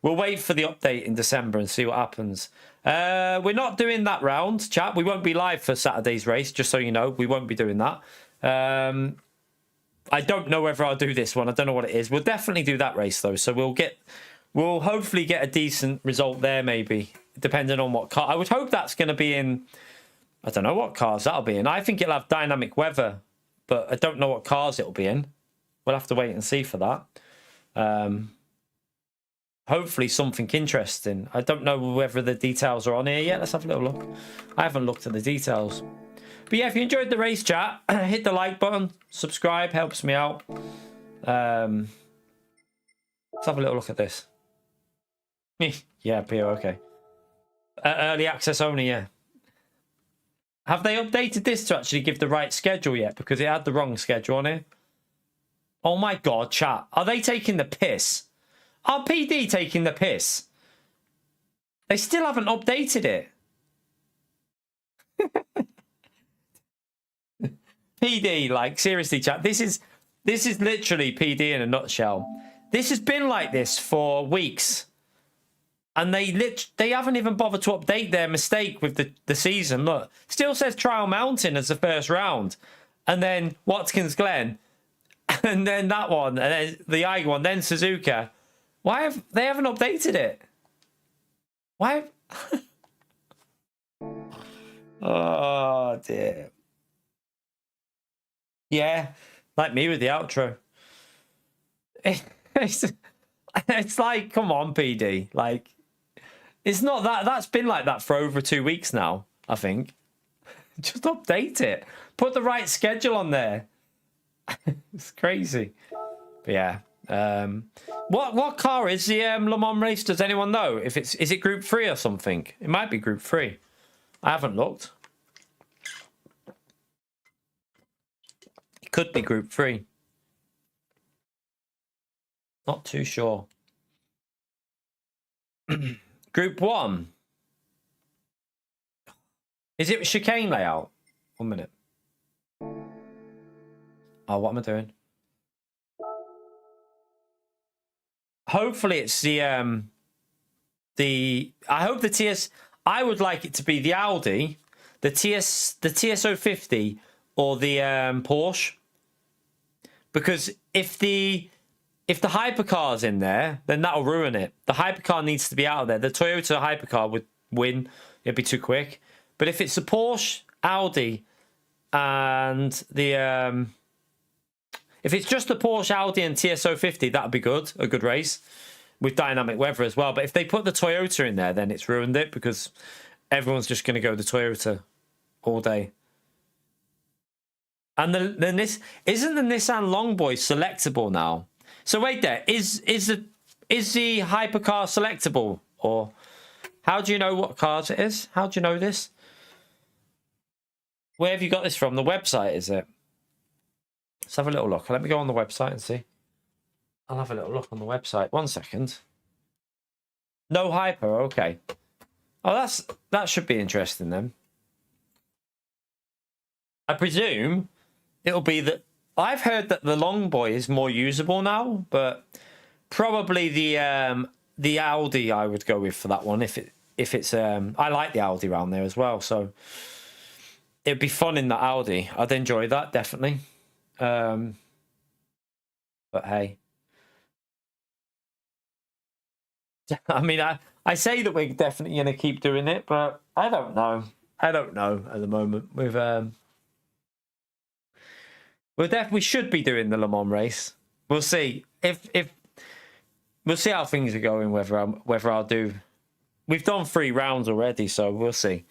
we'll wait for the update in December and see what happens. We're not doing that round, chat. We won't be live for Saturday's race, just so you know. We won't be doing that. I don't know whether I'll do this one. I don't know what it is. We'll definitely do that race, though. So we'll hopefully get a decent result there, maybe. depending on what car. I would hope that's going to be in. I don't know what cars that'll be in. I think it'll have dynamic weather, but I don't know what cars it'll be in. We'll have to wait and see for that. Hopefully something interesting. I don't know whether the details are on here yet. Let's have a little look. I haven't looked at the details. But yeah, if you enjoyed the race chat, hit the like button, subscribe, helps me out. Let's have a little look at this. Yeah, PO, okay. Early access only, yeah. Have they updated this to actually give the right schedule yet? Because it had the wrong schedule on it. Oh my God, chat. Are they taking the piss? Are PD taking the piss? They still haven't updated it. PD, like, seriously, chat. This is literally PD in a nutshell. This has been like this for weeks. And they haven't even bothered to update their mistake with the season. Look, still says Trial Mountain as the first round. And then Watkins Glen. And then that one. And then the I one. Then Suzuka. Why have they haven't updated it? Why? Oh, dear. Yeah, like me with the outro. It's like, come on, PD. Like, it's not that. That's been like that for over 2 weeks now, I think. Just update it. Put the right schedule on there. It's crazy. But yeah. What car is the Le Mans race? Does anyone know? Is it Group 3 or something? It might be Group 3. I haven't looked. It could be Group 3. Not too sure. Group 1. Is it chicane layout? 1 minute. Oh, what am I doing? Hopefully it's I hope the TS. I would like it to be the Audi, the TS050, or the Porsche. Because if the hypercar's in there, then that'll ruin it. The hypercar needs to be out of there. The Toyota hypercar would win. It'd be too quick. But if it's a Porsche, Audi, and the if it's just the Porsche, Audi, and TS050, that'd be good. A good race with dynamic weather as well. But if they put the Toyota in there, then it's ruined it because everyone's just going to go the Toyota all day. And isn't the Nissan Longboy selectable now? So wait there, is the hypercar selectable? Or how do you know what cars it is? How do you know this? Where have you got this from? The website, is it? Let's have a little look. Let me go on the website and see. I'll have a little look on the website. 1 second. No hyper, okay. Oh, that should be interesting then. I presume it'll be that I've heard that the Longboy is more usable now, but probably the Audi I would go with for that one if it's I like the Audi around there as well, so it'd be fun in the Audi. I'd enjoy that definitely. But hey, I mean, I say that we're definitely going to keep doing it, but I don't know. I don't know at the moment. We should be doing the Le Mans race. We'll see if we'll see how things are going. Whether I'll do. We've done 3 rounds already, so we'll see.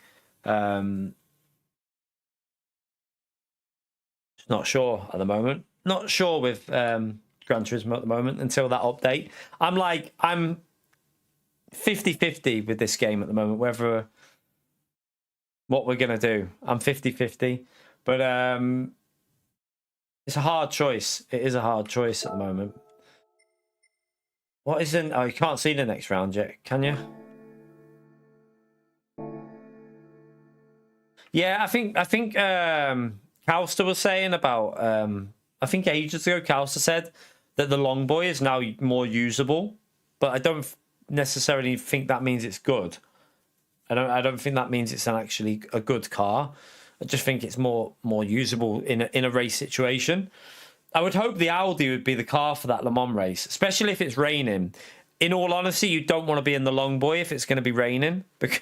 Not sure at the moment. Not sure with Gran Turismo at the moment until that update. I'm 50-50 with this game at the moment, whether what we're going to do. I'm 50-50. But it's a hard choice. It is a hard choice at the moment. What isn't... Oh, you can't see the next round yet, can you? Yeah, I think Calster was saying about... I think ages ago, Calster said that the Longboy is now more usable. But I don't necessarily think that means it's good. I don't think that means it's actually a good car. I just think it's more usable in a race situation. I would hope the Audi would be the car for that Le Mans race, especially if it's raining. in all honesty, you don't want to be in the long boy if it's going to be raining. Because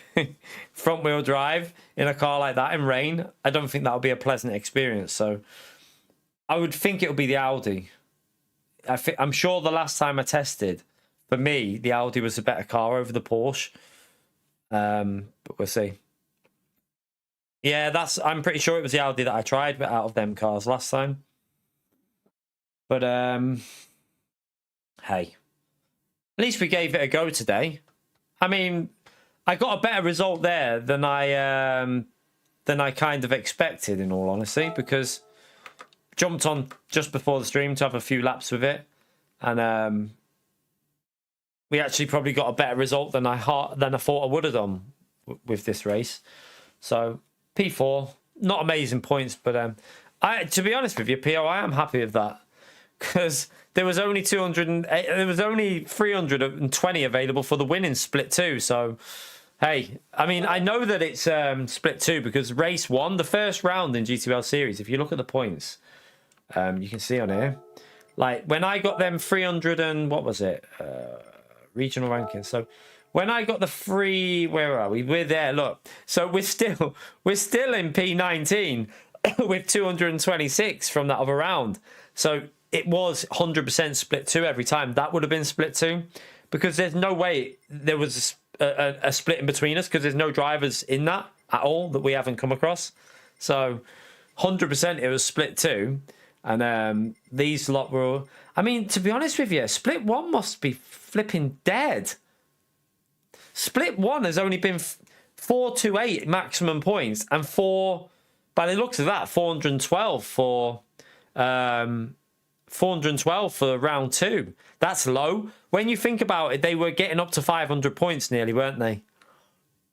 front wheel drive in a car like that in rain, I don't think that would be a pleasant experience. So I would think it would be the Audi. I'm sure the last time I tested, for me, the Audi was a better car over the Porsche. But we'll see. Yeah, I'm pretty sure it was the Audi that I tried, but out of them cars last time. But hey, at least we gave it a go today. I mean, I got a better result there than I kind of expected, in all honesty, because jumped on just before the stream to have a few laps with it, and we actually probably got a better result than I thought I would have done with this race. So P4, not amazing points, but to be honest with you, PO, I am happy with that, because there was only 320 available for the win in split 2. So hey, I mean, I know that it's split 2 because race 1, the first round in GTWL series, if you look at the points, you can see on here, like when I got them 300 and what was it, regional rankings. So when I got the free, where are we? We're there. Look, so we're still in P19 with 226 from that other round. So it was 100% split 2 every time. That would have been split 2, because there's no way there was a split in between us, because there's no drivers in that at all that we haven't come across. So 100% it was split 2. And these lot were, I mean, to be honest with you, split 1 must be flipping dead. Split 1 has only been 428 maximum points, and by the looks of that, 412 for 412 for round 2. That's low. When you think about it, they were getting up to 500 points nearly, weren't they?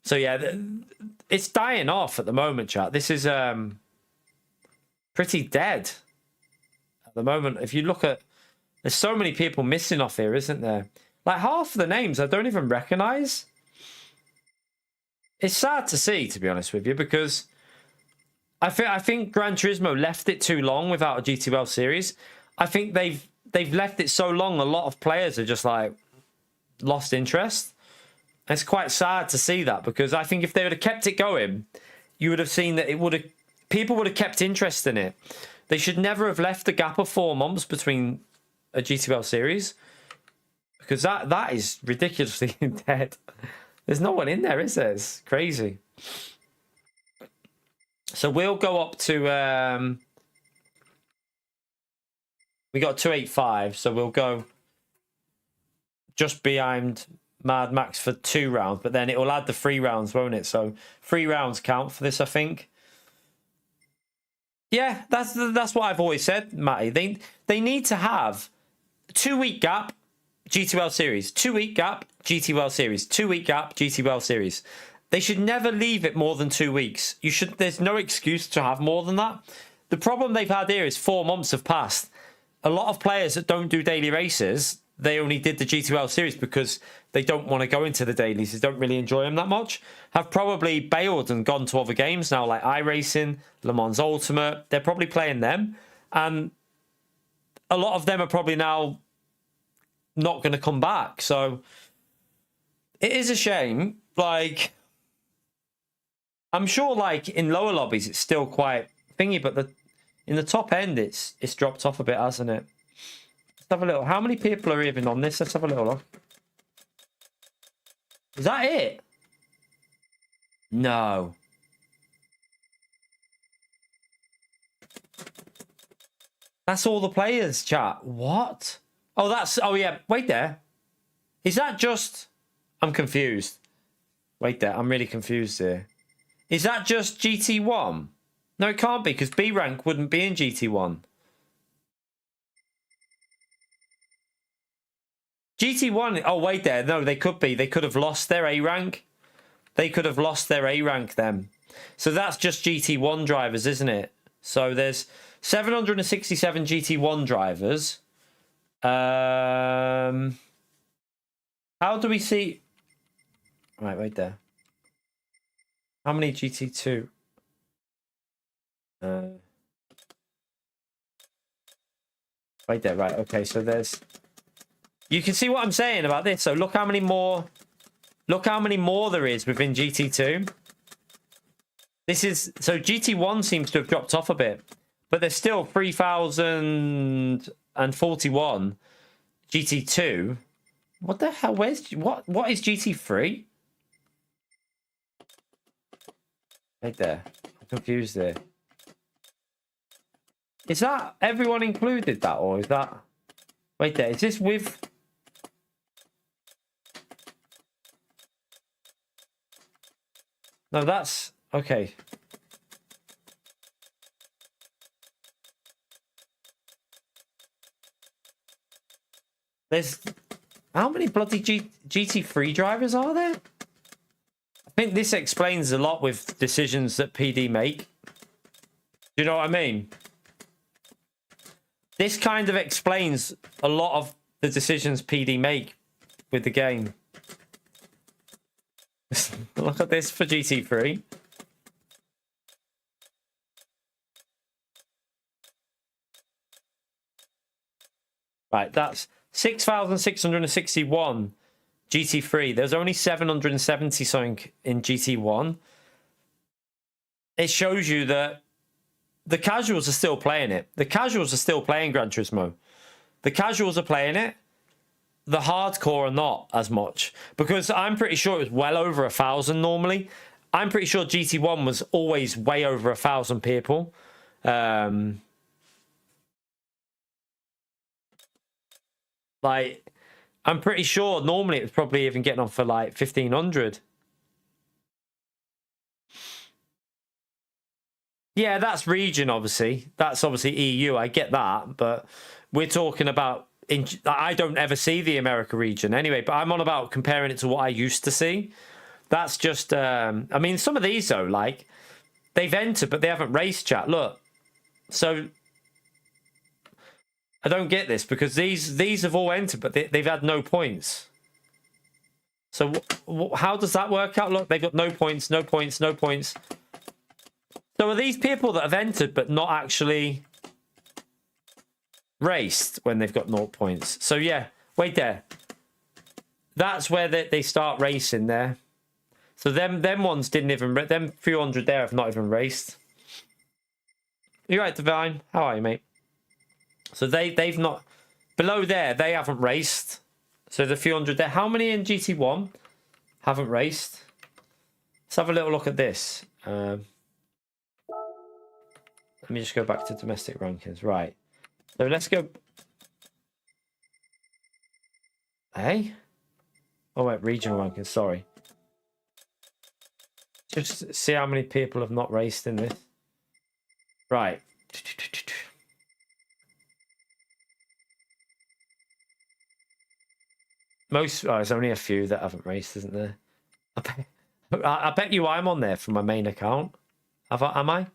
So yeah, it's dying off at the moment, chat. This is pretty dead at the moment. If you look at, there's so many people missing off here, isn't there? Like half of the names I don't even recognise. It's sad to see, to be honest with you, because I think Gran Turismo left it too long without a GTWL series. I think they've left it so long, a lot of players are just like lost interest. And it's quite sad to see that, because I think if they would have kept it going, you would have seen that people would have kept interest in it. They should never have left a gap of 4 months between a GTWL series, because that is ridiculously dead. There's no one in there, is there? It's crazy. So we'll go up to we got 285, so we'll go just behind Mad Max for 2 rounds, but then it will add the 3 rounds, won't it? So 3 rounds count for this, I think. Yeah, that's what I've always said, Matty. They need to have 2-week gap, GTWL series, 2-week gap, GTWL series, 2-week gap, GTWL series. They should never leave it more than 2 weeks. There's no excuse to have more than that. The problem they've had here is 4 months have passed. A lot of players that don't do daily races, they only did the GTWL series because they don't want to go into the dailies. They don't really enjoy them that much. Have probably bailed and gone to other games now, like iRacing, Le Mans Ultimate. They're probably playing them. And a lot of them are probably now not going to come back. So it is a shame. Like, I'm sure like in lower lobbies it's still quite thingy, but in the top end it's dropped off a bit, hasn't it? Let's have a little. How many people are even on this? Let's have a little look. Is that it? No. That's all the players, chat. What? Oh yeah, wait there. Is that just... I'm confused. Wait there, I'm really confused here. Is that just GT1? No, it can't be, because B rank wouldn't be in GT1. GT1, oh wait there, no, they could be. They could have lost their A rank. They could have lost their A rank then. So that's just GT1 drivers, isn't it? So there's 767 GT1 drivers. How do we see... Right, wait there. How many GT2? Wait there, right, okay, so there's You can see what I'm saying about this. So look how many more. Look how many more there is within GT2. This is so GT1 seems to have dropped off a bit, but there's still 3,041 GT2. What the hell? Where's what is GT3? Right there. I'm confused there. Is that everyone included that, or is that? Wait there. Is this with? No, that's okay. There's how many bloody GT3 drivers are there? I think this explains a lot with decisions that PD make. Do you know what I mean? This kind of explains a lot of the decisions PD make with the game. Look at this for GT3. Right, that's 6,661 GT3. There's only 770 something in GT1. It shows you that the casuals are still playing it. The casuals are still playing Gran Turismo. The casuals are playing it. The hardcore are not as much. Because I'm pretty sure it was well over 1,000 normally. I'm pretty sure GT1 was always way over 1,000 people. Like, I'm pretty sure normally it was probably even getting on for like 1,500. Yeah, that's region, obviously. That's obviously EU. I get that. But we're talking about... I don't ever see the America region anyway. But I'm on about comparing it to what I used to see. That's just... I mean, some of these, though, like... They've entered, but they haven't raced, chat. Look. So... I don't get this, because these have all entered, but they've had no points. So how does that work out? Look, they've got no points, no points, no points. So are these people that have entered but not actually raced when they've got 0 points? So yeah, wait there. That's where they start racing there. So them ones didn't even... Them 300 there have not even raced. You're right, Divine. How are you, mate? So they've not... Below there, they haven't raced. So the few hundred there. How many in GT1 haven't raced? Let's have a little look at this. Let me just go back to domestic rankings. Right. So let's go... Hey? Oh, wait. Regional rankings. Sorry. Just see how many people have not raced in this. Right. Most, there's only a few that haven't raced, isn't there? I bet you I'm on there from my main account. Am I?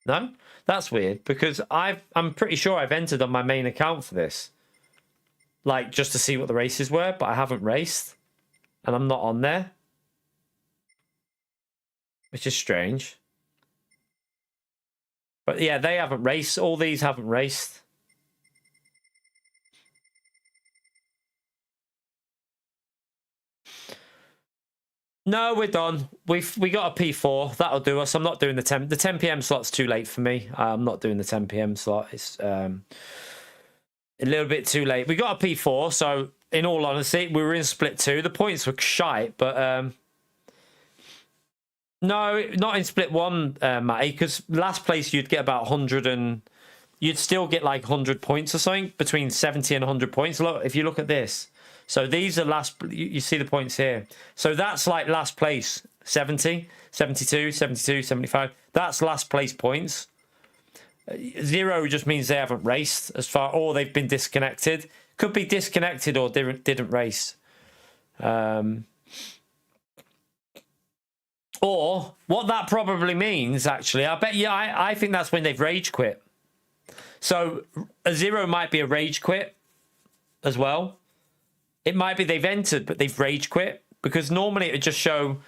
No? That's weird, because I'm pretty sure I've entered on my main account for this. Like, just to see what the races were, but I haven't raced. And I'm not on there. Which is strange. But yeah, they haven't raced. All these haven't raced. No, we're done. We got a P4. That'll do us. I'm not doing the 10. The 10 p.m. slot's too late for me. I'm not doing the 10 p.m. slot. It's a little bit too late. We got a P4, so in all honesty, we were in split 2. The points were shite, but no, not in split 1, Matty, because last place you'd get about 100 and you'd still get like 100 points or something, between 70 and 100 points. Look, if you look at this. So these are last, you see the points here. So that's like last place, 70, 72, 72, 75. That's last place points. 0 just means they haven't raced as far, or they've been disconnected. Could be disconnected or didn't race. Or what that probably means, actually, I bet you, I think that's when they've rage quit. So a 0 might be a rage quit as well. It might be they've entered, but they've rage quit. Because normally it would just show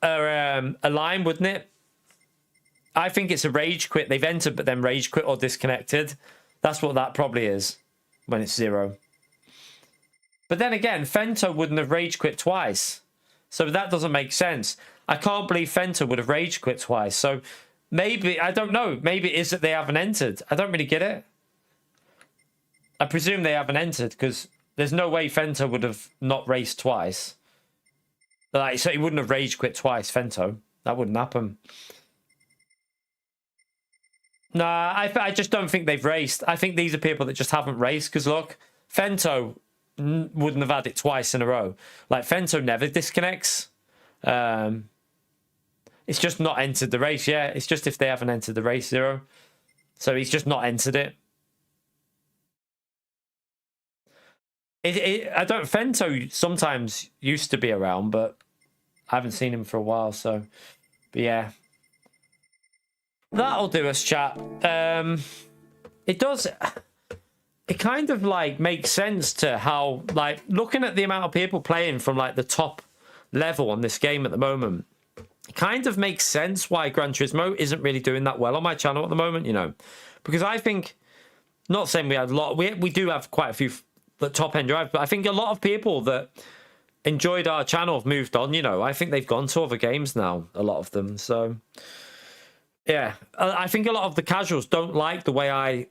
a line, wouldn't it? I think it's a rage quit. They've entered, but then rage quit or disconnected. That's what that probably is when it's 0. But then again, Fento wouldn't have rage quit twice. So that doesn't make sense. I can't believe Fento would have rage quit twice. So maybe, I don't know. Maybe it is that they haven't entered. I don't really get it. I presume they haven't entered because there's no way Fento would have not raced twice. Like, so he wouldn't have rage quit twice, Fento. That wouldn't happen. Nah, I just don't think they've raced. I think these are people that just haven't raced. Because look, Fento wouldn't have had it twice in a row. Like, Fento never disconnects. It's just not entered the race. Yeah, it's just if they haven't entered the race 0. So he's just not entered it. I don't. Fento sometimes used to be around, but I haven't seen him for a while. So, but yeah, that'll do us, chat. It does. It kind of like makes sense to how, like, looking at the amount of people playing from like the top level on this game at the moment. It kind of makes sense why Gran Turismo isn't really doing that well on my channel at the moment. You know, because I think, not saying we had a lot. We do have quite a few. The top end drive, but I think a lot of people that enjoyed our channel have moved on. You know, I think they've gone to other games now, a lot of them. So yeah, I think a lot of the casuals don't like the way I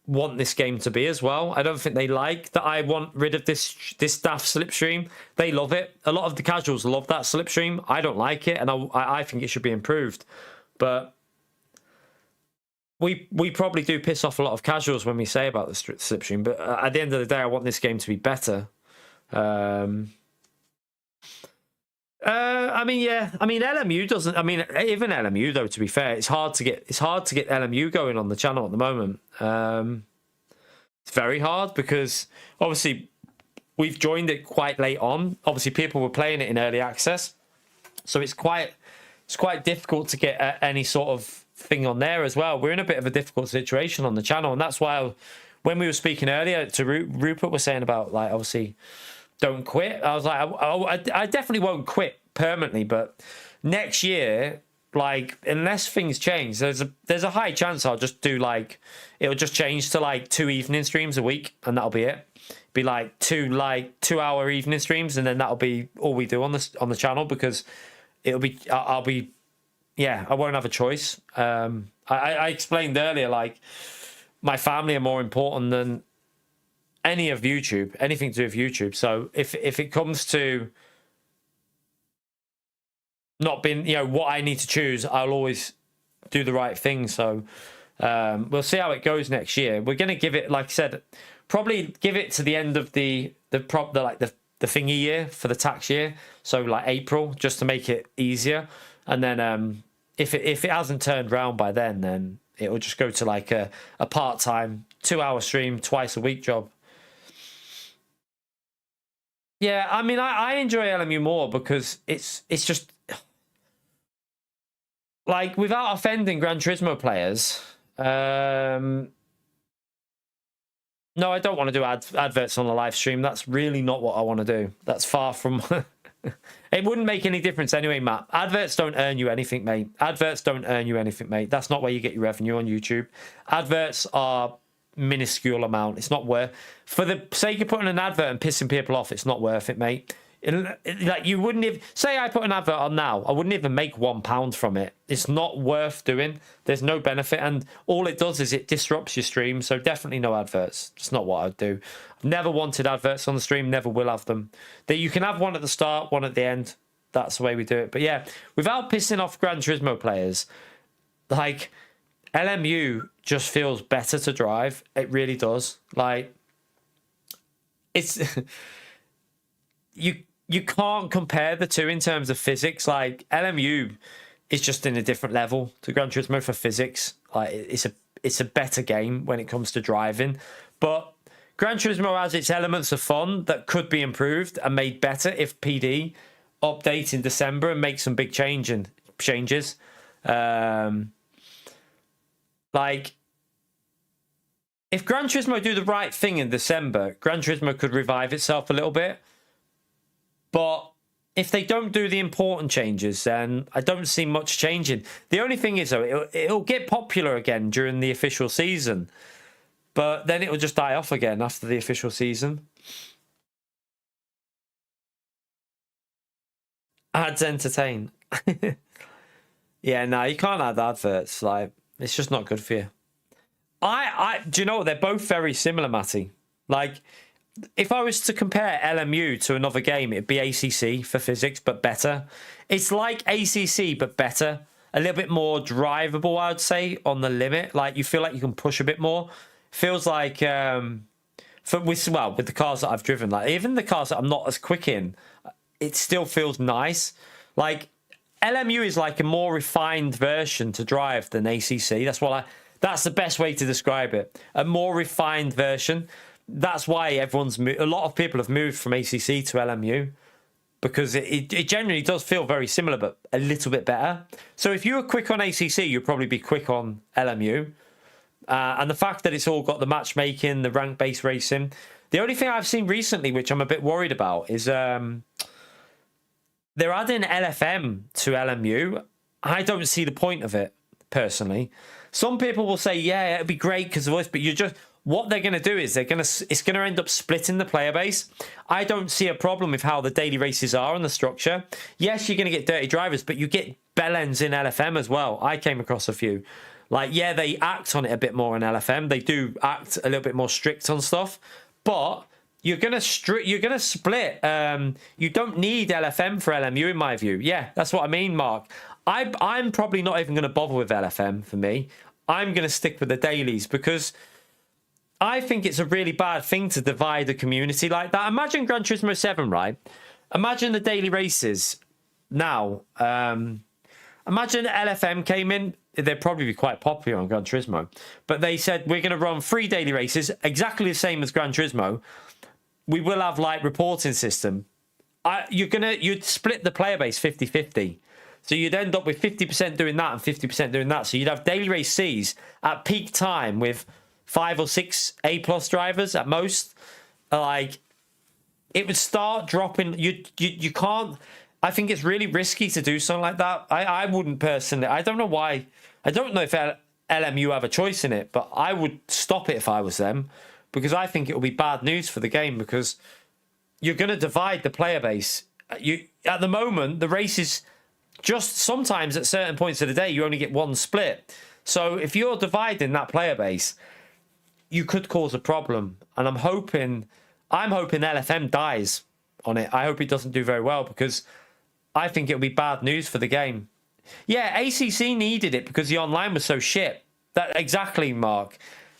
want this game to be as well. I don't think they like that I want rid of this staff slipstream. They love it. A lot of the casuals love that slipstream. I don't like it, and I think it should be improved. But we probably do piss off a lot of casuals when we say about the slipstream, but at the end of the day, I want this game to be better. I mean, yeah. I mean, LMU doesn't. I mean, even LMU though. To be fair, it's hard to get LMU going on the channel at the moment. It's very hard because obviously we've joined it quite late on. Obviously, people were playing it in early access, so it's quite difficult to get any sort of thing on there as well. We're in a bit of a difficult situation on the channel, and that's why when we were speaking earlier to Rupert was saying about, like, obviously don't quit. I was like, I definitely won't quit permanently, but next year, like, unless things change, there's a high chance I'll just do, like, it'll just change to like 2 evening streams a week, and that'll be it. Be like 2-hour evening streams, and then that'll be all we do on the channel, because I'll be yeah, I won't have a choice. I explained earlier, like, my family are more important than any of YouTube, anything to do with YouTube. So if it comes to not being, you know, what I need to choose, I'll always do the right thing. So we'll see how it goes next year. We're going to give it, like I said, probably give it to the end of the thingy year for the tax year. So like April, just to make it easier. And then if it hasn't turned around by then it will just go to like a part-time 2-hour stream twice a week job. Yeah, I mean, I enjoy LMU more because it's just like, without offending Gran Turismo players. No, I don't want to do adverts on the live stream. That's really not what I want to do. That's far from. It wouldn't make any difference anyway, Matt. Adverts don't earn you anything, mate. Adverts don't earn you anything, mate. That's not where you get your revenue on YouTube. Adverts are minuscule amount. It's not worth, for the sake of putting an advert and pissing people off, it's not worth it, mate. Like, you wouldn't even say I put an advert on now, I wouldn't even make £1 from it. It's not worth doing. There's no benefit, and all it does is it disrupts your stream. So definitely no adverts. It's not what I'd do. I've never wanted adverts on the stream, never will have them. That you can have one at the start, one at the end. That's the way we do it. But yeah, without pissing off Gran Turismo players, like, LMU just feels better to drive. It really does. Like, it's you can't compare the two in terms of physics. Like, LMU is just in a different level to Gran Turismo for physics. Like, it's a better game when it comes to driving. But Gran Turismo has its elements of fun that could be improved and made better if PD update in December and make some big changes. Like, if Gran Turismo do the right thing in December, Gran Turismo could revive itself a little bit. But if they don't do the important changes, then I don't see much changing. The only thing is, though, it'll get popular again during the official season. But then it will just die off again after the official season. Ads entertain. Yeah, no, you can't add adverts. Like, it's just not good for you. Do you know what? They're both very similar, Matty. Like, if I was to compare LMU to another game, it'd be ACC for physics, but better. It's like ACC, but better. A little bit more drivable, I would say, on the limit. Like, you feel like you can push a bit more. Feels like, with the cars that I've driven, like even the cars that I'm not as quick in, it still feels nice. Like, LMU is like a more refined version to drive than ACC. That's the best way to describe it. A more refined version. That's why a lot of people have moved from ACC to LMU, because it generally does feel very similar, but a little bit better. So if you were quick on ACC, you'd probably be quick on LMU. And the fact that it's all got the matchmaking, the rank-based racing. The only thing I've seen recently, which I'm a bit worried about, is they're adding LFM to LMU. I don't see the point of it, personally. Some people will say, yeah, it'd be great because of this, but what they're going to do is it's going to end up splitting the player base. I don't see a problem with how the daily races are and the structure. Yes, you're going to get dirty drivers, but you get bellends in LFM as well. I came across a few. Like, yeah, they act on it a bit more in LFM. They do act a little bit more strict on stuff, but you're gonna split. You don't need LFM for LMU, in my view. Yeah, that's what I mean, Mark. I'm probably not even going to bother with LFM for me. I'm going to stick with the dailies because I think it's a really bad thing to divide a community like that. Imagine Gran Turismo 7, right? Imagine the daily races now. Imagine LFM came in. They'd probably be quite popular on Gran Turismo. But they said, we're going to run 3 daily races, exactly the same as Gran Turismo. We will have, like, reporting system. You'd split the player base 50-50. So you'd end up with 50% doing that and 50% doing that. So you'd have daily race Cs at peak time with 5 or 6 A+ drivers at most. Like, it would start dropping. You can't. I think it's really risky to do something like that. I wouldn't personally. I don't know why. I don't know if LMU have a choice in it, but I would stop it if I was them, because I think it will be bad news for the game, because you're going to divide the player base. At the moment, the races, just sometimes at certain points of the day, you only get one split. So if you're dividing that player base, you could cause a problem. And I'm hoping LFM dies on it. I hope it doesn't do very well, because I think it'll be bad news for the game. Yeah, ACC needed it because the online was so shit. That exactly, Mark.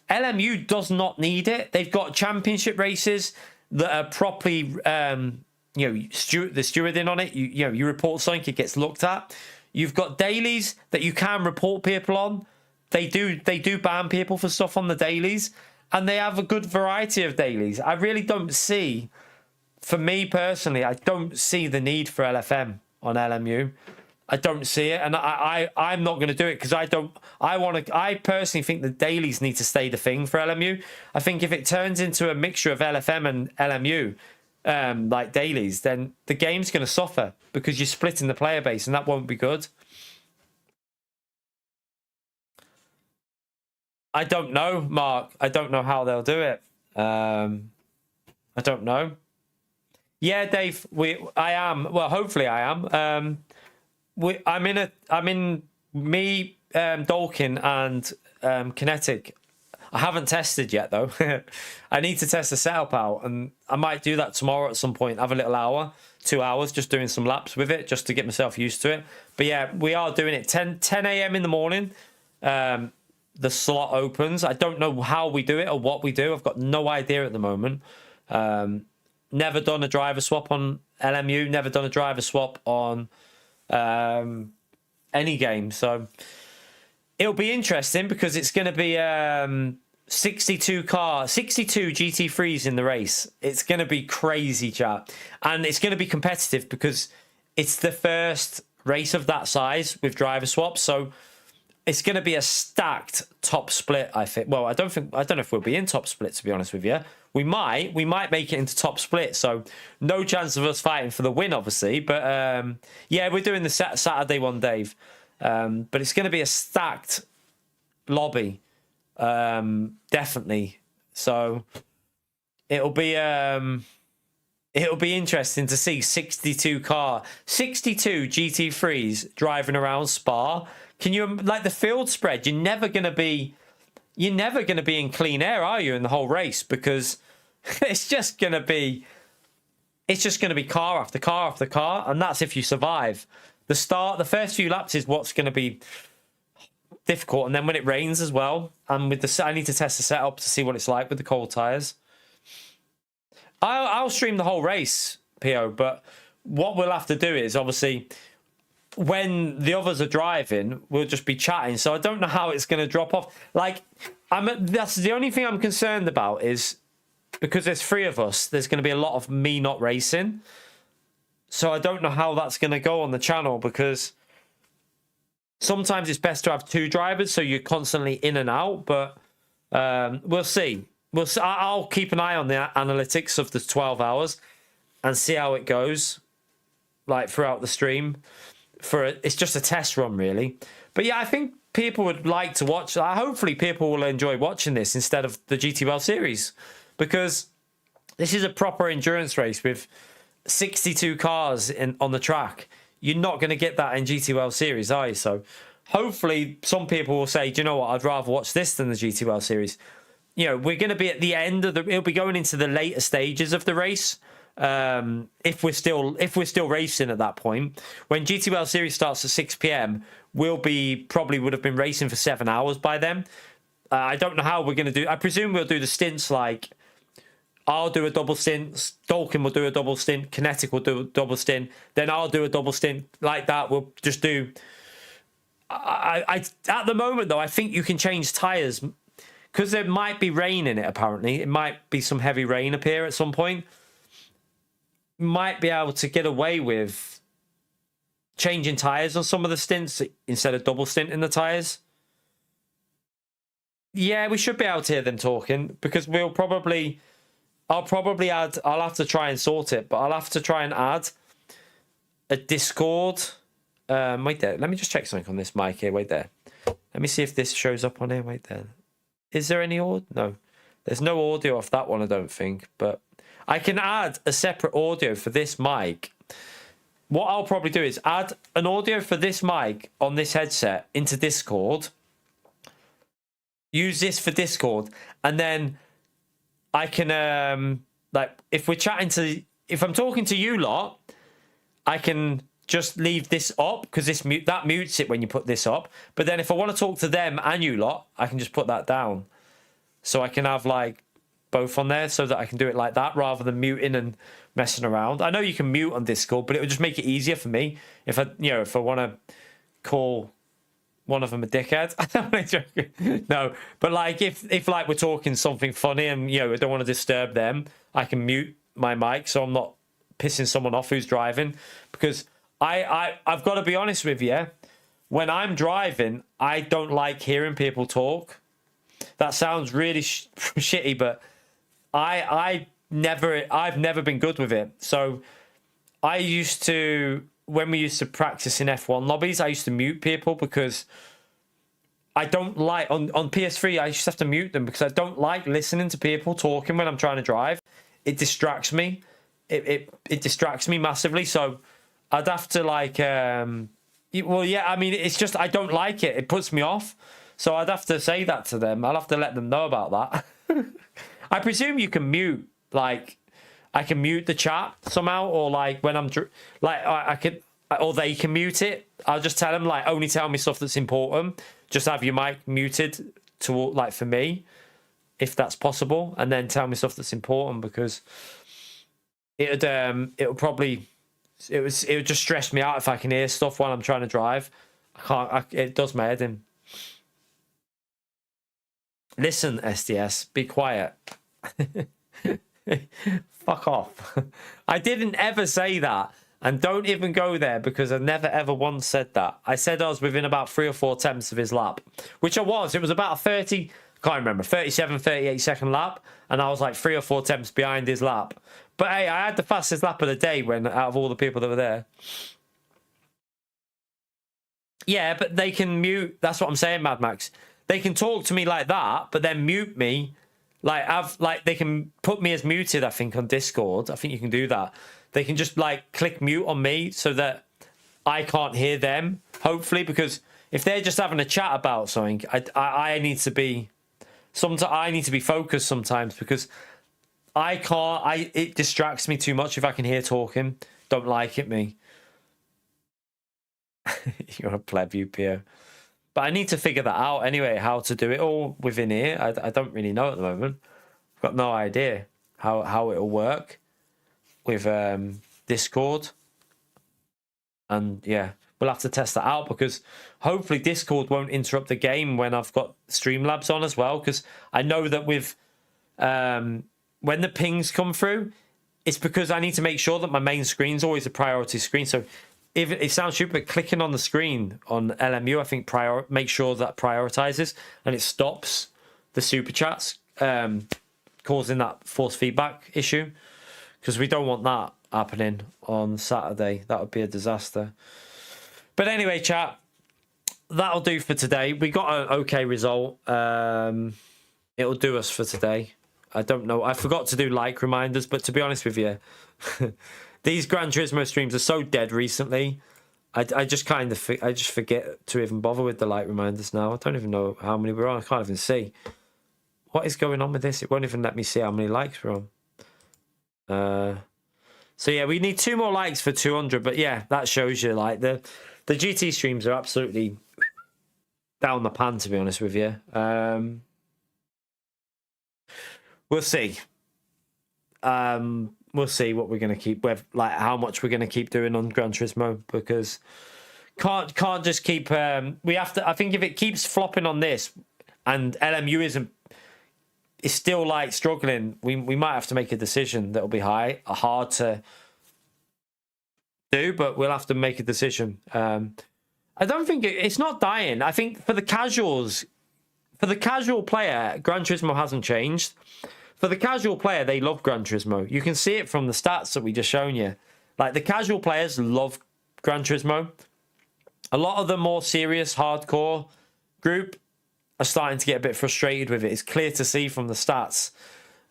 LMU does not need it. They've got championship races that are properly, the stewarding on it. You report something, it gets looked at. You've got dailies that you can report people on. They do ban people for stuff on the dailies, and they have a good variety of dailies. I really don't see. For me personally, I don't see the need for LFM on LMU. I don't see it, and I'm not going to do it because I personally think the dailies need to stay the thing for LMU. I think if it turns into a mixture of LFM and LMU, like dailies, then the game's going to suffer because you're splitting the player base, and that won't be good. I don't know, Mark. I don't know how they'll do it. I don't know. Yeah, Dave. I am. Well, hopefully, I am. I'm in Dolkin and Kinetic. I haven't tested yet though. I need to test the setup out, and I might do that tomorrow at some point. Have a little hour, 2 hours, just doing some laps with it, just to get myself used to it. But yeah, we are doing it 10 a.m. in the morning. The slot opens. I don't know how we do it or what we do. I've got no idea at the moment. Never done a driver swap on LMU. Never done a driver swap on any game. So it'll be interesting because it's going to be 62 GT3s in the race. It's going to be crazy, chat. And it's going to be competitive because it's the first race of that size with driver swaps. So it's going to be a stacked top split, I think. Well, I don't know if we'll be in top split, to be honest with you. We might make it into top split. So no chance of us fighting for the win, obviously. But yeah, we're doing the Saturday one, Dave. But it's going to be a stacked lobby Definitely. So it'll be interesting to see 62 GT3s driving around Spa. Can you, like, the field spread? You're never going to be in clean air, are you, in the whole race? Because it's just going to be car after car after car, and that's if you survive. The first few laps is what's going to be difficult, and then when it rains as well, and with I need to test the setup to see what it's like with the cold tires. I'll stream the whole race, PO, but what we'll have to do is, obviously, when the others are driving, we'll just be chatting. So I don't know how it's going to drop off. Like, that's the only thing I'm concerned about, is because there's 3 of us, there's going to be a lot of me not racing. So I don't know how that's going to go on the channel, because sometimes it's best to have 2 drivers, so you're constantly in and out. But we'll see. I'll keep an eye on the analytics of the 12 hours and see how it goes, like, throughout the stream. It's just a test run, really. But yeah, I think people would like to watch. Hopefully people will enjoy watching this instead of the GTWL series, because this is a proper endurance race with 62 cars on the track. You're not going to get that in GTWL series, are you? So hopefully some people will say, do you know what, I'd rather watch this than the GTWL series. You know, we're going to be at the end of it'll be going into the later stages of the race. If we're still racing at that point. When GTWL series starts at 6 p.m, probably would have been racing for 7 hours by then. I don't know how we're going to do. I presume we'll do the stints, like, I'll do a double stint, Dolkin will do a double stint, Kinetic will do a double stint, then I'll do a double stint, like that. We'll just do. At the moment, though, I think you can change tyres, because there might be rain in it. Apparently, it might be some heavy rain up here at some point. Might be able to get away with changing tyres on some of the stints instead of double stinting the tyres. Yeah, we should be able to hear them talking, because I'll probably add, I'll have to try and sort it, but I'll have to try and add a Discord. Wait there, let me just check something on this mic here. Wait there. Let me see if this shows up on here. Wait there. Is there any audio? No. There's no audio off that one, I don't think, but I can add a separate audio for this mic. What I'll probably do is add an audio for this mic on this headset into Discord. Use this for Discord, and then I can, like, if I'm talking to you lot, I can just leave this up, because that mutes it when you put this up. But then if I want to talk to them and you lot, I can just put that down. So I can have, like, both on there, so that I can do it like that rather than muting and messing around. I know you can mute on Discord, but it would just make it easier for me if I want to call one of them a dickhead. I'm joking. No, but like if like we're talking something funny and I don't want to disturb them, I can mute my mic so I'm not pissing someone off who's driving. Because I've got to be honest with you, when I'm driving, I don't like hearing people talk. That sounds really shitty, but I've never been good with it. So I used to, when we used to practice in F1 lobbies, I used to mute people because I don't like, on PS3, I used to have to mute them because I don't like listening to people talking when I'm trying to drive. It distracts me. It distracts me massively. So I'd have to like, well, yeah, I mean, it's just, I don't like it. It puts me off. So I'd have to say that to them. I'll have to let them know about that. I presume you can mute, like, I can mute the chat somehow, or like when I'm like I could, or they can mute it. I'll just tell them like only tell me stuff that's important. Just have your mic muted to like for me, if that's possible, and then tell me stuff that's important because it would just stress me out if I can hear stuff while I'm trying to drive. It does my head in. Listen, SDS, be quiet. Fuck off. I didn't ever say that. And don't even go there because I never ever once said that. I said I was within about 3 or 4 tenths of his lap, which I was. It was about a 37, 38 second lap. And I was like 3 or 4 tenths behind his lap. But hey, I had the fastest lap of the day out of all the people that were there. Yeah, but they can mute. That's what I'm saying, Mad Max. they can talk to me like that, but then mute me. Like they can put me as muted, I think, on Discord. I think you can do that. They can just like click mute on me so that I can't hear them, hopefully, because if they're just having a chat about something, I need to be focused sometimes, because I can't. It distracts me too much if I can hear talking. Don't like it, me. You're a pleb, you Pio. But I need to figure that out anyway, how to do it all within here. I don't really know at the moment. I've got no idea how it'll work with Discord. And yeah, we'll have to test that out, because hopefully Discord won't interrupt the game when I've got Streamlabs on as well. Because I know that with when the pings come through, it's because I need to make sure that my main screen's always a priority screen. So if it sounds stupid, but clicking on the screen on LMU, I think make sure that prioritizes and it stops the super chats, causing that force feedback issue, because we don't want that happening on Saturday. That would be a disaster. But anyway, chat, that'll do for today. We got an okay result. It'll do us for today. I don't know. I forgot to do like reminders, but to be honest with you, these Gran Turismo streams are so dead recently. I just forget to even bother with the like reminders now. I don't even know how many we're on. I can't even see. What is going on with this? It won't even let me see how many likes we're on. So yeah, we need 2 more likes for 200. But yeah, that shows you, like, the GT streams are absolutely down the pan, to be honest with you. We'll see. We'll see what we're going to keep with, like how much we're going to keep doing on Gran Turismo, because can't just keep. We have to. I think if it keeps flopping on this, and LMU is still like struggling, we might have to make a decision that'll be hard to do, but we'll have to make a decision. I don't think it's not dying. I think for the casual player, Gran Turismo hasn't changed. For the casual player, they love Gran Turismo. You can see it from the stats that we just shown you. Like, the casual players love Gran Turismo. A lot of the more serious, hardcore group are starting to get a bit frustrated with it. It's clear to see from the stats.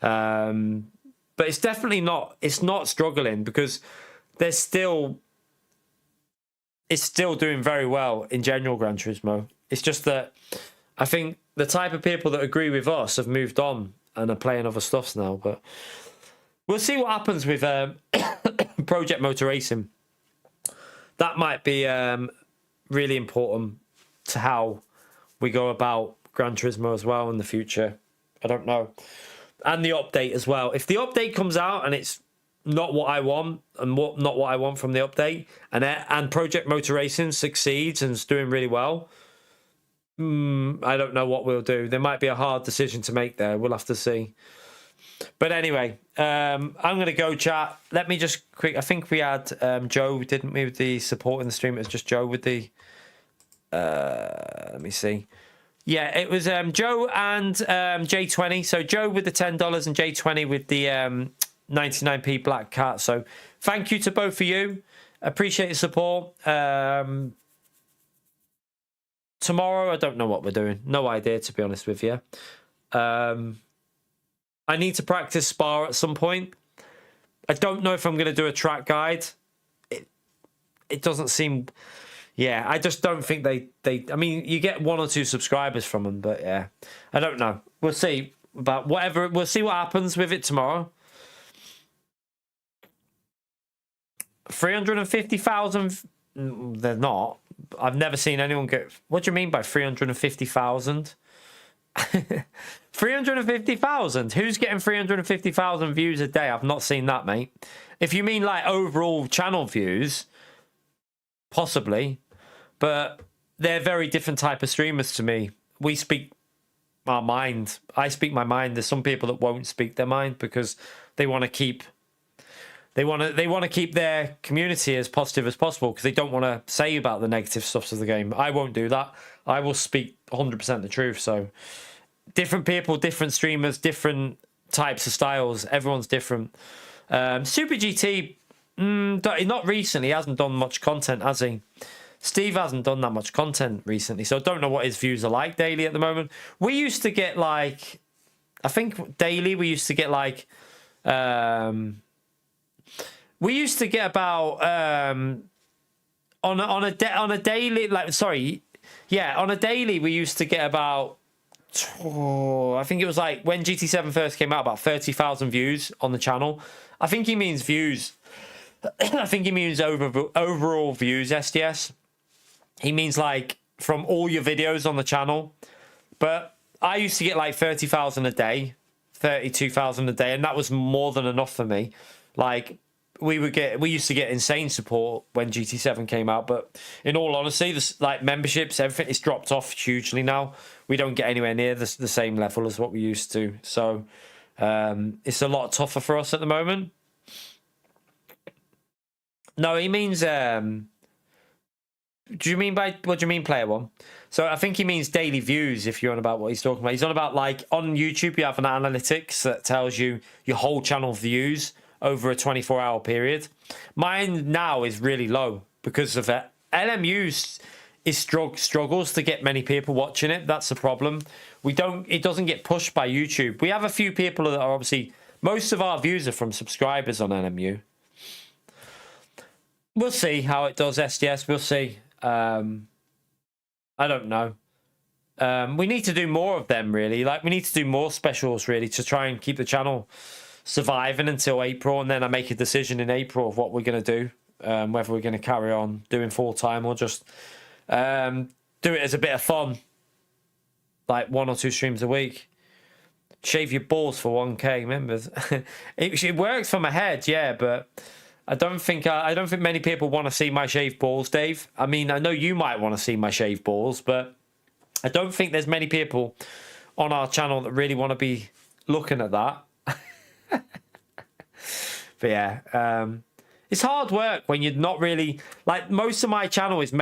But it's definitely not, it's not struggling, because it's still doing very well in general, Gran Turismo. It's just that I think the type of people that agree with us have moved on and are playing other stuffs now. But we'll see what happens with Project Motor Racing. That might be really important to how we go about Gran Turismo as well in the future. I don't know. And the update as well. If the update comes out and it's not what I want, and not what I want from the update, and Project Motor Racing succeeds and is doing really well, I don't know what we'll do. There might be a hard decision to make there. We'll have to see. But anyway, I'm going to go, chat. Let me just quick. I think we had Joe, didn't we, with the support in the stream? It was just Joe with the... let me see. Yeah, it was Joe and J20. So Joe with the $10 and J20 with the 99p Black Cat. So thank you to both of you. Appreciate your support. Tomorrow, I don't know what we're doing. No idea, to be honest with you. I need to practice Spa at some point. I don't know if I'm going to do a track guide. It doesn't seem... Yeah, I just don't think they... I mean, you get 1 or 2 subscribers from them, but yeah. I don't know. We'll see. But whatever... We'll see what happens with it tomorrow. 350,000... They're not. I've never seen anyone get... What do you mean by 350,000? 350,000? Who's getting 350,000 views a day? I've not seen that, mate. If you mean like overall channel views, possibly. But they're very different type of streamers to me. We speak our mind. I speak my mind. There's some people that won't speak their mind because they want to keep... They want to keep their community as positive as possible, because they don't want to say about the negative stuff of the game. I won't do that. I will speak 100% the truth. So different people, different streamers, different types of styles. Everyone's different. Super GT, not recently. He hasn't done much content, has he? Steve hasn't done that much content recently, so I don't know what his views are like daily at the moment. We used to get like, I think daily we used to get like, we used to get about on a daily, like, sorry, yeah, on a daily we used to get about, I think it was like when GT7 first came out, about 30,000 views on the channel. I think he means views. I think he means overall views, SDS. He means like from all your videos on the channel. But I used to get like 30,000 a day, 32,000 a day, and that was more than enough for me. Like we used to get insane support when GT7 came out, but in all honesty, this, like memberships, everything is dropped off hugely now. We don't get anywhere near the same level as what we used to. So it's a lot tougher for us at the moment. No, he means do you mean by, what do you mean, player one? So I think he means daily views, if you're on about what he's talking about. He's on about, like, on YouTube, you have an analytics that tells you your whole channel views over a 24-hour period. Mine now is really low because of it. LMU struggles to get many people watching it. That's the problem. It doesn't get pushed by YouTube. We have a few people that are obviously, most of our views are from subscribers on LMU. We'll see how it does, SDS. We'll see. I don't know. We need to do more of them, really. Like, we need to do more specials, really, to try and keep the channel surviving until April, and then I make a decision in April of what we're going to do, whether we're going to carry on doing full-time or just do it as a bit of fun, like 1 or 2 streams a week. Shave your balls for 1K members. It works for my head, yeah, but I don't think many people want to see my shaved balls, Dave. I mean, I know you might want to see my shaved balls, but I don't think there's many people on our channel that really want to be looking at that. But yeah, it's hard work when you're not really, like, most of my channel is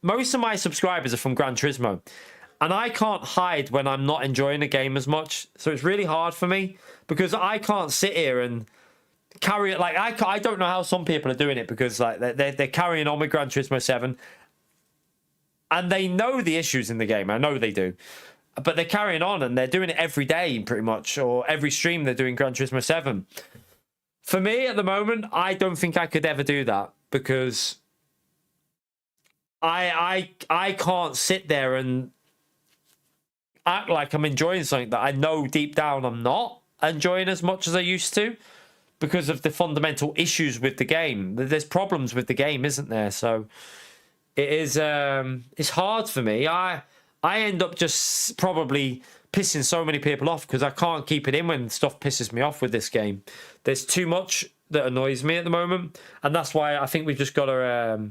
most of my subscribers are from Gran Turismo, and I can't hide when I'm not enjoying a game as much. So it's really hard for me because I can't sit here and carry it. Like, I don't know how some people are doing it, because like they're carrying on with Gran Turismo 7 and they know the issues in the game. I know they do, but they're carrying on and they're doing it every day pretty much, or every stream they're doing Gran Turismo 7. For me at the moment, I don't think I could ever do that, because I can't sit there and act like I'm enjoying something that I know deep down I'm not enjoying as much as I used to, because of the fundamental issues with the game. There's problems with the game, isn't there? So it is, it's hard for me. I end up just probably pissing so many people off because I can't keep it in when stuff pisses me off with this game. There's too much that annoys me at the moment, and that's why I think we've just got to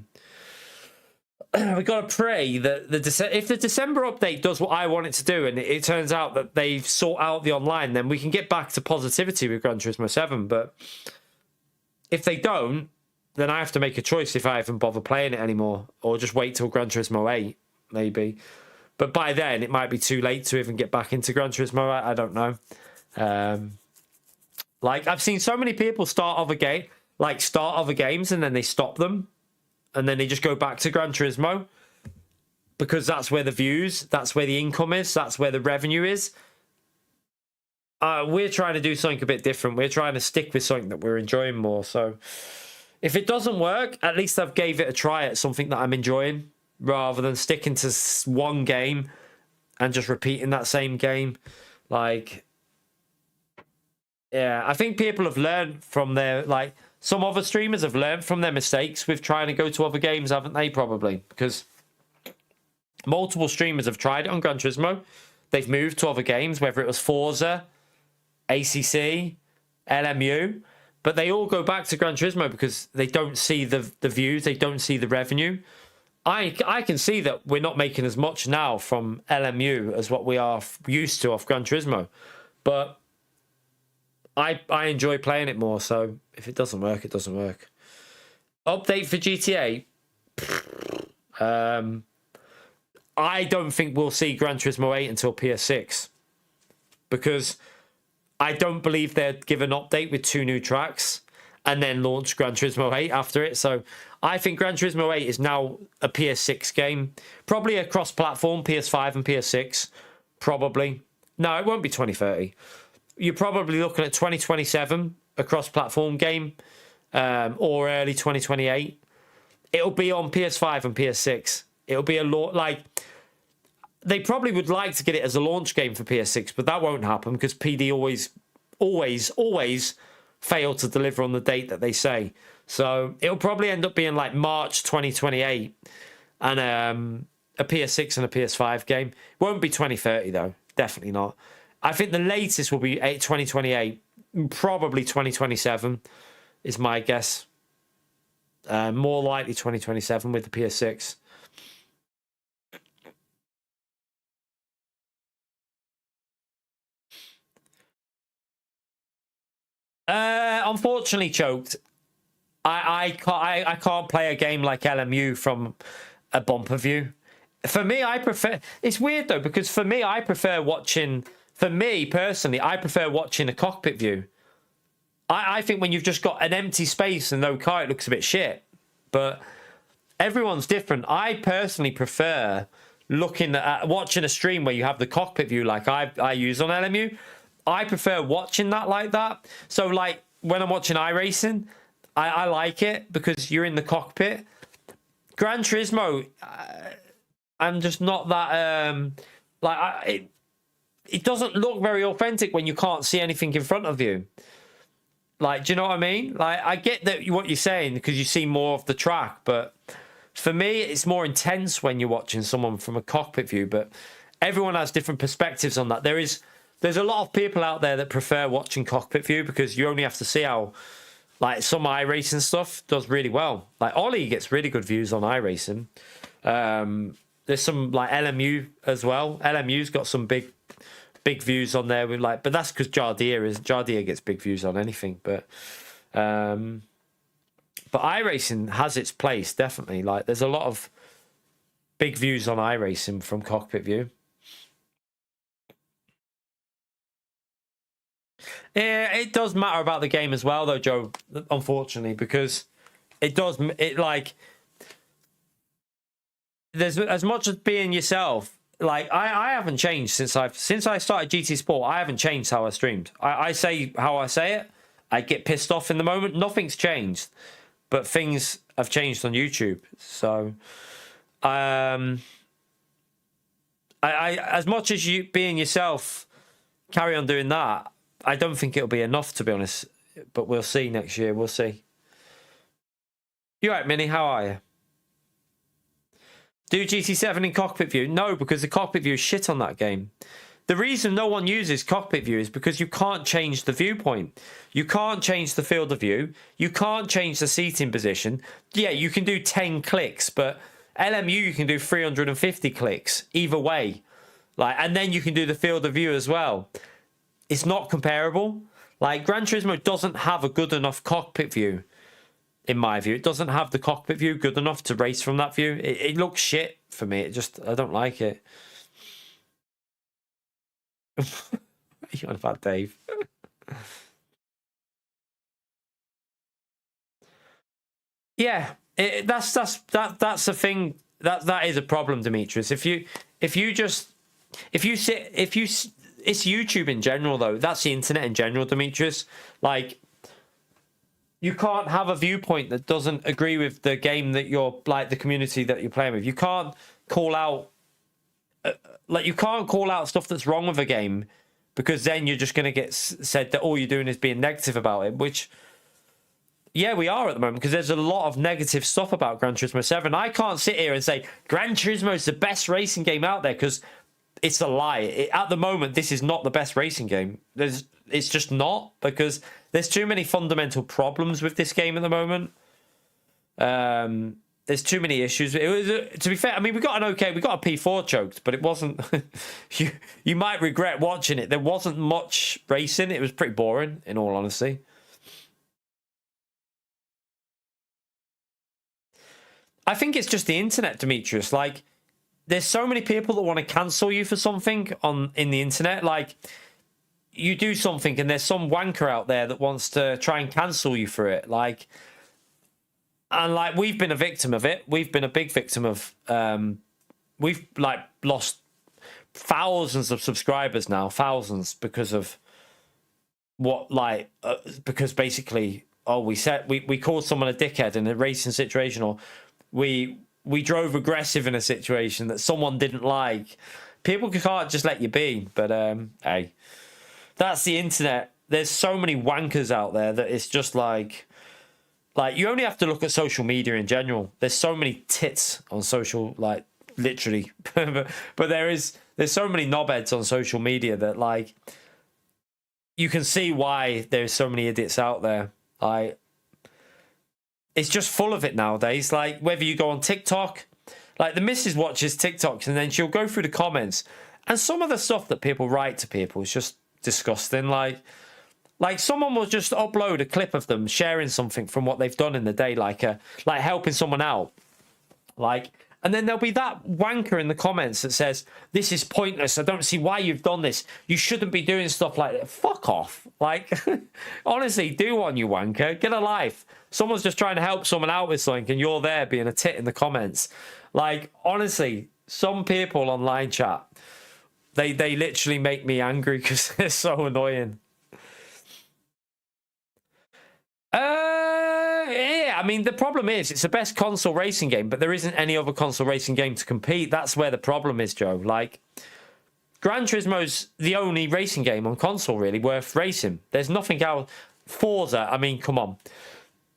we've got to pray that if the December update does what I want it to do, and it turns out that they've sought out the online, then we can get back to positivity with Gran Turismo 7. But if they don't, then I have to make a choice if I even bother playing it anymore, or just wait till Gran Turismo 8, maybe. But by then, it might be too late to even get back into Gran Turismo. I don't know. Like, I've seen so many people start other games and then they stop them, and then they just go back to Gran Turismo because that's where the views, that's where the income is, that's where the revenue is. We're trying to do something a bit different. We're trying to stick with something that we're enjoying more. So if it doesn't work, at least I've gave it a try at something that I'm enjoying, rather than sticking to one game and just repeating that same game. Like, yeah, I think people have learned from their, like, some other streamers have learned from their mistakes with trying to go to other games, haven't they? Probably because multiple streamers have tried it on Gran Turismo. They've moved to other games, whether it was Forza, ACC, LMU, but they all go back to Gran Turismo because they don't see the views, they don't see the revenue. I can see that we're not making as much now from LMU as what we are used to off Gran Turismo, but I enjoy playing it more, so if it doesn't work, it doesn't work. Update for GTA. I don't think we'll see Gran Turismo 8 until PS6, because I don't believe they'd give an update with 2 new tracks, and then launch Gran Turismo 8 after it. So I think Gran Turismo 8 is now a PS6 game. Probably a cross-platform, PS5 and PS6. Probably. No, it won't be 2030. You're probably looking at 2027, a cross-platform game, or early 2028. It'll be on PS5 and PS6. It'll be a lot like... They probably would like to get it as a launch game for PS6, but that won't happen because PD always fail to deliver on the date that they say. So it'll probably end up being like March 2028 and a PS6 and a PS5 game. Won't be 2030 though, definitely not. I think the latest will be 2028, probably 2027 is my guess. More likely 2027 with the PS6. Unfortunately, choked. I can't play a game like LMU from a bumper view. For me, I prefer. It's weird though because for me, I prefer watching. For me personally, I prefer watching a cockpit view. I think when you've just got an empty space and no car, it looks a bit shit. But everyone's different. I personally prefer looking at watching a stream where you have the cockpit view like I use on LMU. I prefer watching that like that. So like when I'm watching iRacing, I like it because you're in the cockpit. Gran Turismo, I'm just not that it doesn't look very authentic when you can't see anything in front of you. Like, do you know what I mean? Like, I get that what you're saying because you see more of the track, but for me, it's more intense when you're watching someone from a cockpit view. But everyone has different perspectives on that. There's a lot of people out there that prefer watching cockpit view because you only have to see how, like, some iRacing stuff does really well. Like, Ollie gets really good views on iRacing. There's some, like, LMU as well. LMU's got some big views on there with like, but that's because Jardia gets big views on anything. But iRacing has its place definitely. Like, there's a lot of big views on iRacing from cockpit view. Yeah, it does matter about the game as well, though, Joe. Unfortunately, because it does. It like there's as much as being yourself. Like I haven't changed since I started GT Sport. I haven't changed how I streamed. I say how I say it. I get pissed off in the moment. Nothing's changed, but things have changed on YouTube. So, I as much as you being yourself, carry on doing that. I don't think it'll be enough, to be honest. But we'll see next year. We'll see. You right, Minnie? How are you? Do GT7 in cockpit view? No, because the cockpit view is shit on that game. The reason no one uses cockpit view is because you can't change the viewpoint. You can't change the field of view. You can't change the seating position. Yeah, you can do 10 clicks, but LMU you can do 350 clicks either way. Like, and then you can do the field of view as well. It's not comparable. Like, Gran Turismo doesn't have a good enough cockpit view. In my view, it doesn't have the cockpit view good enough to race from that view. It looks shit for me. I don't like it. You're on about Dave. Yeah, that's the thing. That is a problem, Demetrius. It's YouTube in general though. That's the internet in general, Demetrius. Like, you can't have a viewpoint that doesn't agree with the game that you're, like, the community that you're playing with. You can't call out, you can't call out stuff that's wrong with a game because then you're just going to get said that all you're doing is being negative about it, which, yeah, we are at the moment because there's a lot of negative stuff about Gran Turismo 7. I can't sit here and say Gran Turismo is the best racing game out there because it's a lie. At the moment, this is not the best racing game. It's just not, because there's too many fundamental problems with this game at the moment. There's too many issues. It was, to be fair, I mean, we got a P4 choked, but it wasn't. you might regret watching it. There wasn't much racing. It was pretty boring, in all honesty. I think it's just the internet, Demetrius. Like, there's so many people that want to cancel you for something in the internet. Like, you do something and there's some wanker out there that wants to try and cancel you for it. Like, and like, we've been a victim of it. We've been a big victim of, we've like lost thousands of subscribers now, thousands, because of what, like, because basically, oh, we called someone a dickhead in a racing situation, or we drove aggressive in a situation that someone didn't like. People can't just let you be. But hey, that's the internet. There's so many wankers out there that it's just like you only have to look at social media in general. There's so many tits on social, like, literally. but there's so many knobheads on social media that, like, you can see why there's so many idiots out there. Like, it's just full of it nowadays. Like, whether you go on TikTok, like, the missus watches TikToks and then she'll go through the comments, and some of the stuff that people write to people is just disgusting. Like someone will just upload a clip of them sharing something from what they've done in the day, like helping someone out, like, and then there'll be that wanker in the comments that says, this is pointless, I don't see why you've done this, you shouldn't be doing stuff like that. Fuck off. Like, honestly, do one, you wanker. Get a life. Someone's just trying to help someone out with something and you're there being a tit in the comments. Like, honestly, some people online chat, they literally make me angry because they're so annoying. Yeah, I mean, the problem is it's the best console racing game, but there isn't any other console racing game to compete. That's where the problem is, Joe. Like, Gran Turismo's the only racing game on console really worth racing. There's nothing else. Forza, I mean, come on.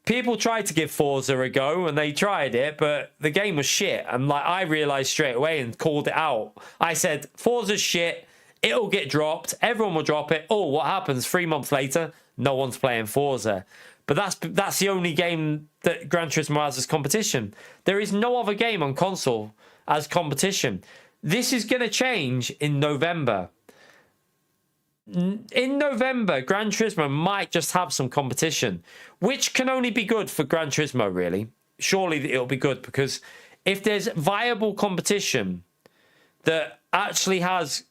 People tried to give Forza a go and they tried it, but the game was shit. And like, I realized straight away and called it out. I said, Forza's shit. It'll get dropped. Everyone will drop it. Oh, what happens? 3 months later, no one's playing Forza. But that's the only game that Gran Turismo has as competition. There is no other game on console as competition. This is going to change in November. In November, Gran Turismo might just have some competition, which can only be good for Gran Turismo, really. Surely it'll be good, because if there's viable competition that actually has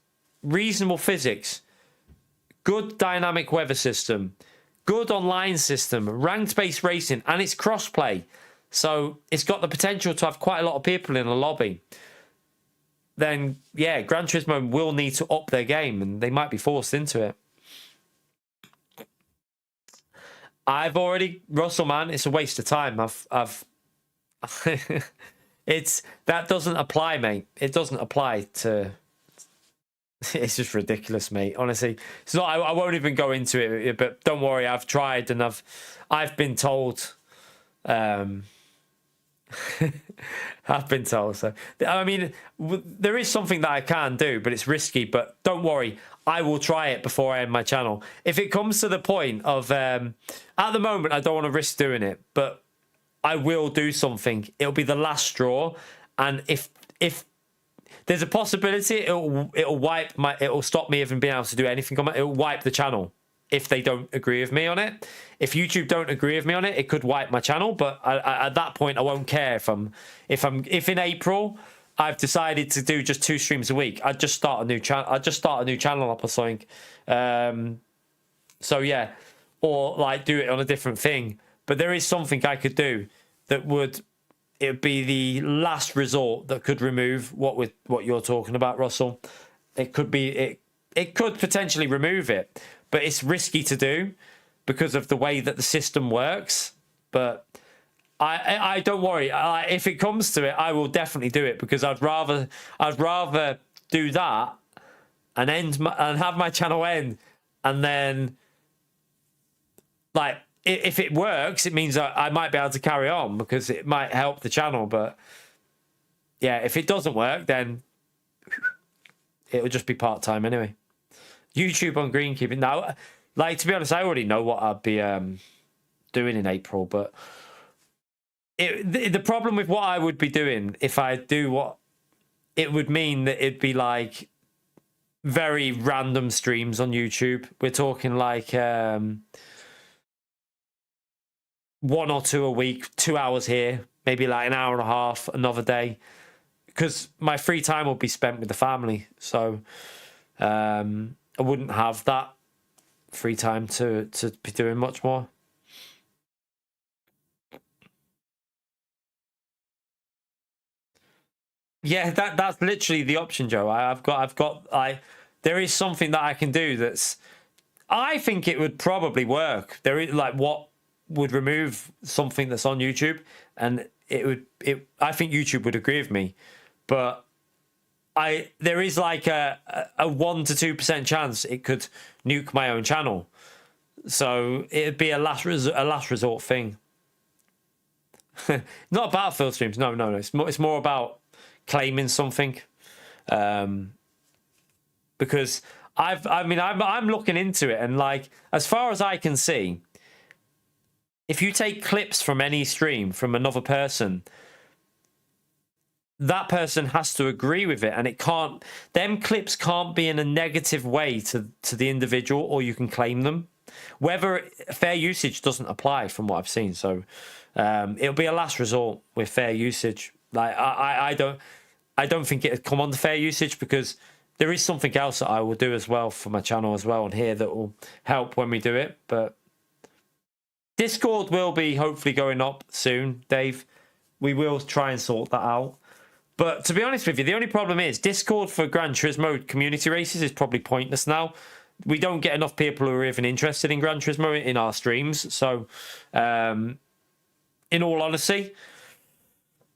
reasonable physics, good dynamic weather system, good online system, ranked-based racing, and it's cross-play, so it's got the potential to have quite a lot of people in a lobby, then, yeah, Gran Turismo will need to up their game, and they might be forced into it. I've already... Russell, man, it's a waste of time. I've that doesn't apply, mate. It doesn't apply to... It's just ridiculous, mate. Honestly, it's not. I won't even go into it. But don't worry, I've tried and I've been told. I've been told. So I mean, there is something that I can do, but it's risky. But don't worry, I will try it before I end my channel. If it comes to the point of, at the moment, I don't want to risk doing it, but I will do something. It'll be the last straw, and if there's a possibility it'll stop me even being able to do anything on it. It'll wipe the channel if they don't agree with me on it. If YouTube don't agree with me on it, it could wipe my channel. But at that point, I won't care if in April I've decided to do just 2 streams a week. I'd just start a new channel. I'd just start a new channel up or something. So yeah, or like do it on a different thing. But there is something I could do that would. It would be the last resort that could remove what you're talking about, Russell. It could be it could potentially remove it, but it's risky to do because of the way that the system works. But I don't worry. If it comes to it, I will definitely do it, because I'd rather do that and have my channel end, and then like. If it works, it means I might be able to carry on because it might help the channel. But yeah, if it doesn't work, then it'll just be part-time anyway. YouTube on greenkeeping. Now, like, to be honest, I already know what I'd be doing in April. But the problem with what I would be doing, if I do what, it would mean that it'd be like very random streams on YouTube. We're talking like... 1 or 2 a week, 2 hours here, maybe like an hour and a half another day, because my free time will be spent with the family. So I wouldn't have that free time to be doing much more. Yeah, that's literally the option, Joe. There is something that I can do that's, I think it would probably work. There is like what would remove something that's on YouTube, and I think YouTube would agree with me, but there is like a 1 to 2% chance it could nuke my own channel. So it'd be a last resort thing. Not Battlefield streams. No. It's more about claiming something, because I'm looking into it, and like as far as I can see, if you take clips from any stream from another person, that person has to agree with it, and them clips can't be in a negative way to the individual, or you can claim them. Whether fair usage doesn't apply from what I've seen, so it'll be a last resort with fair usage. Like I don't think it'd come on the fair usage, because there is something else that I will do as well for my channel as well on here that will help when we do it. But Discord will be hopefully going up soon, Dave. We will try and sort that out. But to be honest with you, the only problem is Discord for Gran Turismo community races is probably pointless now. We don't get enough people who are even interested in Gran Turismo in our streams. So, in all honesty,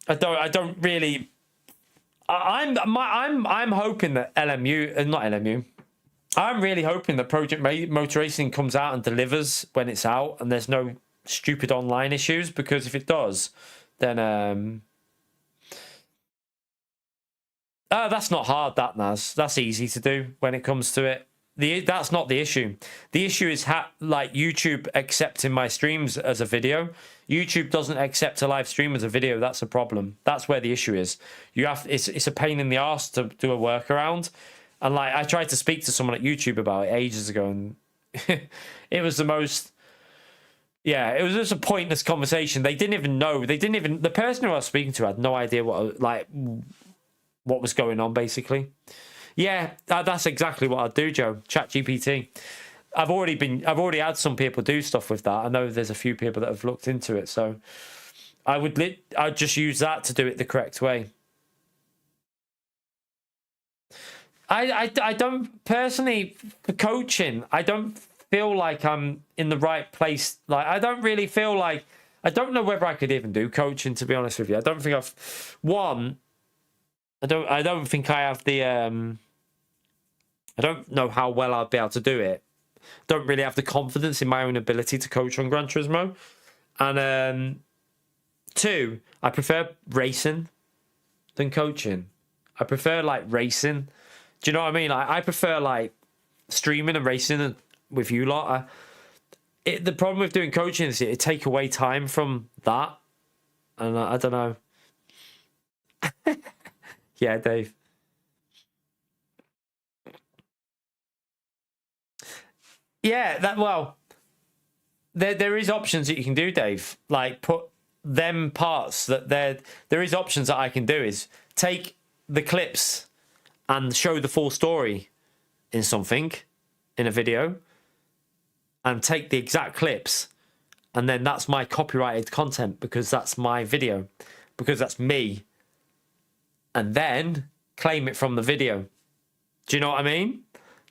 I don't really. I'm hoping that not LMU. I'm really hoping that Project Motor Racing comes out and delivers when it's out, and there's no stupid online issues. Because if it does, then that's not hard. That's easy to do when it comes to it. That's not the issue. The issue is like YouTube accepting my streams as a video. YouTube doesn't accept a live stream as a video. That's a problem. That's where the issue is. It's a pain in the arse to do a workaround. And like I tried to speak to someone at YouTube about it ages ago, and it was the most. Yeah, it was just a pointless conversation. They didn't even know. The person who I was speaking to had no idea what was going on, basically. Yeah, that's exactly what I'd do, Joe. ChatGPT. I've already had some people do stuff with that. I know there's a few people that have looked into it, so I'd just use that to do it the correct way. I don't personally, for coaching, I don't feel like I'm in the right place. Like I don't really feel like, I don't know whether I could even do coaching, to be honest with you. I don't think I don't think I have the I don't know how well I'd be able to do it. Don't really have the confidence in my own ability to coach on Gran Turismo. And 2, I prefer racing than coaching. I prefer like racing. Do you know what I mean? I prefer like streaming and racing with you lot. The problem with doing coaching is it take away time from that. And I don't know. Yeah, Dave. Yeah, there is options that you can do, Dave. Like put them parts that there is options that I can do is take the clips and show the full story in a video, and take the exact clips, and then that's my copyrighted content because that's my video, because that's me, and then claim it from the video. Do you know what I mean?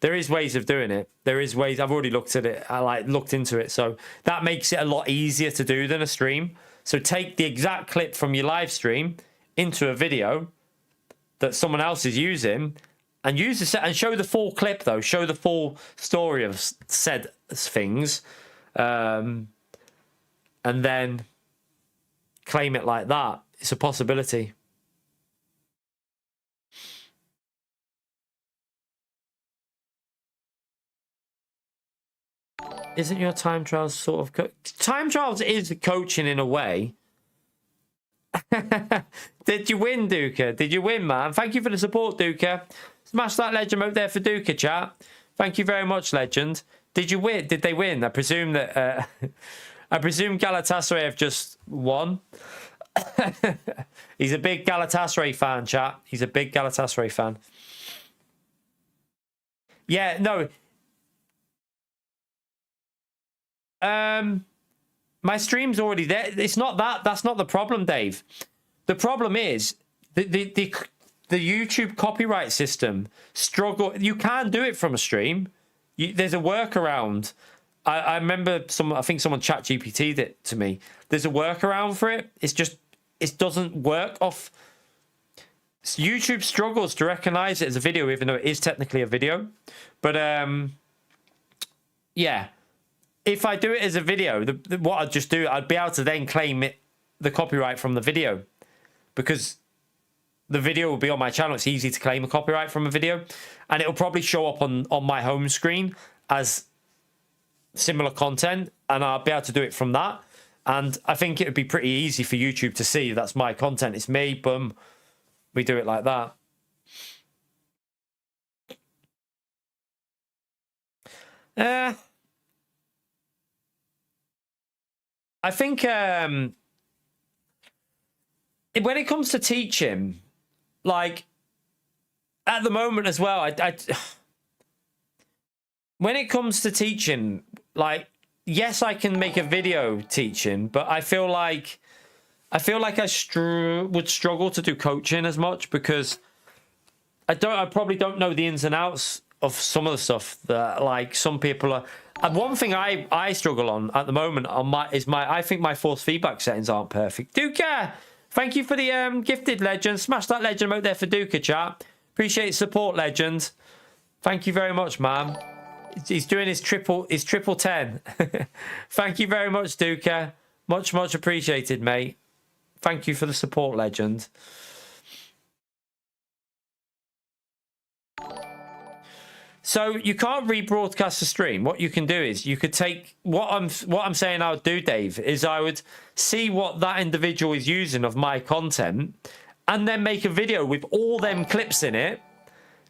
There is ways of doing it. There is ways. I've already looked at it. I looked into it. So that makes it a lot easier to do than a stream. So take the exact clip from your live stream into a video that someone else is using, and and show the full clip though. Show the full story of said things, and then claim it like that. It's a possibility. Isn't your time trials sort of time trials is coaching in a way? Did you win, Duca? Did you win, man? Thank you for the support, Duca. Smash that legend out there for Duca, chat. Thank you very much, legend. Did you win? Did they win? I presume that. I presume Galatasaray have just won. He's a big Galatasaray fan, chat. He's a big Galatasaray fan. Yeah, no. My stream's already there. It's not that. That's not the problem, Dave. The problem is the YouTube copyright system struggle. You can do it from a stream. There's a workaround. I remember I think someone chat GPT'd it to me. There's a workaround for it. It's just, it doesn't work off. YouTube struggles to recognize it as a video, even though it is technically a video. But yeah, if I do it as a video, what I'd just do, I'd be able to then claim the copyright from the video, because the video will be on my channel. It's easy to claim a copyright from a video, and it'll probably show up on my home screen as similar content, and I'll be able to do it from that. And I think it would be pretty easy for YouTube to see that's my content. It's me, boom. We do it like that. I think when it comes to teaching, like at the moment as well, when it comes to teaching, like, yes, I can make a video teaching, but I feel like I would struggle to do coaching as much, because I probably don't know the ins and outs of some of the stuff that, like, some people are. And one thing I struggle on at the moment I think my force feedback settings aren't perfect. Duka, thank you for the gifted legend. Smash that legend out there for Duka, chat. Appreciate support, legend. Thank you very much, man. He's doing his triple 10. Thank you very much, Duka. Much appreciated, mate. Thank you for the support, legend. So you can't rebroadcast the stream. What you can do is you could take what I'm saying I would do, Dave, is I would see what that individual is using of my content, and then make a video with all them clips in it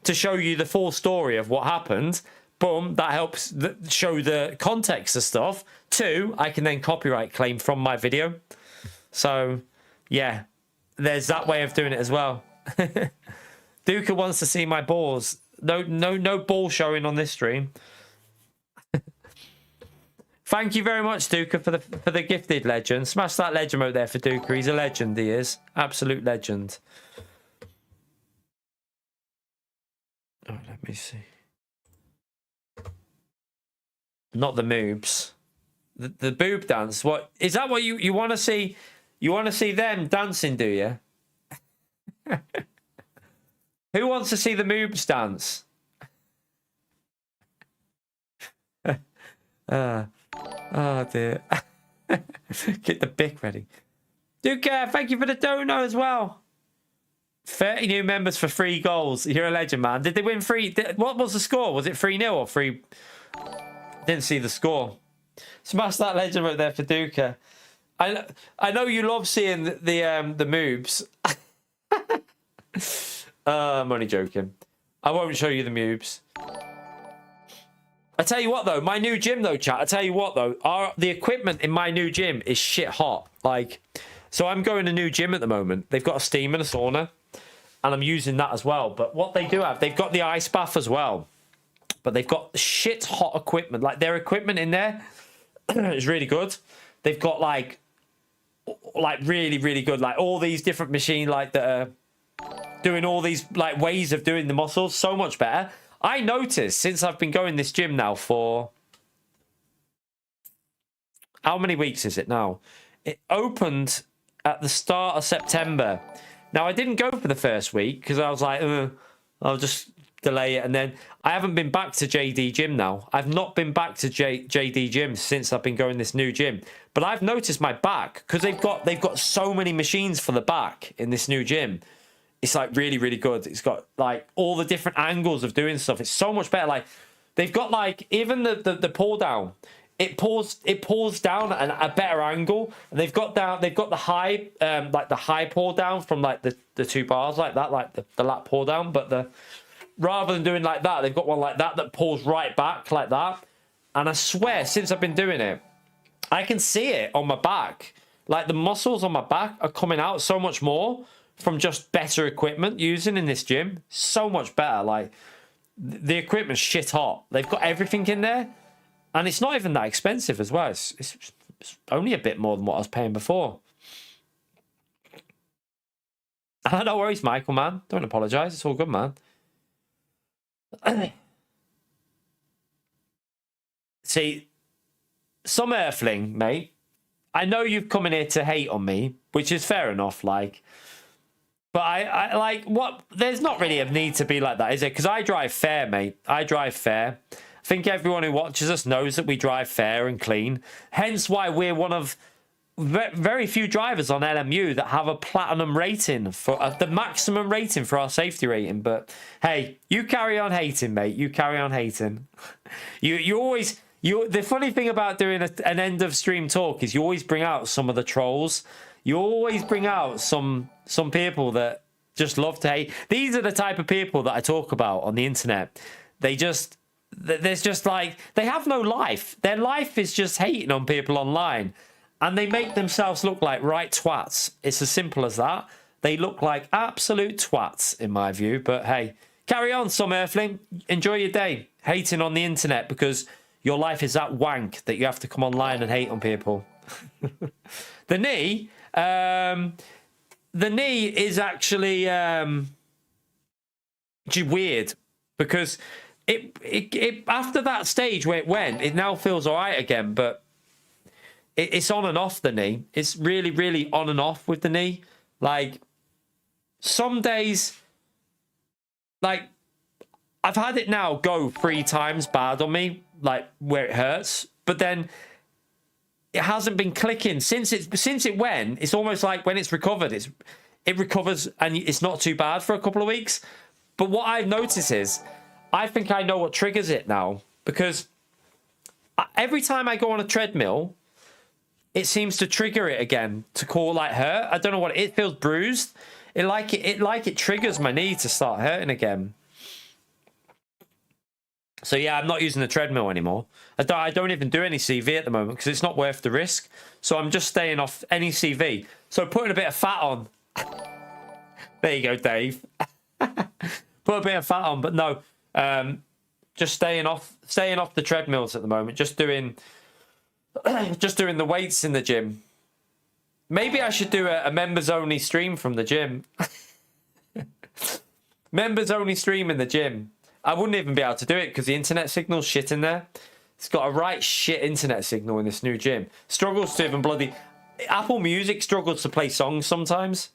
to show you the full story of what happened. Boom, that helps show the context of stuff. 2, I can then copyright claim from my video. So, yeah, there's that way of doing it as well. Duka wants to see my balls. No ball showing on this stream. Thank you very much, Duka, for the gifted legend. Smash that legend out there for Duka. He's a legend, he is. Absolute legend. Oh, let me see. Not the moobs. The boob dance. What is that? What you want to see? You want to see them dancing, do you? Who wants to see the moobs dance? Oh dear. Get the bic ready. Duka, thank you for the dono as well. 30 new members for 3 goals. You're a legend, man. Did they win 3? What was the score? Was it 3-0 or 3? Didn't see the score. Smash that legend right there for Duka. I know you love seeing the moves. I'm only joking. I won't show you the moves. I tell you what though, my new gym though, chat. I tell you what though, the equipment in my new gym is shit hot. Like, so I'm going to a new gym at the moment. They've got a steam and a sauna, and I'm using that as well. But what they do have, they've got the ice bath as well. But they've got shit hot equipment. Like, their equipment in there is really good. They've got like really good, like all these different machines, like that are doing all these like ways of doing the muscles so much better. I noticed since I've been going this gym now for how many weeks is it now? It opened at the start of September. Now I didn't go for the first week because I was like, I'll just delay it, and then I haven't been back to JD Gym now. I've not been back to JD Gym since I've been going this new gym. But I've noticed my back, because they've got so many machines for the back in this new gym. It's like really good. It's got like all the different angles of doing stuff. It's so much better. Like, they've got like even the pull down. It pulls down at a better angle. And they've got the high like the high pull down from like the 2 bars like that, like the lat pull down. But rather than doing like that, they've got one like that pulls right back like that. And I swear, since I've been doing it, I can see it on my back. Like, the muscles on my back are coming out so much more from just better equipment using in this gym. So much better. Like, the equipment's shit hot. They've got everything in there. And it's not even that expensive as well. It's only a bit more than what I was paying before. No worries, Michael, man. Don't apologise. It's all good, man. See, some earthling, mate, I know you've come in here to hate on me, which is fair enough, like... But I like, what... There's not really a need to be like that, is there? Because I drive fair, mate. I drive fair. I think everyone who watches us knows that we drive fair and clean. Hence why we're one of very few drivers on LMU that have a platinum rating, for the maximum rating for our safety rating. But hey, you carry on hating, mate. You carry on hating. You always... the funny thing about doing an end of stream talk is you always bring out some of the trolls. You always bring out some people that just love to hate. These are the type of people that I talk about on the internet. There's just like, they have no life. Their life is just hating on people online. And they make themselves look like right twats. It's as simple as that. They look like absolute twats, in my view. But hey, carry on, some earthling. Enjoy your day hating on the internet because your life is that wank that you have to come online and hate on people. The knee is actually weird because it after that stage where it went, it now feels all right again, but it's on and off the knee. It's really, really on and off with the knee. Like, some days, like, I've had it now go 3 times bad on me, like, where it hurts. But then it hasn't been clicking. Since it went, it's almost like when it's recovered, it recovers and it's not too bad for a couple of weeks. But what I've noticed is, I think I know what triggers it now. Because every time I go on a treadmill, it seems to trigger it again to call like hurt. I don't know what it feels bruised. It triggers my knee to start hurting again. So yeah, I'm not using the treadmill anymore. I don't even do any CV at the moment because it's not worth the risk. So I'm just staying off any CV. So putting a bit of fat on. There you go, Dave. Put a bit of fat on, but no. Just staying off the treadmills at the moment. Just doing the weights in the gym. Maybe I should do a members only stream from the gym. Members only stream in the gym. I wouldn't even be able to do it because the internet signal's shit in there. It's got a right shit internet signal in this new gym. Struggles to even bloody... Apple Music struggles to play songs sometimes.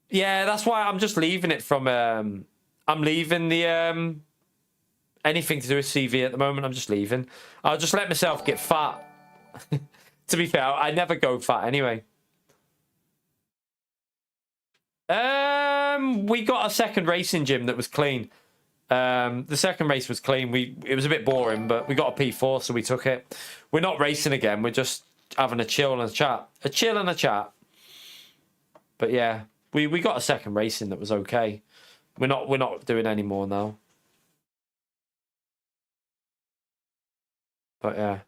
Yeah, that's why I'm just leaving it from... I'm leaving the... anything to do with CV at the moment, I'm just leaving. I'll just let myself get fat. To be fair, I never go fat anyway. We got a second racing gym that was clean. The second race was clean. It was a bit boring, but we got a P4, so we took it. We're not racing again. We're just having a chill and a chat. A chill and a chat. But yeah, we got a second racing that was okay. We're not doing any more now. But yeah.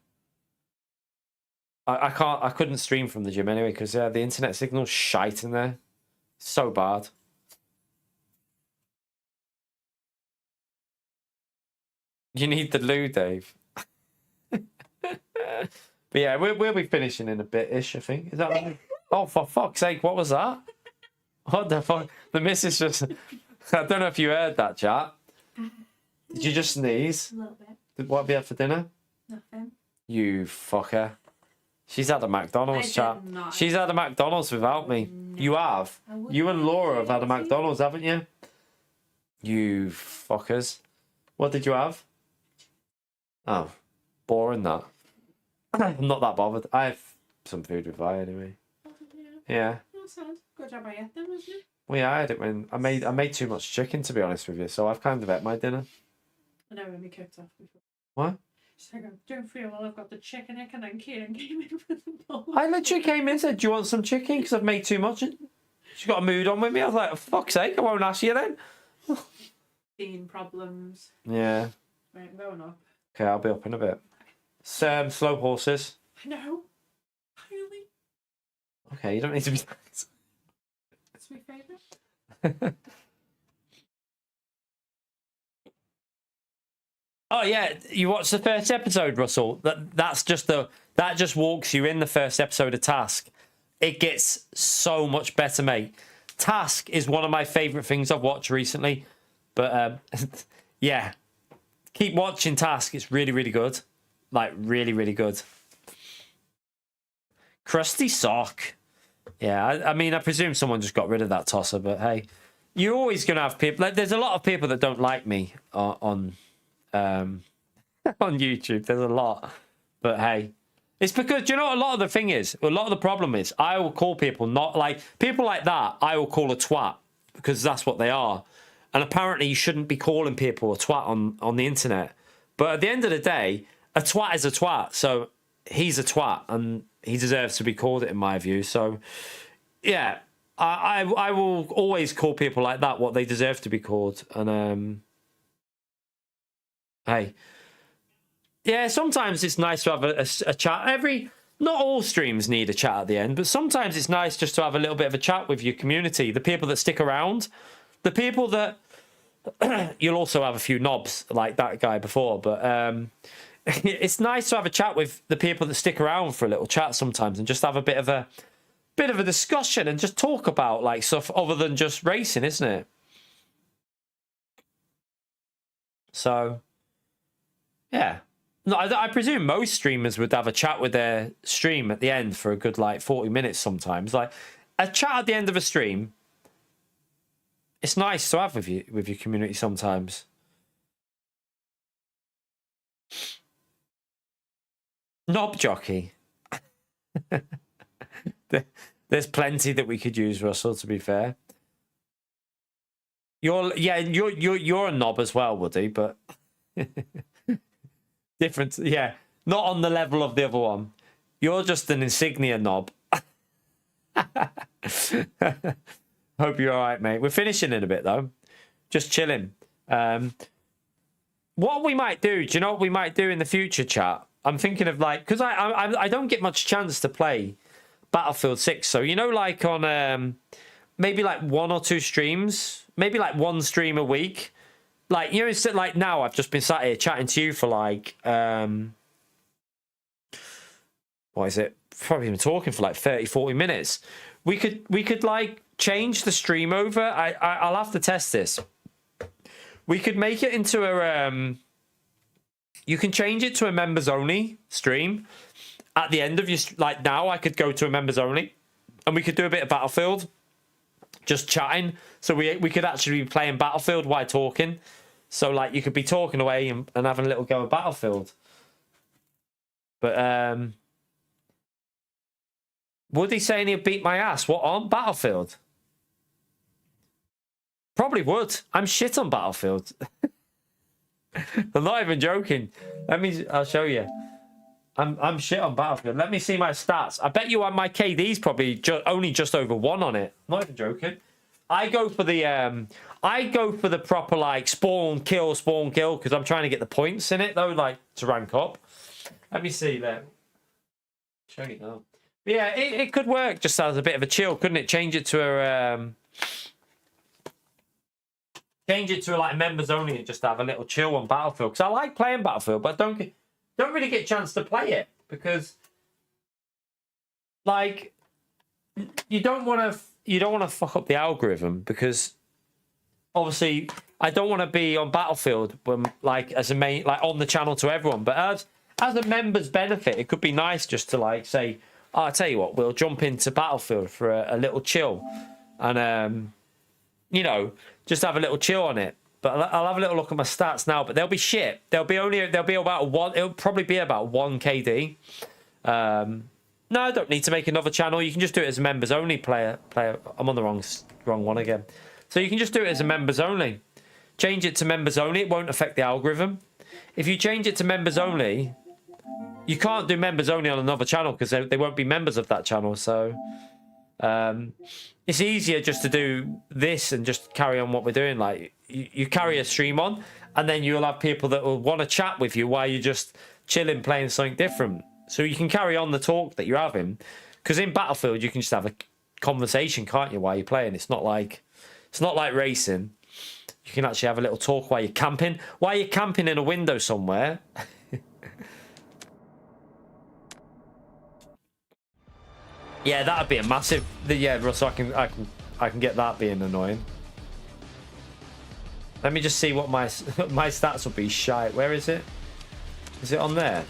I couldn't stream from the gym anyway because the internet signal's shite in there. So bad. You need the loo, Dave. But yeah, we'll be finishing in a bit-ish, I think. Is that right? Oh, for fuck's sake, what was that? What the fuck? The missus just... I don't know if you heard that, chat. Did you just sneeze? A little bit. What have you had for dinner? Nothing. You fucker. She's had a McDonald's, chat. She's had a McDonald's without me. No. You have? You and Laura have had a McDonald's, haven't you? You fuckers. What did you have? Oh, boring that. I'm not that bothered. I have some food with Vi anyway. Yeah. Good job I ate them, wasn't it? Well, yeah, I had it when I made too much chicken, to be honest with you. So I've kind of ate my dinner. I know when we cooked off before. What? She's like, I don't feel well. I've got the chicken egg, and then Kieran came in with the bowl. I literally came in and said, "Do you want some chicken? Because I've made too much." She got a mood on with me. I was like, "For fuck's sake, I won't ask you then." Bean problems. Yeah. Right, I'm going up. Okay, I'll be up in a bit. Slow horses. I know. Really? Okay, you don't need to be. It's my favourite. Oh yeah, you watched the first episode, Russell. That just walks you in the first episode of Task. It gets so much better, mate. Task is one of my favorite things I've watched recently. But yeah, keep watching Task. It's really, really good. Like really, really good. Crusty sock. Yeah, I mean, I presume someone just got rid of that tosser, but hey, you're always gonna have people. Like, there's a lot of people that don't like me on on YouTube. There's a lot, but hey, it's because you know what a lot of the thing is. A lot of the problem is I will call people not like people like that. I will call a twat because that's what they are, and apparently you shouldn't be calling people a twat on the internet. But at the end of the day, a twat is a twat. So he's a twat, and he deserves to be called it in my view. So yeah, I will always call people like that what they deserve to be called. And hey, yeah, sometimes it's nice to have a chat. Not all streams need a chat at the end, but sometimes it's nice just to have a little bit of a chat with your community, the people that stick around, the people that you'll also have a few knobs like that guy before, but it's nice to have a chat with the people that stick around for a little chat sometimes and just have a bit of a discussion and just talk about like stuff other than just racing, isn't it? So yeah, no, I presume most streamers would have a chat with their stream at the end for a good like 40 minutes sometimes. Like a chat at the end of a stream, it's nice to have with your community sometimes. Knob jockey. There's plenty that we could use, Russell, to be fair. You're a knob as well, Woody, but different. Yeah, not on the level of the other one. You're just an insignia knob. Hope you're all right, mate. We're finishing in a bit though. Just chilling. What we might do? Do you know what we might do in the future, chat? I'm thinking of like because I don't get much chance to play Battlefield 6. So you know, like on maybe like 1 or 2 streams, maybe like 1 stream a week. Like you know, instead like now I've just been sat here chatting to you for like what is it? Probably been talking for like 30-40 minutes. We could like change the stream over. I'll have to test this. We could make it into a you can change it to a members only stream at the end of your like now I could go to a members only and we could do a bit of Battlefield just chatting, so we could actually be playing Battlefield while talking, so like you could be talking away and having a little go of Battlefield. But would he saying he'd beat my ass? What, on Battlefield? Probably would. I'm shit on Battlefield. I'm not even joking. I'll show you. I'm shit on Battlefield. Let me see my stats. I bet you my KD's probably only just over 1 on it. I'm not even joking. I go for the proper like spawn kill because I'm trying to get the points in it though, like to rank up. Let me see there. Show you now. But yeah, it could work just as a bit of a chill, couldn't it? Change it to a like members only and just have a little chill on Battlefield, because I like playing Battlefield, but don't really get a chance to play it because like you don't want to fuck up the algorithm, because obviously I don't want to be on Battlefield when like as a main like on the channel to everyone, but as a member's benefit, it could be nice just to like say, oh, I'll tell you what, we'll jump into Battlefield for a little chill and you know, just have a little chill on it. But I'll have a little look at my stats now, but they'll be shit. They'll be about 1. It'll probably be about 1 KD. No, I don't need to make another channel. You can just do it as a members only player. I'm on the wrong one again. So you can just do it as a members only. Change it to members only. It won't affect the algorithm. If you change it to members only, you can't do members only on another channel because they won't be members of that channel. So it's easier just to do this and just carry on what we're doing. Like you carry a stream on, and then you'll have people that will want to chat with you while you're just chilling, playing something different. So you can carry on the talk that you're having, because in Battlefield you can just have a conversation, can't you, while you're playing? It's not like racing. you can actually have a little talk while you're camping. While you're camping in a window somewhere. Yeah, that'd be a massive. Yeah, Russell, I can get that being annoying. Let me just see what my my stats will be. Shite. Where is it? Is it on there?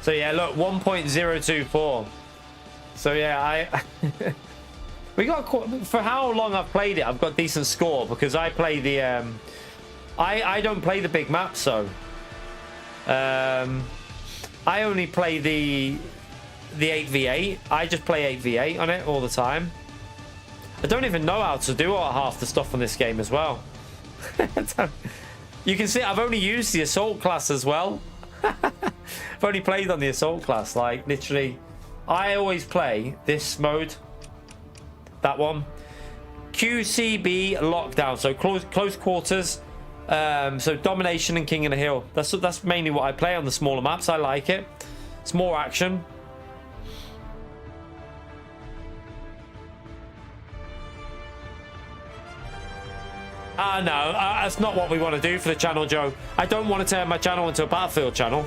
So yeah, look, 1.024. So yeah, we got for how long I've played it. I've got decent score because I play the I don't play the big maps, so I only play the 8v8. I just play 8v8 on it all the time. I don't even know how to do half the stuff on this game as well. You can see I've only used the assault class as well. I've only played on the assault class, like literally. I always play this mode, that one, QCB lockdown, so close quarters, so domination and king of the hill. That's mainly what I play on the smaller maps. I like it. It's more action. No, that's not what we want to do for the channel, Joe. I don't want to turn my channel into a Battlefield channel.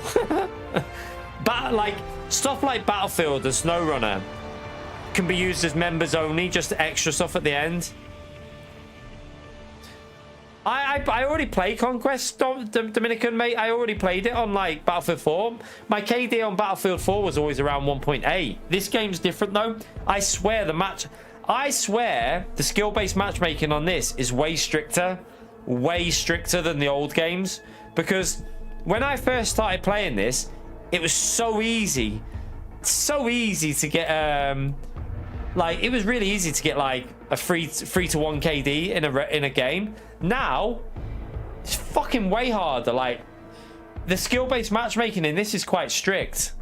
But like stuff like Battlefield and SnowRunner can be used as members only, just extra stuff at the end. I already play Conquest, Dominican, mate. I already played it on like Battlefield 4. My KD on Battlefield 4 was always around 1.8. This game's different though. I swear the skill-based matchmaking on this is way stricter than the old games. Because when I first started playing this, it was so easy to get like it was really easy to get like a 3-to-1 KD in a game. Now it's fucking way harder. Like the skill-based matchmaking in this is quite strict.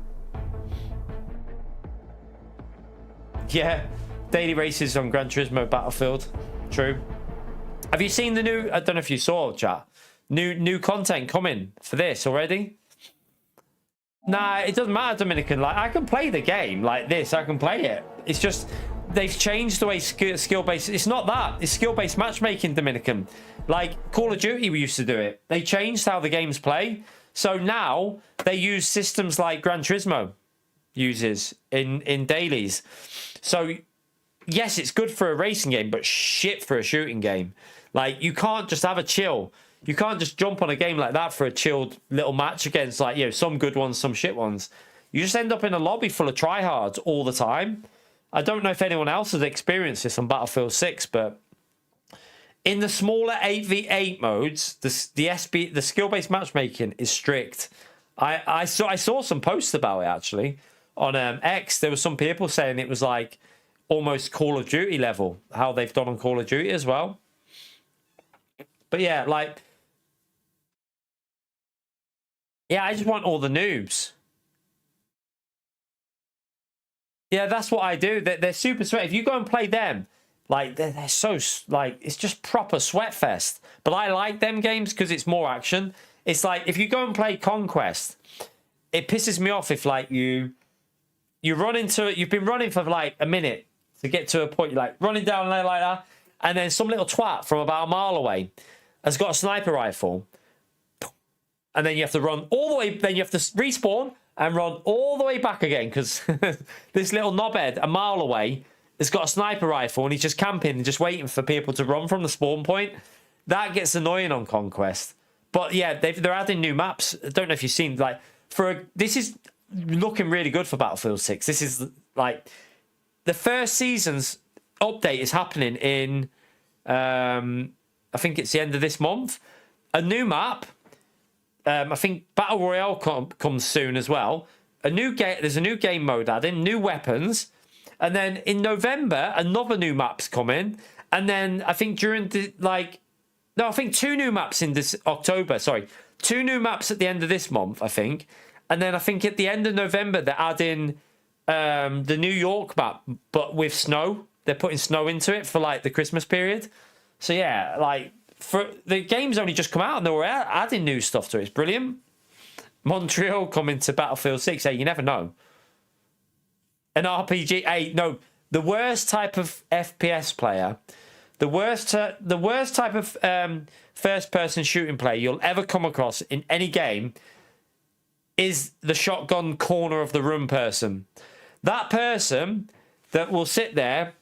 Yeah. Daily races on Gran Turismo Battlefield. True. Have you seen the new... I don't know if you saw, chat. New content coming for this already? Nah, it doesn't matter, Dominican. Like, I can play the game like this. I can play it. It's just... They've changed the way skill-based... It's not that. It's skill-based matchmaking, Dominican. Like, Call of Duty, we used to do it. They changed how the games play. So now, they use systems like Gran Turismo uses in dailies. So... Yes, it's good for a racing game, but shit for a shooting game. Like, you can't just have a chill. You can't just jump on a game like that for a chilled little match against, like, you know, some good ones, some shit ones. You just end up in a lobby full of tryhards all the time. I don't know if anyone else has experienced this on Battlefield 6, but in the smaller 8v8 modes, the skill-based matchmaking is strict. I saw some posts about it, actually. On X, there were some people saying it was like almost Call of Duty level, how they've done on Call of Duty as well. But yeah, like, yeah, I just want all the noobs. Yeah, that's what I do. They're super sweat. If you go and play them, like, they're so, like, it's just proper sweat fest. But I like them games because it's more action. It's like, if you go and play Conquest, it pisses me off if, like, you run into it, you've been running for, like, a minute to get to a point, you're like running down there like that, and then some little twat from about a mile away has got a sniper rifle, and then you have to run all the way, then you have to respawn and run all the way back again because this little knobhead a mile away has got a sniper rifle and he's just camping and just waiting for people to run from the spawn point. That gets annoying on Conquest. But yeah, they're adding new maps. I don't know if you've seen, like, this is looking really good for Battlefield 6. This is like the first season's update is happening in, I think it's the end of this month. A new map. I think Battle Royale comes soon as well. There's a new game mode added, new weapons. And then in November, another new map's coming. And then I think during the, like, no, I think 2 new maps in this October. Sorry. 2 new maps at the end of this month, I think. And then I think at the end of November, they're adding the New York map, but with snow. They're putting snow into it for like the Christmas period. So yeah, like for the game's only just come out and they're adding new stuff to it. It's brilliant. Montreal coming to Battlefield 6. Hey, you never know. An RPG. Hey, no, the worst type of FPS player, the worst type of first-person shooting play you'll ever come across in any game is the shotgun corner of the room person. That person that will sit there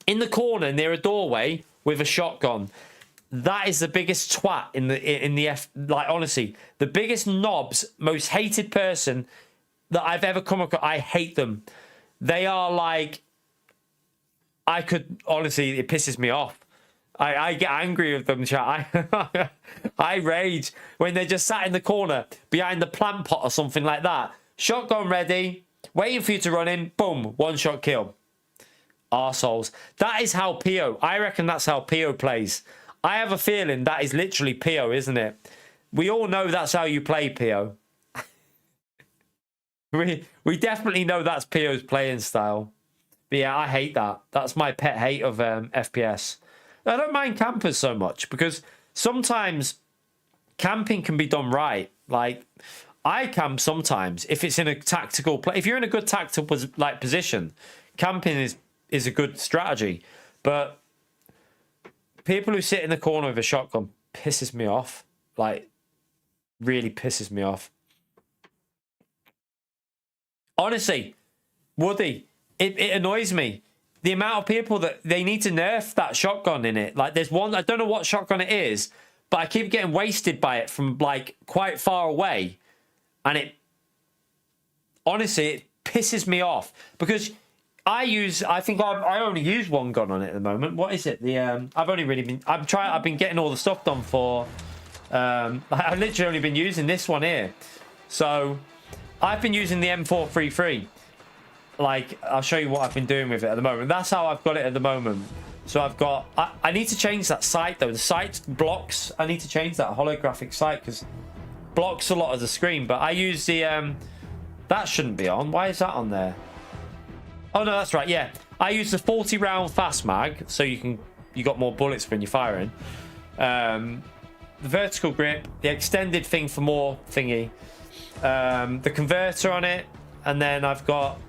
in the corner near a doorway with a shotgun. That is the biggest twat in the like, honestly, the biggest knobs, most hated person that I've ever come across. I hate them. They are like, I could, honestly, it pisses me off. I get angry with them, chat. I rage when they're just sat in the corner behind the plant pot or something like that. Shotgun ready, waiting for you to run in. Boom, one shot kill. Arseholes. That is how PO. I reckon that's how PO plays. I have a feeling that is literally PO, isn't it? We all know that's how you play PO. we definitely know that's PO's playing style. But yeah, I hate that. That's my pet hate of FPS. I don't mind campers so much because sometimes camping can be done right. Like, I camp sometimes if it's in a tactical play. If you're in a good tactical like position, camping is a good strategy. But people who sit in the corner with a shotgun pisses me off. Like, really pisses me off. Honestly, Woody, it annoys me. The amount of people that they need to nerf that shotgun in it. Like, there's one, I don't know what shotgun it is, but I keep getting wasted by it from like quite far away. And it, honestly, it pisses me off because I think I only use one gun on it at the moment. What is it? I've been getting all the stuff done for, I've literally only been using this one here. So I've been using the M433. Like, I'll show you what I've been doing with it at the moment. That's how I've got it at the moment. So I've got, I need to change that sight though. The sight blocks, I need to change that holographic sight because blocks a lot of the screen. But I use the, that shouldn't be on. Why is that on there? Oh no, that's right, yeah. I use the 40 round fast mag, so you got more bullets when you're firing. The vertical grip, the extended thing for more thingy. The converter on it, and then I've got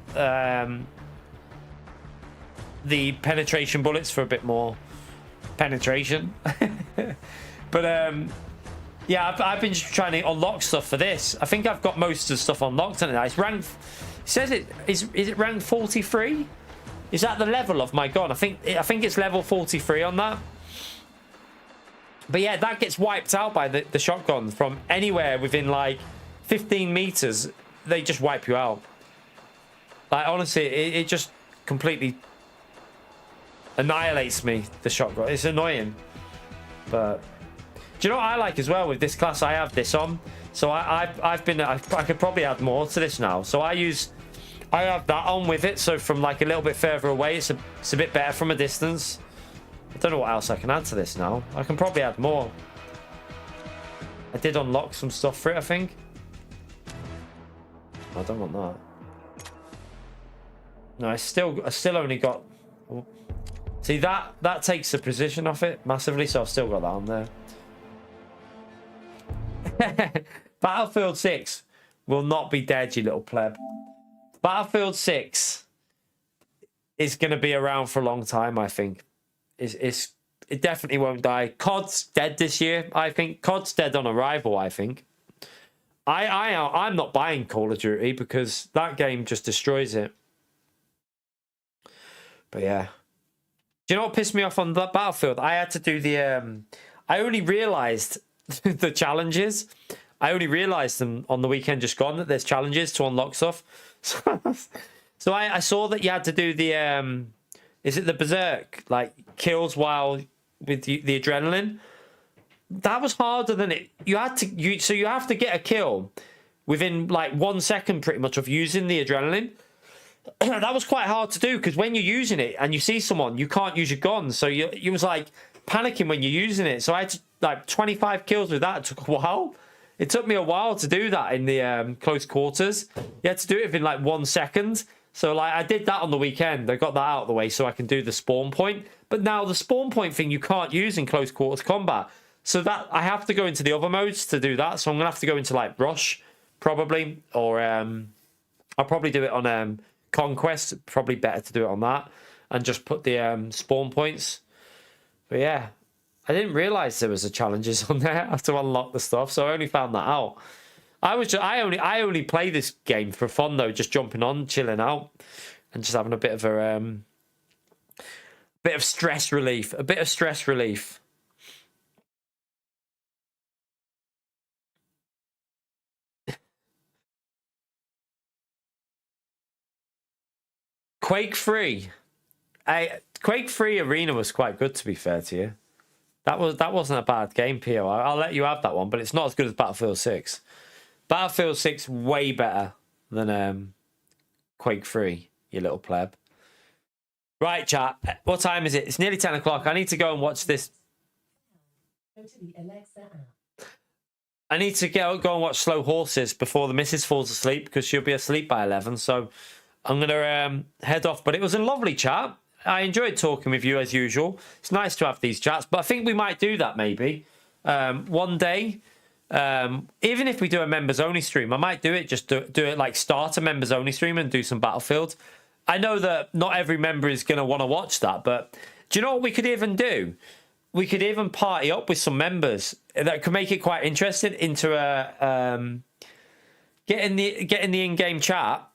the penetration bullets for a bit more penetration. But yeah, I've been just trying to unlock stuff for this. I think I've got most of the stuff unlocked on it. It's ranked. It says it is it ranked 43? Is that the level of my gun? I think it's level 43 on that. But yeah, that gets wiped out by the shotgun from anywhere within like 15 meters. They just wipe you out. Like, honestly, it just completely annihilates me, the shotgun. It's annoying. But do you know what I like as well with this class? I have this on. So I could probably add more to this now. So I have that on with it. So from like a little bit further away, it's a bit better from a distance. I don't know what else I can add to this now. I can probably add more. I did unlock some stuff for it, I think. I don't want that. No, I still only got. See, that takes the precision off it massively, so I've still got that on there. Battlefield 6 will not be dead, you little pleb. Battlefield 6 is going to be around for a long time, I think. It definitely won't die. COD's dead this year, I think. COD's dead on arrival, I think. I'm not buying Call of Duty because that game just destroys it. But yeah. Do you know what pissed me off on that Battlefield? I had to do the... I only realised the challenges. I only realised them on the weekend just gone that there's challenges to unlock stuff. So I saw that you had to do the... is it the Berserk? Like, kills while with the adrenaline? That was harder than it... So you have to get a kill within like 1 second pretty much of using the adrenaline. That was quite hard to do because when you're using it and you see someone, you can't use your gun. So you was like panicking when you're using it. So I had to, like 25 kills with that. It took a while. It took me a while to do that in the close quarters. You had to do it within like 1 second. So like I did that on the weekend. I got that out of the way so I can do the spawn point. But now the spawn point thing you can't use in close quarters combat. So that I have to go into the other modes to do that. So I'm gonna have to go into like Rush probably, or I'll probably do it on Conquest. Probably better to do it on that and just put the spawn points. But yeah, I didn't realize there was a challenges on there. I have to unlock the stuff, so I only found that out. I only play this game for fun though, just jumping on, chilling out, and just having a bit of stress relief. A bit of stress relief. Quake 3. Quake 3 Arena was quite good, to be fair to you. That wasn't a bad game, Pio. I'll let you have that one, but it's not as good as Battlefield 6. Battlefield 6 way better than Quake 3, you little pleb. Right, chat. What time is it? It's nearly 10 o'clock. I need to go and watch this. Go to the Alexa app. I need to go and watch Slow Horses before the missus falls asleep, because she'll be asleep by 11. So I'm going to head off. But it was a lovely chat. I enjoyed talking with you as usual. It's nice to have these chats, but I think we might do that maybe one day. Even if we do a members only stream, I might do it. Just do it like start a members only stream and do some Battlefield. I know that not every member is going to want to watch that, but do you know what we could even do? We could even party up with some members that could make it quite interesting into a get in the in-game chat.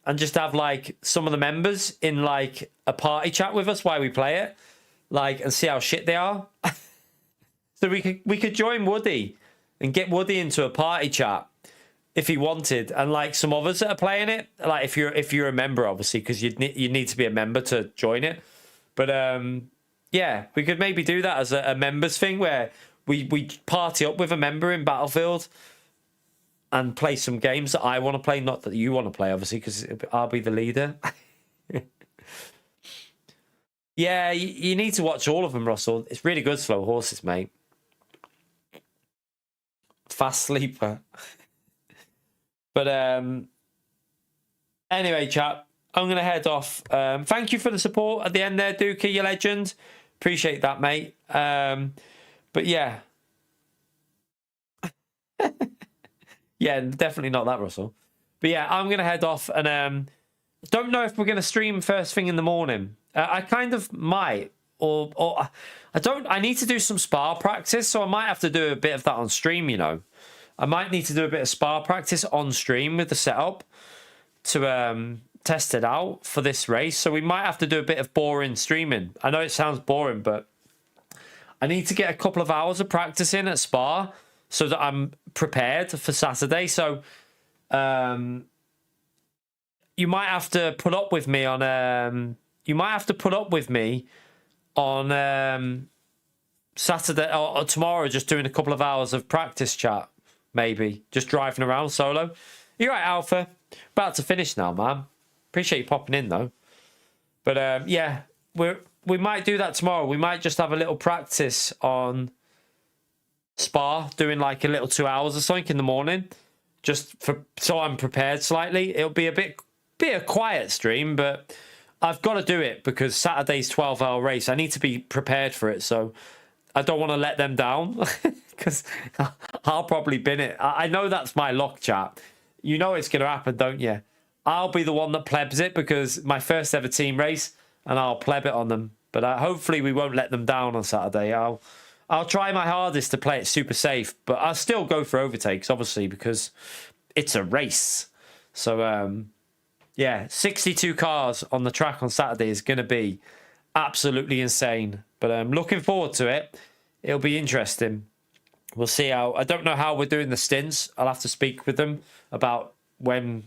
And just have like some of the members in like a party chat with us while we play it, like, and see how shit they are. So we could join Woody and get Woody into a party chat if he wanted, and like some others that are playing it. Like if you're a member, obviously, because you need to be a member to join it. But yeah, we could maybe do that as a members thing where we party up with a member in Battlefield. And play some games that I want to play, not that you want to play, obviously, because I'll be the leader. Yeah, you need to watch all of them, Russell. It's really good, Slow Horses, mate. Fast sleeper. But anyway, chat, I'm going to head off. Thank you for the support at the end there, Dookie, you legend. Appreciate that, mate. But yeah. Yeah, definitely not that, Russell. But yeah, I'm going to head off and don't know if we're going to stream first thing in the morning. I kind of might, or I don't. I need to do some spar practice, so I might have to do a bit of that on stream, you know. I might need to do a bit of spar practice on stream with the setup to test it out for this race. So we might have to do a bit of boring streaming. I know it sounds boring, but I need to get a couple of hours of practice in at Spa so that I'm prepared for Saturday. So you might have to put up with me on Saturday or tomorrow, just doing a couple of hours of practice chat, maybe just driving around solo. You're right, Alpha. About to finish now, man. Appreciate you popping in though. But yeah, we might do that tomorrow. We might just have a little practice on Spa, doing like a little 2 hours or something in the morning, just so I'm prepared slightly. It'll be a bit a quiet stream, but I've got to do it because Saturday's 12-hour race. I need to be prepared for it, so I don't want to let them down because I'll probably bin it. I know that's my luck, chat. You know it's going to happen, don't you? I'll be the one that plebs it because my first ever team race, and I'll pleb it on them. But hopefully we won't let them down on Saturday. I'll try my hardest to play it super safe, but I'll still go for overtakes, obviously, because it's a race. So, yeah, 62 cars on the track on Saturday is going to be absolutely insane. But I'm looking forward to it. It'll be interesting. We'll see how... I don't know how we're doing the stints. I'll have to speak with them about when,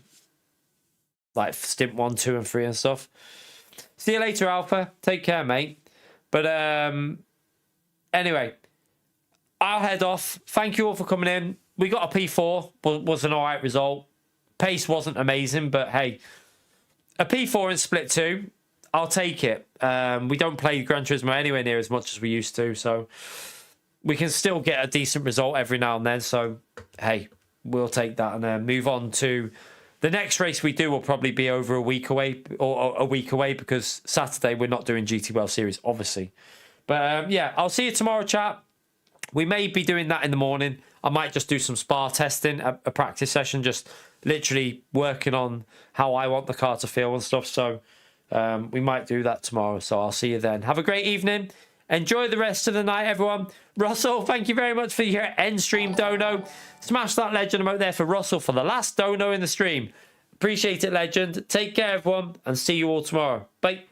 like, stint 1, 2, and 3 and stuff. See you later, Alpha. Take care, mate. But, anyway, I'll head off. Thank you all for coming in. We got a P4. Was an all right result. Pace wasn't amazing, but hey, a P4 in Split 2, I'll take it. We don't play Gran Turismo anywhere near as much as we used to, so we can still get a decent result every now and then. So, hey, we'll take that and move on to the next race we do will probably be over a week away, or a week away, because Saturday we're not doing GTWS Series, obviously. But yeah, I'll see you tomorrow, chat. We may be doing that in the morning. I might just do some spar testing, a practice session, just literally working on how I want the car to feel and stuff. So we might do that tomorrow. So I'll see you then. Have a great evening. Enjoy the rest of the night, everyone. Russell, thank you very much for your end stream dono. Smash that legend emote there for Russell for the last dono in the stream. Appreciate it, legend. Take care, everyone, and see you all tomorrow. Bye.